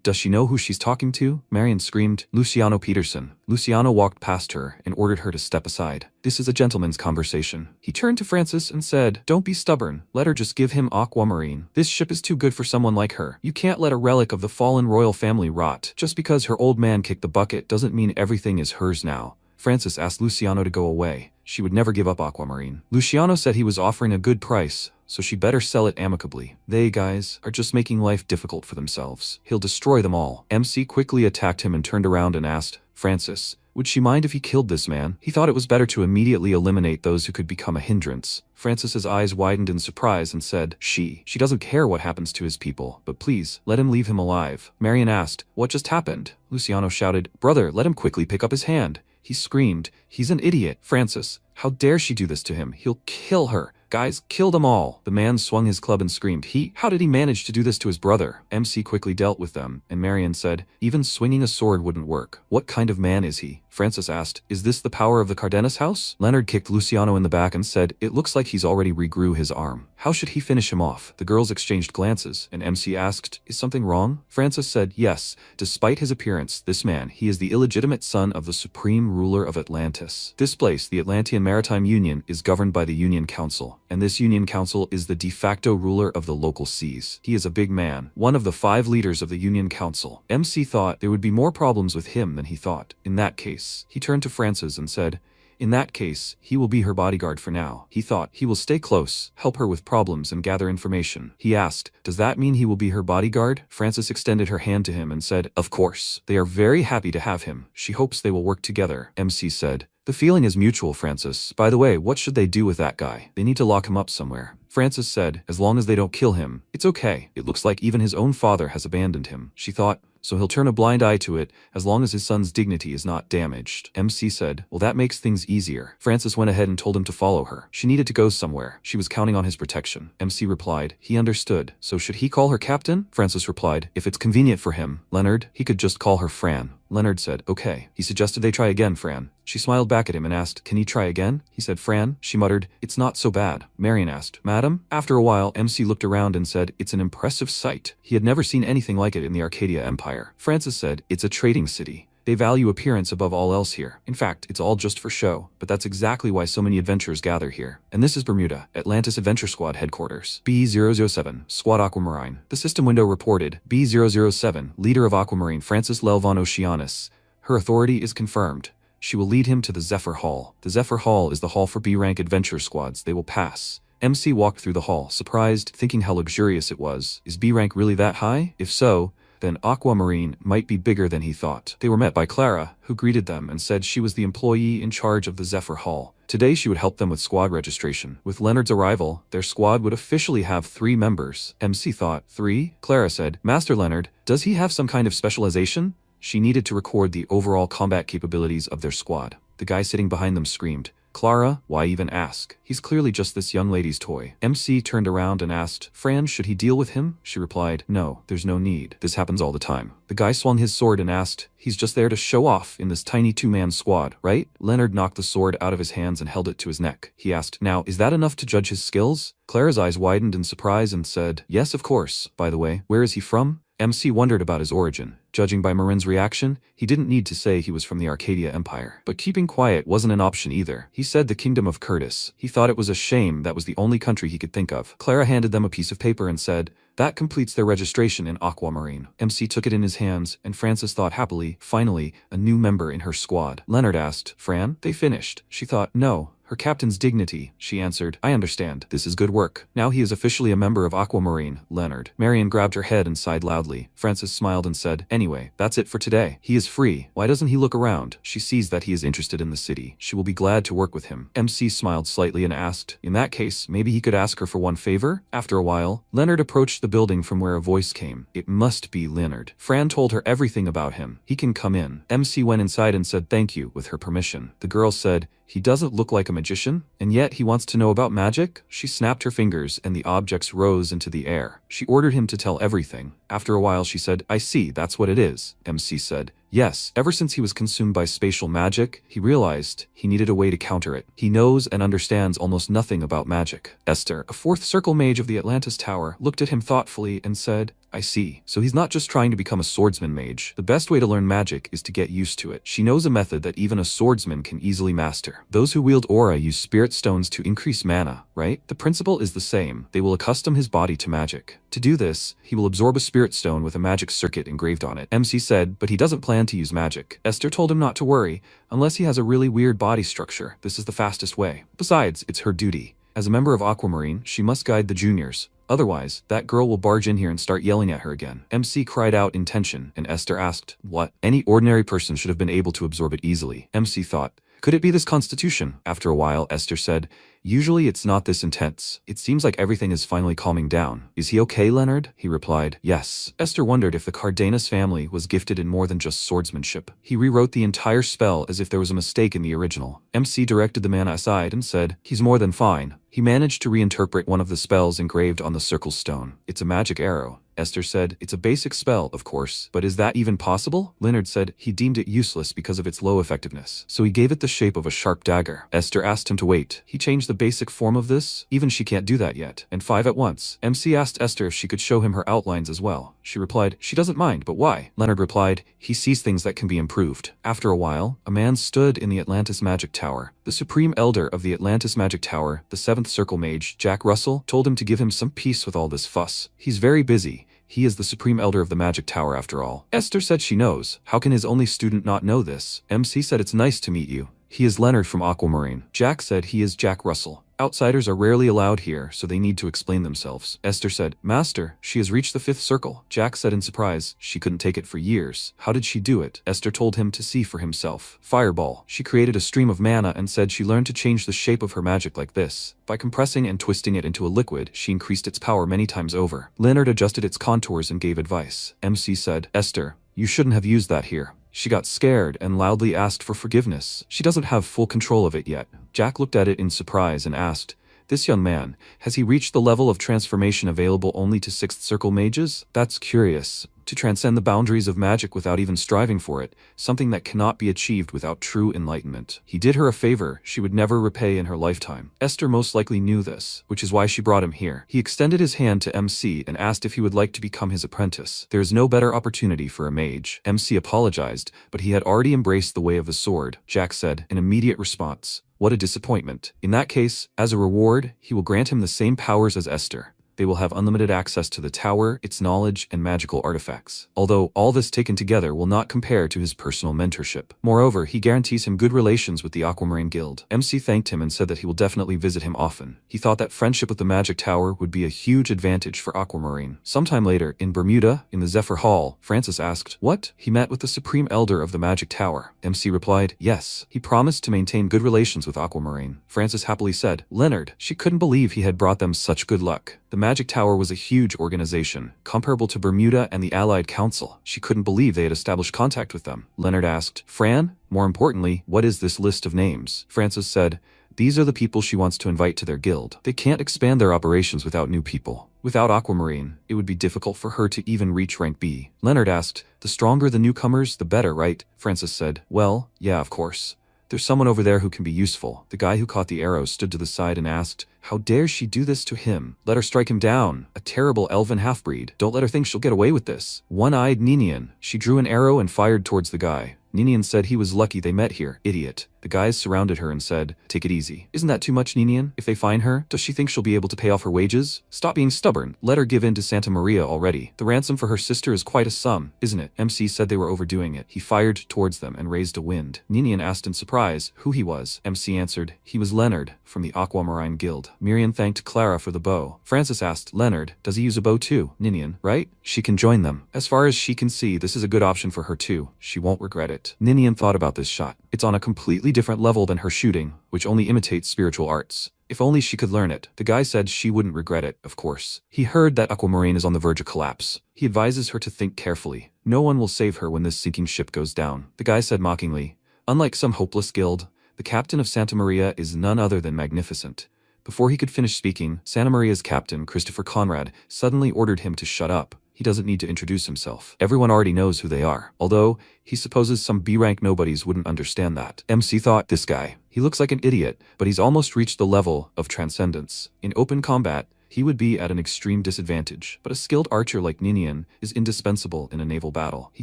Does she know who she's talking to? Marion screamed, Luciano Peterson. Luciano walked past her and ordered her to step aside. This is a gentleman's conversation. He turned to Francis and said, don't be stubborn. Let her just give him Aquamarine. This ship is too good for someone like her. You can't let a relic of the fallen royal family rot. Just because her old man kicked the bucket doesn't mean everything is hers now. Francis asked Luciano to go away. She would never give up Aquamarine. Luciano said he was offering a good price, so she better sell it amicably. They guys are just making life difficult for themselves. He'll destroy them all. MC quickly attacked him and turned around and asked, Francis, would she mind if he killed this man? He thought it was better to immediately eliminate those who could become a hindrance. Francis's eyes widened in surprise and said, She doesn't care what happens to his people, but please, let him leave him alive. Marion asked, what just happened? Luciano shouted, brother, let him quickly pick up his hand. He screamed, he's an idiot. Francis, how dare she do this to him? He'll kill her. Guys, kill them all. The man swung his club and screamed, how did he manage to do this to his brother? MC quickly dealt with them, and Marion said, even swinging a sword wouldn't work. What kind of man is he? Francis asked, is this the power of the Cardenas house? Leonard kicked Luciano in the back and said, it looks like he's already regrew his arm. How should he finish him off? The girls exchanged glances, and MC asked, is something wrong? Francis said, yes. Despite his appearance, this man, he is the illegitimate son of the supreme ruler of Atlantis. This place, the Atlantean Maritime Union, is governed by the Union Council, and this Union Council is the de facto ruler of the local seas. He is a big man, one of the 5 leaders of the Union Council. MC thought there would be more problems with him than he thought. In that case, he turned to Francis and said, in that case, he will be her bodyguard for now. He thought he will stay close, help her with problems and gather information. He asked, does that mean he will be her bodyguard? Francis extended her hand to him and said, of course. They are very happy to have him. She hopes they will work together. MC said, the feeling is mutual, Francis. By the way, what should they do with that guy? They need to lock him up somewhere. Francis said, as long as they don't kill him, it's okay. It looks like even his own father has abandoned him. She thought, so he'll turn a blind eye to it as long as his son's dignity is not damaged. MC said, well, that makes things easier. Francis went ahead and told him to follow her. She needed to go somewhere. She was counting on his protection. MC replied, he understood. So should he call her captain? Francis replied, if it's convenient for him. Leonard, he could just call her Fran. Leonard said, okay. He suggested they try again, Fran. She smiled back at him and asked, can he try again? He said, Fran. She muttered, it's not so bad. Marion asked, madam? After a while, MC looked around and said, it's an impressive sight. He had never seen anything like it in the Arcadia Empire. Francis said, it's a trading city. They value appearance above all else here. In fact, it's all just for show, but that's exactly why so many adventurers gather here. And this is Bermuda, Atlantis Adventure Squad headquarters. B007, Squad Aquamarine. The system window reported, B007, leader of Aquamarine Francis Lelvon Oceanus. Her authority is confirmed. She will lead him to the Zephyr Hall. The Zephyr Hall is the hall for B-rank adventure squads. They will pass. MC walked through the hall, surprised, thinking how luxurious it was. Is B-rank really that high? If so, then Aquamarine might be bigger than he thought. They were met by Clara, who greeted them and said she was the employee in charge of the Zephyr Hall. Today she would help them with squad registration. With Leonard's arrival, their squad would officially have 3 members. MC thought, 3? Clara said, Master Leonard, does he have some kind of specialization? She needed to record the overall combat capabilities of their squad. The guy sitting behind them screamed, Clara, why even ask? He's clearly just this young lady's toy. MC turned around and asked, Fran, should he deal with him? She replied, no, there's no need. This happens all the time. The guy swung his sword and asked, he's just there to show off in this tiny 2-man squad, right? Leonard knocked the sword out of his hands and held it to his neck. He asked, now, is that enough to judge his skills? Clara's eyes widened in surprise and said, yes, of course. By the way, where is he from? MC wondered about his origin. Judging by Marin's reaction, he didn't need to say he was from the Arcadia Empire. But keeping quiet wasn't an option either. He said the Kingdom of Curtis. He thought it was a shame that was the only country he could think of. Clara handed them a piece of paper and said, that completes their registration in Aquamarine. MC took it in his hands, and Francis thought happily, finally, a new member in her squad. Leonard asked, Fran, they finished? She thought, no. Her captain's dignity. She answered, I understand. This is good work. Now he is officially a member of Aquamarine, Leonard. Marion grabbed her head and sighed loudly. Francis smiled and said, anyway, that's it for today. He is free. Why doesn't he look around? She sees that he is interested in the city. She will be glad to work with him. MC smiled slightly and asked, in that case, maybe he could ask her for one favor? After a while, Leonard approached the building from where a voice came. It must be Leonard. Fran told her everything about him. He can come in. MC went inside and said thank you with her permission. The girl said, he doesn't look like a magician, and yet he wants to know about magic? She snapped her fingers and the objects rose into the air. She ordered him to tell everything. After a while she said, I see, that's what it is. MC said, yes, ever since he was consumed by spatial magic, he realized he needed a way to counter it. He knows and understands almost nothing about magic. Esther, a 4th circle mage of the Atlantis Tower, looked at him thoughtfully and said, I see. So he's not just trying to become a swordsman mage. The best way to learn magic is to get used to it. She knows a method that even a swordsman can easily master. Those who wield aura use spirit stones to increase mana, right? The principle is the same. They will accustom his body to magic. To do this, he will absorb a spirit stone with a magic circuit engraved on it. MC said, but he doesn't plan to use magic. Esther told him not to worry, unless he has a really weird body structure. This is the fastest way. Besides, it's her duty. As a member of Aquamarine, she must guide the juniors. Otherwise, that girl will barge in here and start yelling at her again. MC cried out in tension, and Esther asked, what? Any ordinary person should have been able to absorb it easily. MC thought, could it be this constitution? After a while, Esther said, usually it's not this intense. It seems like everything is finally calming down. Is he okay, Leonard? He replied, yes. Esther wondered if the Cardenas family was gifted in more than just swordsmanship. He rewrote the entire spell as if there was a mistake in the original. MC directed the man aside and said, he's more than fine. He managed to reinterpret one of the spells engraved on the circle stone. It's a magic arrow. Esther said, it's a basic spell, of course, but is that even possible? Leonard said he deemed it useless because of its low effectiveness, so he gave it the shape of a sharp dagger. Esther asked him to wait. He changed the basic form of this? Even she can't do that yet. And 5 at once. MC asked Esther if she could show him her outlines as well. She replied, she doesn't mind, but why? Leonard replied, he sees things that can be improved. After a while, a man stood in the Atlantis Magic Tower. The Supreme Elder of the Atlantis Magic Tower, the 7th Circle Mage, Jack Russell, told him to give him some peace with all this fuss. He's very busy. He is the Supreme Elder of the Magic Tower after all. Esther said she knows. How can his only student not know this? MC said it's nice to meet you. He is Leonard from Aquamarine. Jack said he is Jack Russell. Outsiders are rarely allowed here, so they need to explain themselves. Esther said, Master, she has reached the 5th circle. Jack said in surprise, she couldn't take it for years. How did she do it? Esther told him to see for himself. Fireball. She created a stream of mana and said she learned to change the shape of her magic like this. By compressing and twisting it into a liquid, she increased its power many times over. Leonard adjusted its contours and gave advice. MC said, Esther, you shouldn't have used that here. She got scared and loudly asked for forgiveness. She doesn't have full control of it yet. Jack looked at it in surprise and asked, this young man, has he reached the level of transformation available only to 6th Circle mages? That's curious. To transcend the boundaries of magic without even striving for it, something that cannot be achieved without true enlightenment. He did her a favor she would never repay in her lifetime. Esther most likely knew this, which is why she brought him here. He extended his hand to MC and asked if he would like to become his apprentice. There is no better opportunity for a mage. MC apologized, but he had already embraced the way of the sword. Jack said, in immediate response, what a disappointment. In that case, as a reward, he will grant him the same powers as Esther. They will have unlimited access to the tower, its knowledge, and magical artifacts. Although all this taken together will not compare to his personal mentorship. Moreover, he guarantees him good relations with the Aquamarine Guild. MC thanked him and said that he will definitely visit him often. He thought that friendship with the Magic Tower would be a huge advantage for Aquamarine. Sometime later, in Bermuda, in the Zephyr Hall, Francis asked, what? He met with the Supreme Elder of the Magic Tower. MC replied, yes. He promised to maintain good relations with Aquamarine. Francis happily said, Leonard, she couldn't believe he had brought them such good luck. The Magic Tower was a huge organization, comparable to Bermuda and the Allied Council. She couldn't believe they had established contact with them. Leonard asked, Fran, more importantly, what is this list of names? Francis said, these are the people she wants to invite to their guild. They can't expand their operations without new people. Without Aquamarine, it would be difficult for her to even reach rank B. Leonard asked, the stronger the newcomers, the better, right? Francis said, well, yeah, of course. There's someone over there who can be useful. The guy who caught the arrow stood to the side and asked, how dare she do this to him? Let her strike him down. A terrible elven half-breed. Don't let her think she'll get away with this. One-eyed Ninian. She drew an arrow and fired towards the guy. Ninian said he was lucky they met here. Idiot. The guys surrounded her and said, take it easy. Isn't that too much, Ninian? If they find her, does she think she'll be able to pay off her wages? Stop being stubborn. Let her give in to Santa Maria already. The ransom for her sister is quite a sum, isn't it? MC said they were overdoing it. He fired towards them and raised a wind. Ninian asked in surprise who he was. MC answered, he was Leonard from the Aquamarine Guild. Miriam thanked Clara for the bow. Francis asked, Leonard, does he use a bow too? Ninian, right? She can join them. As far as she can see, this is a good option for her too. She won't regret it. Ninian thought about this shot. It's on a completely different level than her shooting, which only imitates spiritual arts. If only she could learn it. The guy said she wouldn't regret it, of course. He heard that Aquamarine is on the verge of collapse. He advises her to think carefully. No one will save her when this sinking ship goes down. The guy said mockingly, unlike some hopeless guild, the captain of Santa Maria is none other than magnificent. Before he could finish speaking, Santa Maria's captain, Christopher Conrad, suddenly ordered him to shut up. He doesn't need to introduce himself. Everyone already knows who they are, although he supposes some B-rank nobodies wouldn't understand that. MC thought, this guy, he looks like an idiot, but he's almost reached the level of transcendence. In open combat, he would be at an extreme disadvantage. But a skilled archer like Ninian is indispensable in a naval battle. He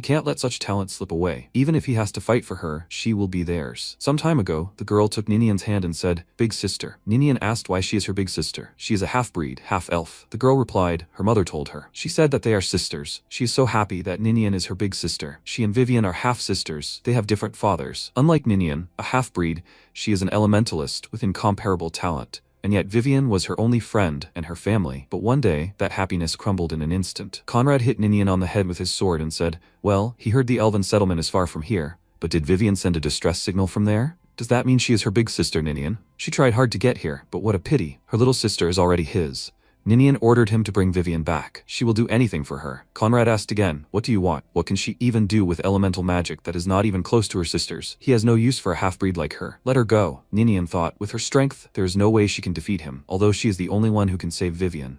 can't let such talent slip away. Even if he has to fight for her, she will be theirs. Some time ago, the girl took Ninian's hand and said, "Big sister." Ninian asked why she is her big sister. She is a half-breed, half-elf. The girl replied, her mother told her. She said that they are sisters. She is so happy that Ninian is her big sister. She and Vivian are half-sisters. They have different fathers. Unlike Ninian, a half-breed, she is an elementalist with incomparable talent. And yet Vivian was her only friend and her family. But one day, that happiness crumbled in an instant. Conrad hit Ninian on the head with his sword and said, "Well, he heard the elven settlement is far from here. But did Vivian send a distress signal from there? Does that mean she is her big sister, Ninian? She tried hard to get here, but what a pity. Her little sister is already his." Ninian ordered him to bring Vivian back. She will do anything for her. Conrad asked again, "What do you want? What can she even do with elemental magic that is not even close to her sister's? He has no use for a half-breed like her. Let her go." Ninian thought, with her strength, there is no way she can defeat him. Although she is the only one who can save Vivian.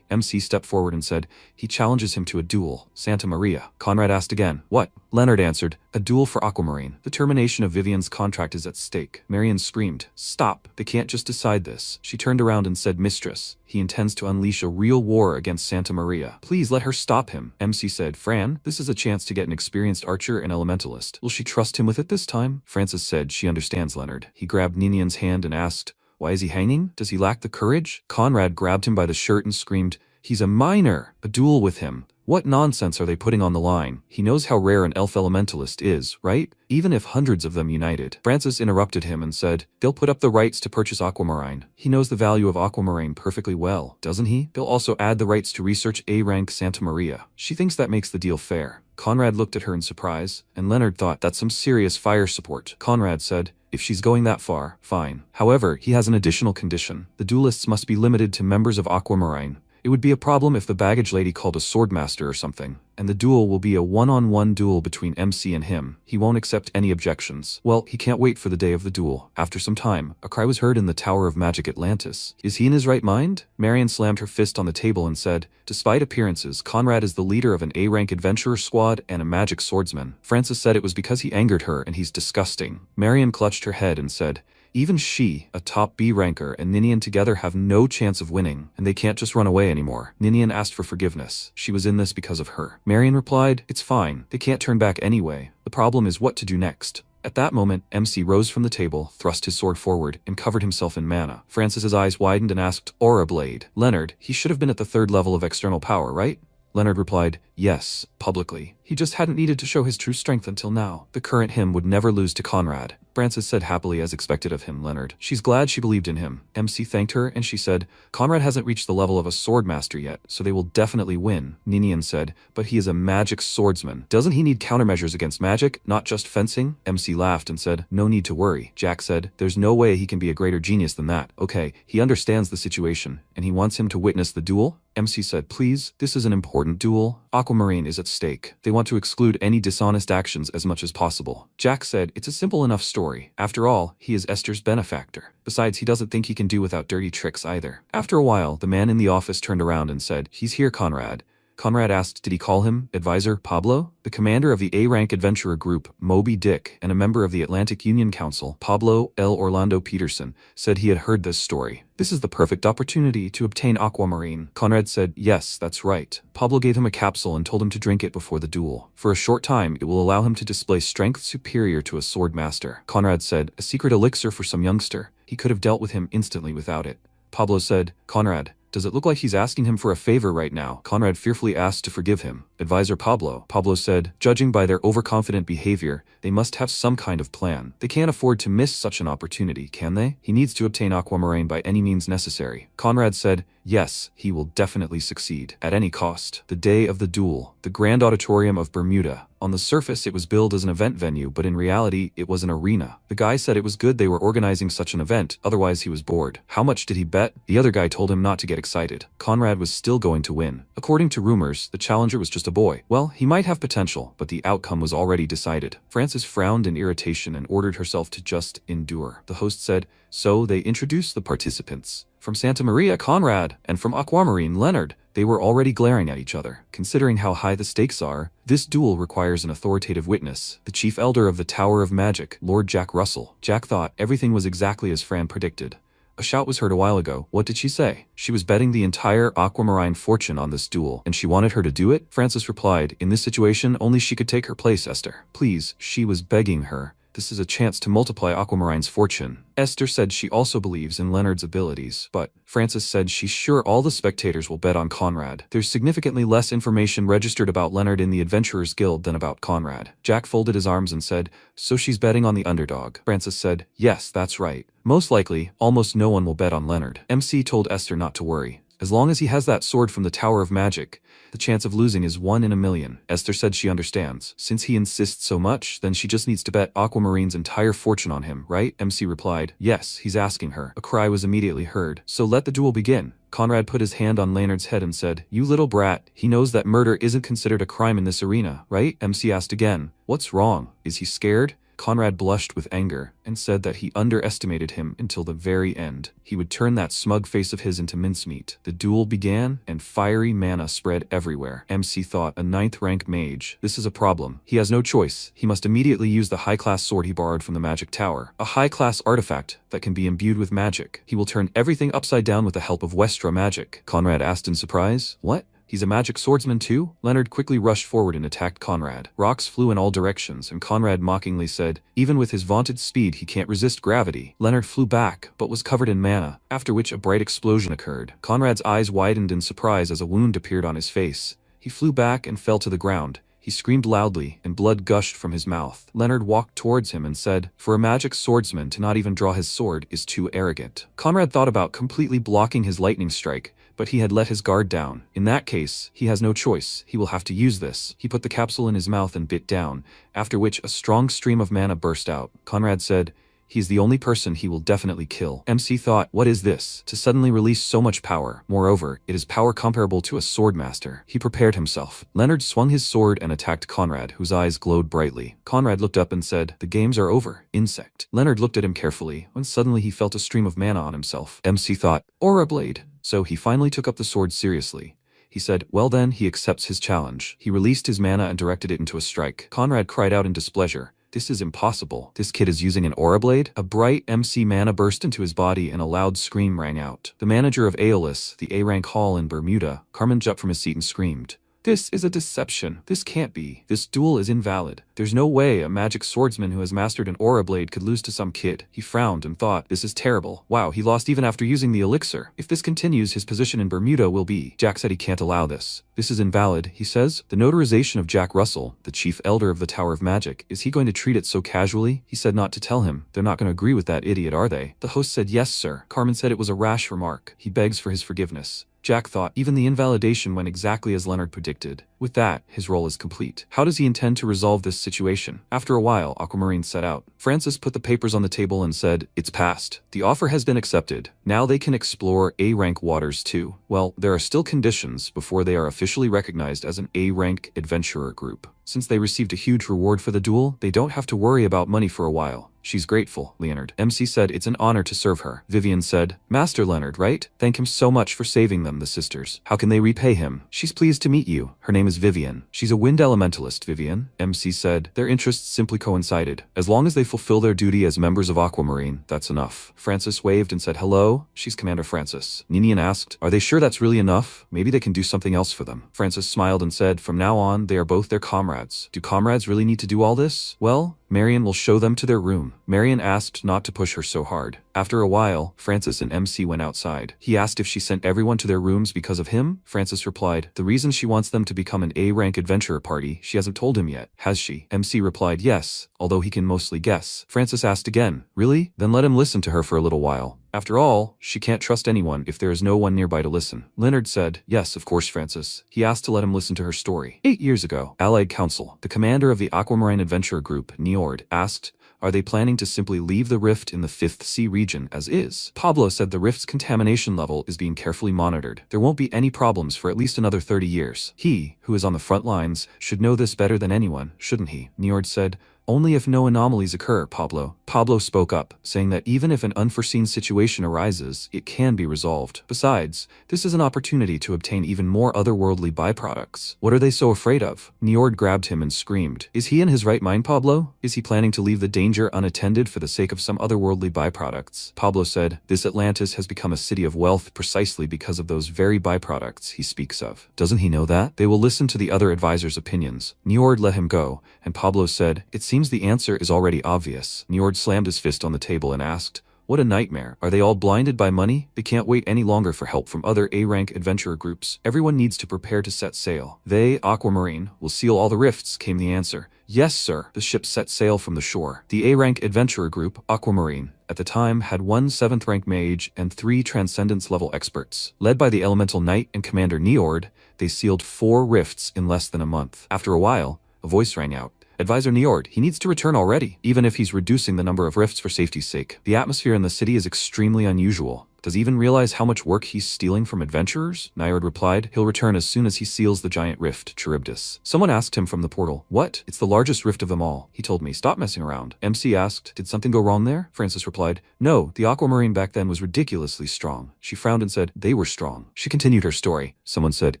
MC stepped forward and said, "He challenges him to a duel. Santa Maria." Conrad asked again, "What?" Leonard answered, "A duel for Aquamarine. The termination of Vivian's contract is at stake." Marion screamed, "Stop. They can't just decide this." She turned around and said, "Mistress, he intends to unleash a real war against Santa Maria. Please let her stop him." MC said, "Fran, this is a chance to get an experienced archer and elementalist. Will she trust him with it this time?" Francis said she understands Leonard. He grabbed Ninian's hand and asked, "Why is he hanging? Does he lack the courage?" Conrad grabbed him by the shirt and screamed, "He's a minor! A duel with him. What nonsense are they putting on the line? He knows how rare an elf elementalist is, right? Even if hundreds of them united." Francis interrupted him and said, "They'll put up the rights to purchase Aquamarine. He knows the value of Aquamarine perfectly well, doesn't he? They'll also add the rights to research A-rank Santa Maria. She thinks that makes the deal fair." Conrad looked at her in surprise, and Leonard thought that's some serious fire support. Conrad said, "If she's going that far, fine. However, he has an additional condition. The duelists must be limited to members of Aquamarine. It would be a problem if the baggage lady called a swordmaster or something, and the duel will be a one-on-one duel between MC and him. He won't accept any objections." Well, he can't wait for the day of the duel. After some time, a cry was heard in the Tower of Magic Atlantis. "Is he in his right mind?" Marion slammed her fist on the table and said, "Despite appearances, Conrad is the leader of an A-rank adventurer squad and a magic swordsman." Francis said it was because he angered her and he's disgusting. Marion clutched her head and said, "Even she, a top B ranker, and Ninian together have no chance of winning, and they can't just run away anymore." Ninian asked for forgiveness. She was in this because of her. Marion replied, "It's fine. They can't turn back anyway. The problem is what to do next." At that moment, MC rose from the table, thrust his sword forward, and covered himself in mana. Francis's eyes widened and asked, "Aura Blade. Leonard, he should have been at the 3rd level of external power, right?" Leonard replied, "Yes, publicly. He just hadn't needed to show his true strength until now. The current him would never lose to Conrad." Francis said happily as expected of him, Leonard. She's glad she believed in him. MC thanked her and she said, "Conrad hasn't reached the level of a swordmaster yet, so they will definitely win." Ninian said, "But he is a magic swordsman. Doesn't he need countermeasures against magic, not just fencing?" MC laughed and said, "No need to worry." Jack said, "There's no way he can be a greater genius than that." "Okay, he understands the situation, and he wants him to witness the duel?" MC said, "Please, this is an important duel. Aquamarine is at stake. They want to exclude any dishonest actions as much as possible." Jack said, "It's a simple enough story. After all, he is Esther's benefactor. Besides, he doesn't think he can do without dirty tricks either." After a while, the man in the office turned around and said, "He's here, Conrad." Conrad asked, "Did he call him Advisor Pablo?" The commander of the A-rank adventurer group, Moby Dick, and a member of the Atlantic Union Council, Pablo L. Orlando Peterson, said he had heard this story. "This is the perfect opportunity to obtain Aquamarine." Conrad said, "Yes, that's right." Pablo gave him a capsule and told him to drink it before the duel. For a short time, it will allow him to display strength superior to a sword master. Conrad said, "A secret elixir for some youngster. He could have dealt with him instantly without it." Pablo said, "Conrad, does it look like he's asking him for a favor right now?" Conrad fearfully asked to forgive him. "Advisor Pablo." Pablo said, "Judging by their overconfident behavior, they must have some kind of plan. They can't afford to miss such an opportunity, can they? He needs to obtain Aquamarine by any means necessary." Conrad said, "Yes, he will definitely succeed. At any cost." The day of the duel. The Grand Auditorium of Bermuda. On the surface it was billed as an event venue, but in reality it was an arena. The guy said it was good they were organizing such an event, otherwise he was bored. How much did he bet? The other guy told him not to get excited. Conrad was still going to win. According to rumors, the challenger was just a boy. Well, he might have potential, but the outcome was already decided. Francis frowned in irritation and ordered herself to just endure. The host said, "So they introduced the participants. From Santa Maria, Conrad, and from Aquamarine, Leonard." They were already glaring at each other. Considering how high the stakes are, this duel requires an authoritative witness, the chief elder of the Tower of Magic, Lord Jack Russell. Jack thought everything was exactly as Fran predicted. A shout was heard a while ago. What did she say? She was betting the entire aquamarine fortune on this duel, and she wanted her to do it? Francis replied, in this situation, only she could take her place, Esther. Please, she was begging her. This is a chance to multiply Aquamarine's fortune. Esther said she also believes in Leonard's abilities, but Francis said she's sure all the spectators will bet on Conrad. There's significantly less information registered about Leonard in the Adventurers Guild than about Conrad. Jack folded his arms and said, so she's betting on the underdog. Francis said, yes, that's right. Most likely, almost no one will bet on Leonard. MC told Esther not to worry. As long as he has that sword from the Tower of Magic, the chance of losing is 1 in a million. Esther said she understands. Since he insists so much, then she just needs to bet Aquamarine's entire fortune on him, right? MC replied, yes, he's asking her. A cry was immediately heard. So let the duel begin. Conrad put his hand on Leonard's head and said, you little brat, he knows that murder isn't considered a crime in this arena, right? MC asked again, what's wrong? Is he scared? Conrad blushed with anger and said that he underestimated him until the very end. He would turn that smug face of his into mincemeat. The duel began, and fiery mana spread everywhere. MC thought, a 9th rank mage. This is a problem. He has no choice. He must immediately use the high-class sword he borrowed from the magic tower. A high-class artifact that can be imbued with magic. He will turn everything upside down with the help of Westra magic. Conrad asked in surprise, what? He's a magic swordsman too? Leonard quickly rushed forward and attacked Conrad. Rocks flew in all directions, and Conrad mockingly said, even with his vaunted speed he can't resist gravity. Leonard flew back, but was covered in mana, after which a bright explosion occurred. Conrad's eyes widened in surprise as a wound appeared on his face. He flew back and fell to the ground. He screamed loudly, and blood gushed from his mouth. Leonard walked towards him and said, for a magic swordsman to not even draw his sword is too arrogant. Conrad thought about completely blocking his lightning strike, but he had let his guard down. In that case, he has no choice. He will have to use this. He put the capsule in his mouth and bit down, after which a strong stream of mana burst out. Conrad said, he's the only person he will definitely kill. MC thought, what is this? To suddenly release so much power. Moreover, it is power comparable to a swordmaster. He prepared himself. Leonard swung his sword and attacked Conrad, whose eyes glowed brightly. Conrad looked up and said, the games are over. Insect. Leonard looked at him carefully, when suddenly he felt a stream of mana on himself. MC thought, Aura Blade. So he finally took up the sword seriously. He said, well then, he accepts his challenge. He released his mana and directed it into a strike. Conrad cried out in displeasure. This is impossible. This kid is using an aura blade? A bright MC mana burst into his body and a loud scream rang out. The manager of Aeolus, the A-rank hall in Bermuda, Carmen jumped from his seat and screamed, this is a deception. This can't be. This duel is invalid. There's no way a magic swordsman who has mastered an aura blade could lose to some kid. He frowned and thought, this is terrible. Wow, he lost even after using the elixir. If this continues, his position in Bermuda will be. Jack said he can't allow this. This is invalid, he says. The notarization of Jack Russell, the chief elder of the Tower of Magic, is he going to treat it so casually? He said not to tell him. They're not going to agree with that idiot, are they? The host said, yes, sir. Carmen said it was a rash remark. He begs for his forgiveness. Jack thought even the invalidation went exactly as Leonard predicted. With that, his role is complete. How does he intend to resolve this situation? After a while, Aquamarine set out. Francis put the papers on the table and said, it's passed. The offer has been accepted. Now they can explore A-rank waters too. Well, there are still conditions before they are officially recognized as an A-rank adventurer group. Since they received a huge reward for the duel, they don't have to worry about money for a while. She's grateful, Leonard. MC said it's an honor to serve her. Vivian said, Master Leonard, right? Thank him so much for saving them, the sisters. How can they repay him? She's pleased to meet you. Her name is Vivian. She's a wind elementalist, Vivian. MC said, their interests simply coincided. As long as they fulfill their duty as members of Aquamarine, that's enough. Francis waved and said, hello? She's Commander Francis. Ninian asked, are they sure that's really enough? Maybe they can do something else for them. Francis smiled and said, from now on, they are both their comrades. Do comrades really need to do all this? Well, Marion will show them to their room. Marion asked not to push her so hard. After a while, Francis and MC went outside. He asked if she sent everyone to their rooms because of him. Francis replied, the reason she wants them to become an A-rank adventurer party, she hasn't told him yet, has she? MC replied, yes, although he can mostly guess. Francis asked again, really? Then let him listen to her for a little while. After all, she can't trust anyone if there is no one nearby to listen. Leonard said, yes, of course, Francis. He asked to let him listen to her story. 8 years ago, Allied Council, the commander of the Aquamarine Adventure Group, Niord, asked, are they planning to simply leave the rift in the 5th Sea region as is? Pablo said the rift's contamination level is being carefully monitored. There won't be any problems for at least another 30 years. He, who is on the front lines, should know this better than anyone, shouldn't he? Niord said, Only if no anomalies occur, Pablo. Pablo spoke up, saying that even if an unforeseen situation arises, it can be resolved. Besides, this is an opportunity to obtain even more otherworldly byproducts. What are they so afraid of? Niord grabbed him and screamed. Is he in his right mind, Pablo? Is he planning to leave the danger unattended for the sake of some otherworldly byproducts? Pablo said, this Atlantis has become a city of wealth precisely because of those very byproducts he speaks of. Doesn't he know that? They will listen to the other advisors' opinions. Niord let him go, and Pablo said, it seems the answer is already obvious. Niord slammed his fist on the table and asked, what a nightmare. Are they all blinded by money? They can't wait any longer for help from other A-rank adventurer groups. Everyone needs to prepare to set sail. They, Aquamarine, will seal all the rifts, came the answer. Yes, sir. The ship set sail from the shore. The A-rank adventurer group, Aquamarine, at the time had 1 7th-rank mage and 3 transcendence-level experts. Led by the elemental knight and commander Niord, they sealed 4 rifts in less than a month. After a while, a voice rang out. Advisor Niord, he needs to return already, even if he's reducing the number of rifts for safety's sake. The atmosphere in the city is extremely unusual. Does he even realize how much work he's stealing from adventurers? Niord replied, he'll return as soon as he seals the giant rift, Charybdis. Someone asked him from the portal, what? It's the largest rift of them all. He told me, stop messing around. MC asked, did something go wrong there? Francis replied, no, the Aquamarine back then was ridiculously strong. She frowned and said, they were strong. She continued her story. Someone said,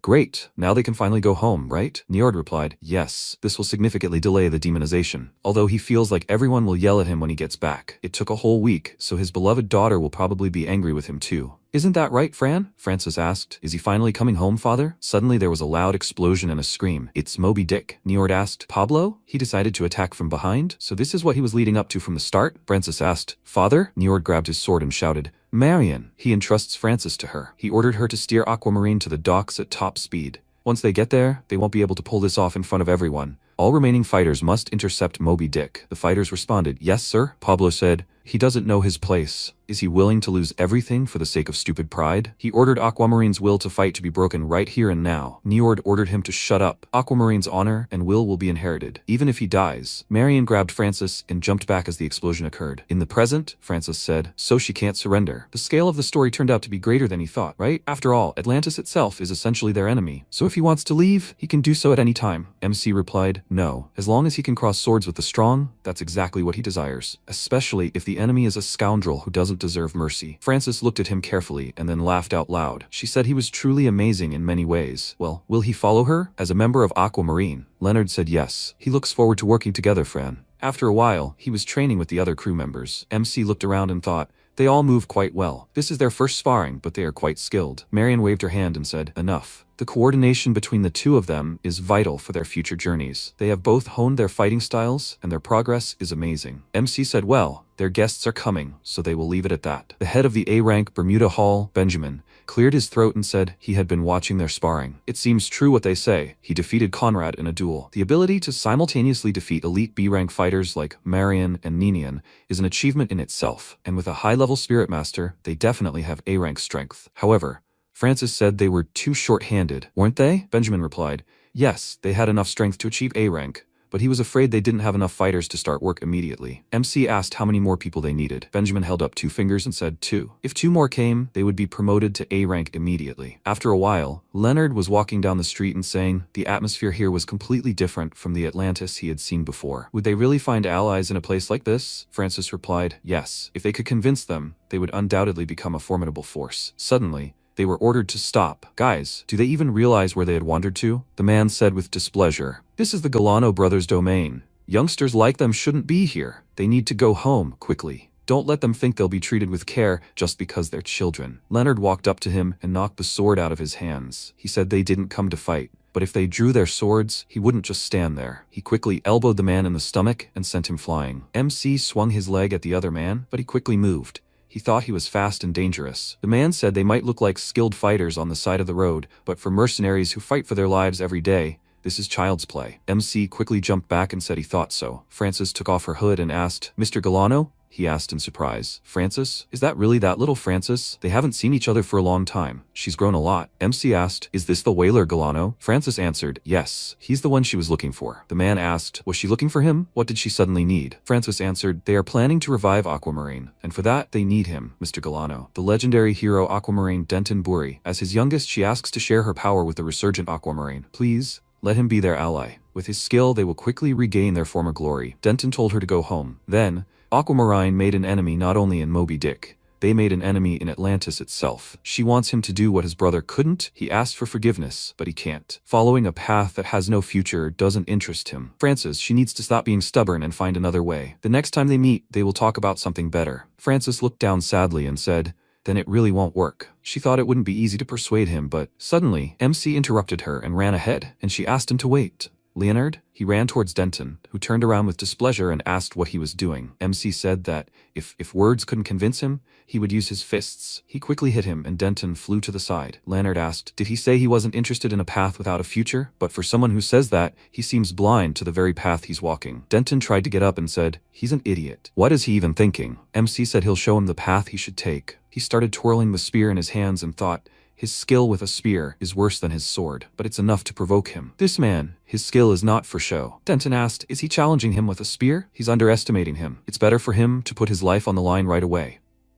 great, now they can finally go home, right? Niord replied, yes, this will significantly delay the demonization. Although he feels like everyone will yell at him when he gets back. It took a whole week, so his beloved daughter will probably be angry with him too. Isn't that right, Fran? Francis asked. Is he finally coming home, father? Suddenly there was a loud explosion and a scream. It's Moby Dick. Niord asked. Pablo? He decided to attack from behind? So this is what he was leading up to from the start? Francis asked. Father? Niord grabbed his sword and shouted. Marion. He entrusts Francis to her. He ordered her to steer Aquamarine to the docks at top speed. Once they get there, they won't be able to pull this off in front of everyone. All remaining fighters must intercept Moby Dick. The fighters responded, yes, sir. Pablo said, he doesn't know his place. Is he willing to lose everything for the sake of stupid pride? He ordered Aquamarine's will to fight to be broken right here and now. Niord ordered him to shut up. Aquamarine's honor and will be inherited, even if he dies. Marion grabbed Francis and jumped back as the explosion occurred. In the present, Francis said, so she can't surrender. The scale of the story turned out to be greater than he thought, right? After all, Atlantis itself is essentially their enemy. So if he wants to leave, he can do so at any time. MC replied, no. As long as he can cross swords with the strong, that's exactly what he desires. Especially if the enemy is a scoundrel who doesn't deserve mercy. Francis looked at him carefully and then laughed out loud. She said he was truly amazing in many ways. Well, will he follow her? As a member of Aquamarine, Leonard said yes. He looks forward to working together, Fran. After a while, he was training with the other crew members. MC looked around and thought, they all move quite well. This is their first sparring, but they are quite skilled. Marion waved her hand and said, enough. The coordination between the two of them is vital for their future journeys. They have both honed their fighting styles, and their progress is amazing. MC said, well, their guests are coming, so they will leave it at that. The head of the A-rank Bermuda Hall, Benjamin, cleared his throat and said he had been watching their sparring. It seems true what they say. He defeated Conrad in a duel. The ability to simultaneously defeat elite B-rank fighters like Marion and Ninian is an achievement in itself, and with a high-level spirit master, they definitely have A-rank strength. However, Francis said they were too short-handed, weren't they? Benjamin replied, yes, they had enough strength to achieve A-rank, but he was afraid they didn't have enough fighters to start work immediately. MC asked how many more people they needed. Benjamin held up 2 fingers and said 2. If 2 more came, they would be promoted to A-rank immediately. After a while, Leonard was walking down the street and saying the atmosphere here was completely different from the Atlantis he had seen before. Would they really find allies in a place like this? Francis replied, yes. If they could convince them, they would undoubtedly become a formidable force. Suddenly, they were ordered to stop. Guys, do they even realize where they had wandered to? The man said with displeasure, this is the Galano brothers' domain. Youngsters like them shouldn't be here. They need to go home, quickly. Don't let them think they'll be treated with care just because they're children. Leonard walked up to him and knocked the sword out of his hands. He said they didn't come to fight, but if they drew their swords, he wouldn't just stand there. He quickly elbowed the man in the stomach and sent him flying. MC swung his leg at the other man, but he quickly moved. He thought he was fast and dangerous. The man said they might look like skilled fighters on the side of the road, but for mercenaries who fight for their lives every day, this is child's play. MC quickly jumped back and said he thought so. Francis took off her hood and asked, Mr. Galano? He asked in surprise. Francis? Is that really that little Francis? They haven't seen each other for a long time. She's grown a lot. MC asked, is this the whaler Galano? Francis answered, yes, he's the one she was looking for. The man asked, was she looking for him? What did she suddenly need? Francis answered, they are planning to revive Aquamarine, and for that they need him, Mr. Galano. The legendary hero Aquamarine Denton Buri. As his youngest, she asks to share her power with the resurgent Aquamarine. Please? Let him be their ally. With his skill, they will quickly regain their former glory. Denton told her to go home. Then, Aquamarine made an enemy not only in Moby Dick. They made an enemy in Atlantis itself. She wants him to do what his brother couldn't. He asked for forgiveness, but he can't. Following a path that has no future doesn't interest him. Francis, she needs to stop being stubborn and find another way. The next time they meet, they will talk about something better. Francis looked down sadly and said, then it really won't work. She thought it wouldn't be easy to persuade him, but suddenly, MC interrupted her and ran ahead, and she asked him to wait. Leonard? He ran towards Denton, who turned around with displeasure and asked what he was doing. MC said that, if words couldn't convince him, he would use his fists. He quickly hit him and Denton flew to the side. Leonard asked, did he say he wasn't interested in a path without a future? But for someone who says that, he seems blind to the very path he's walking. Denton tried to get up and said, he's an idiot. What is he even thinking? MC said he'll show him the path he should take. He started twirling the spear in his hands and thought, his skill with a spear is worse than his sword, but it's enough to provoke him. This man, his skill is not for show. Denton asked, is he challenging him with a spear? He's underestimating him. It's better for him to put his life on the line right away.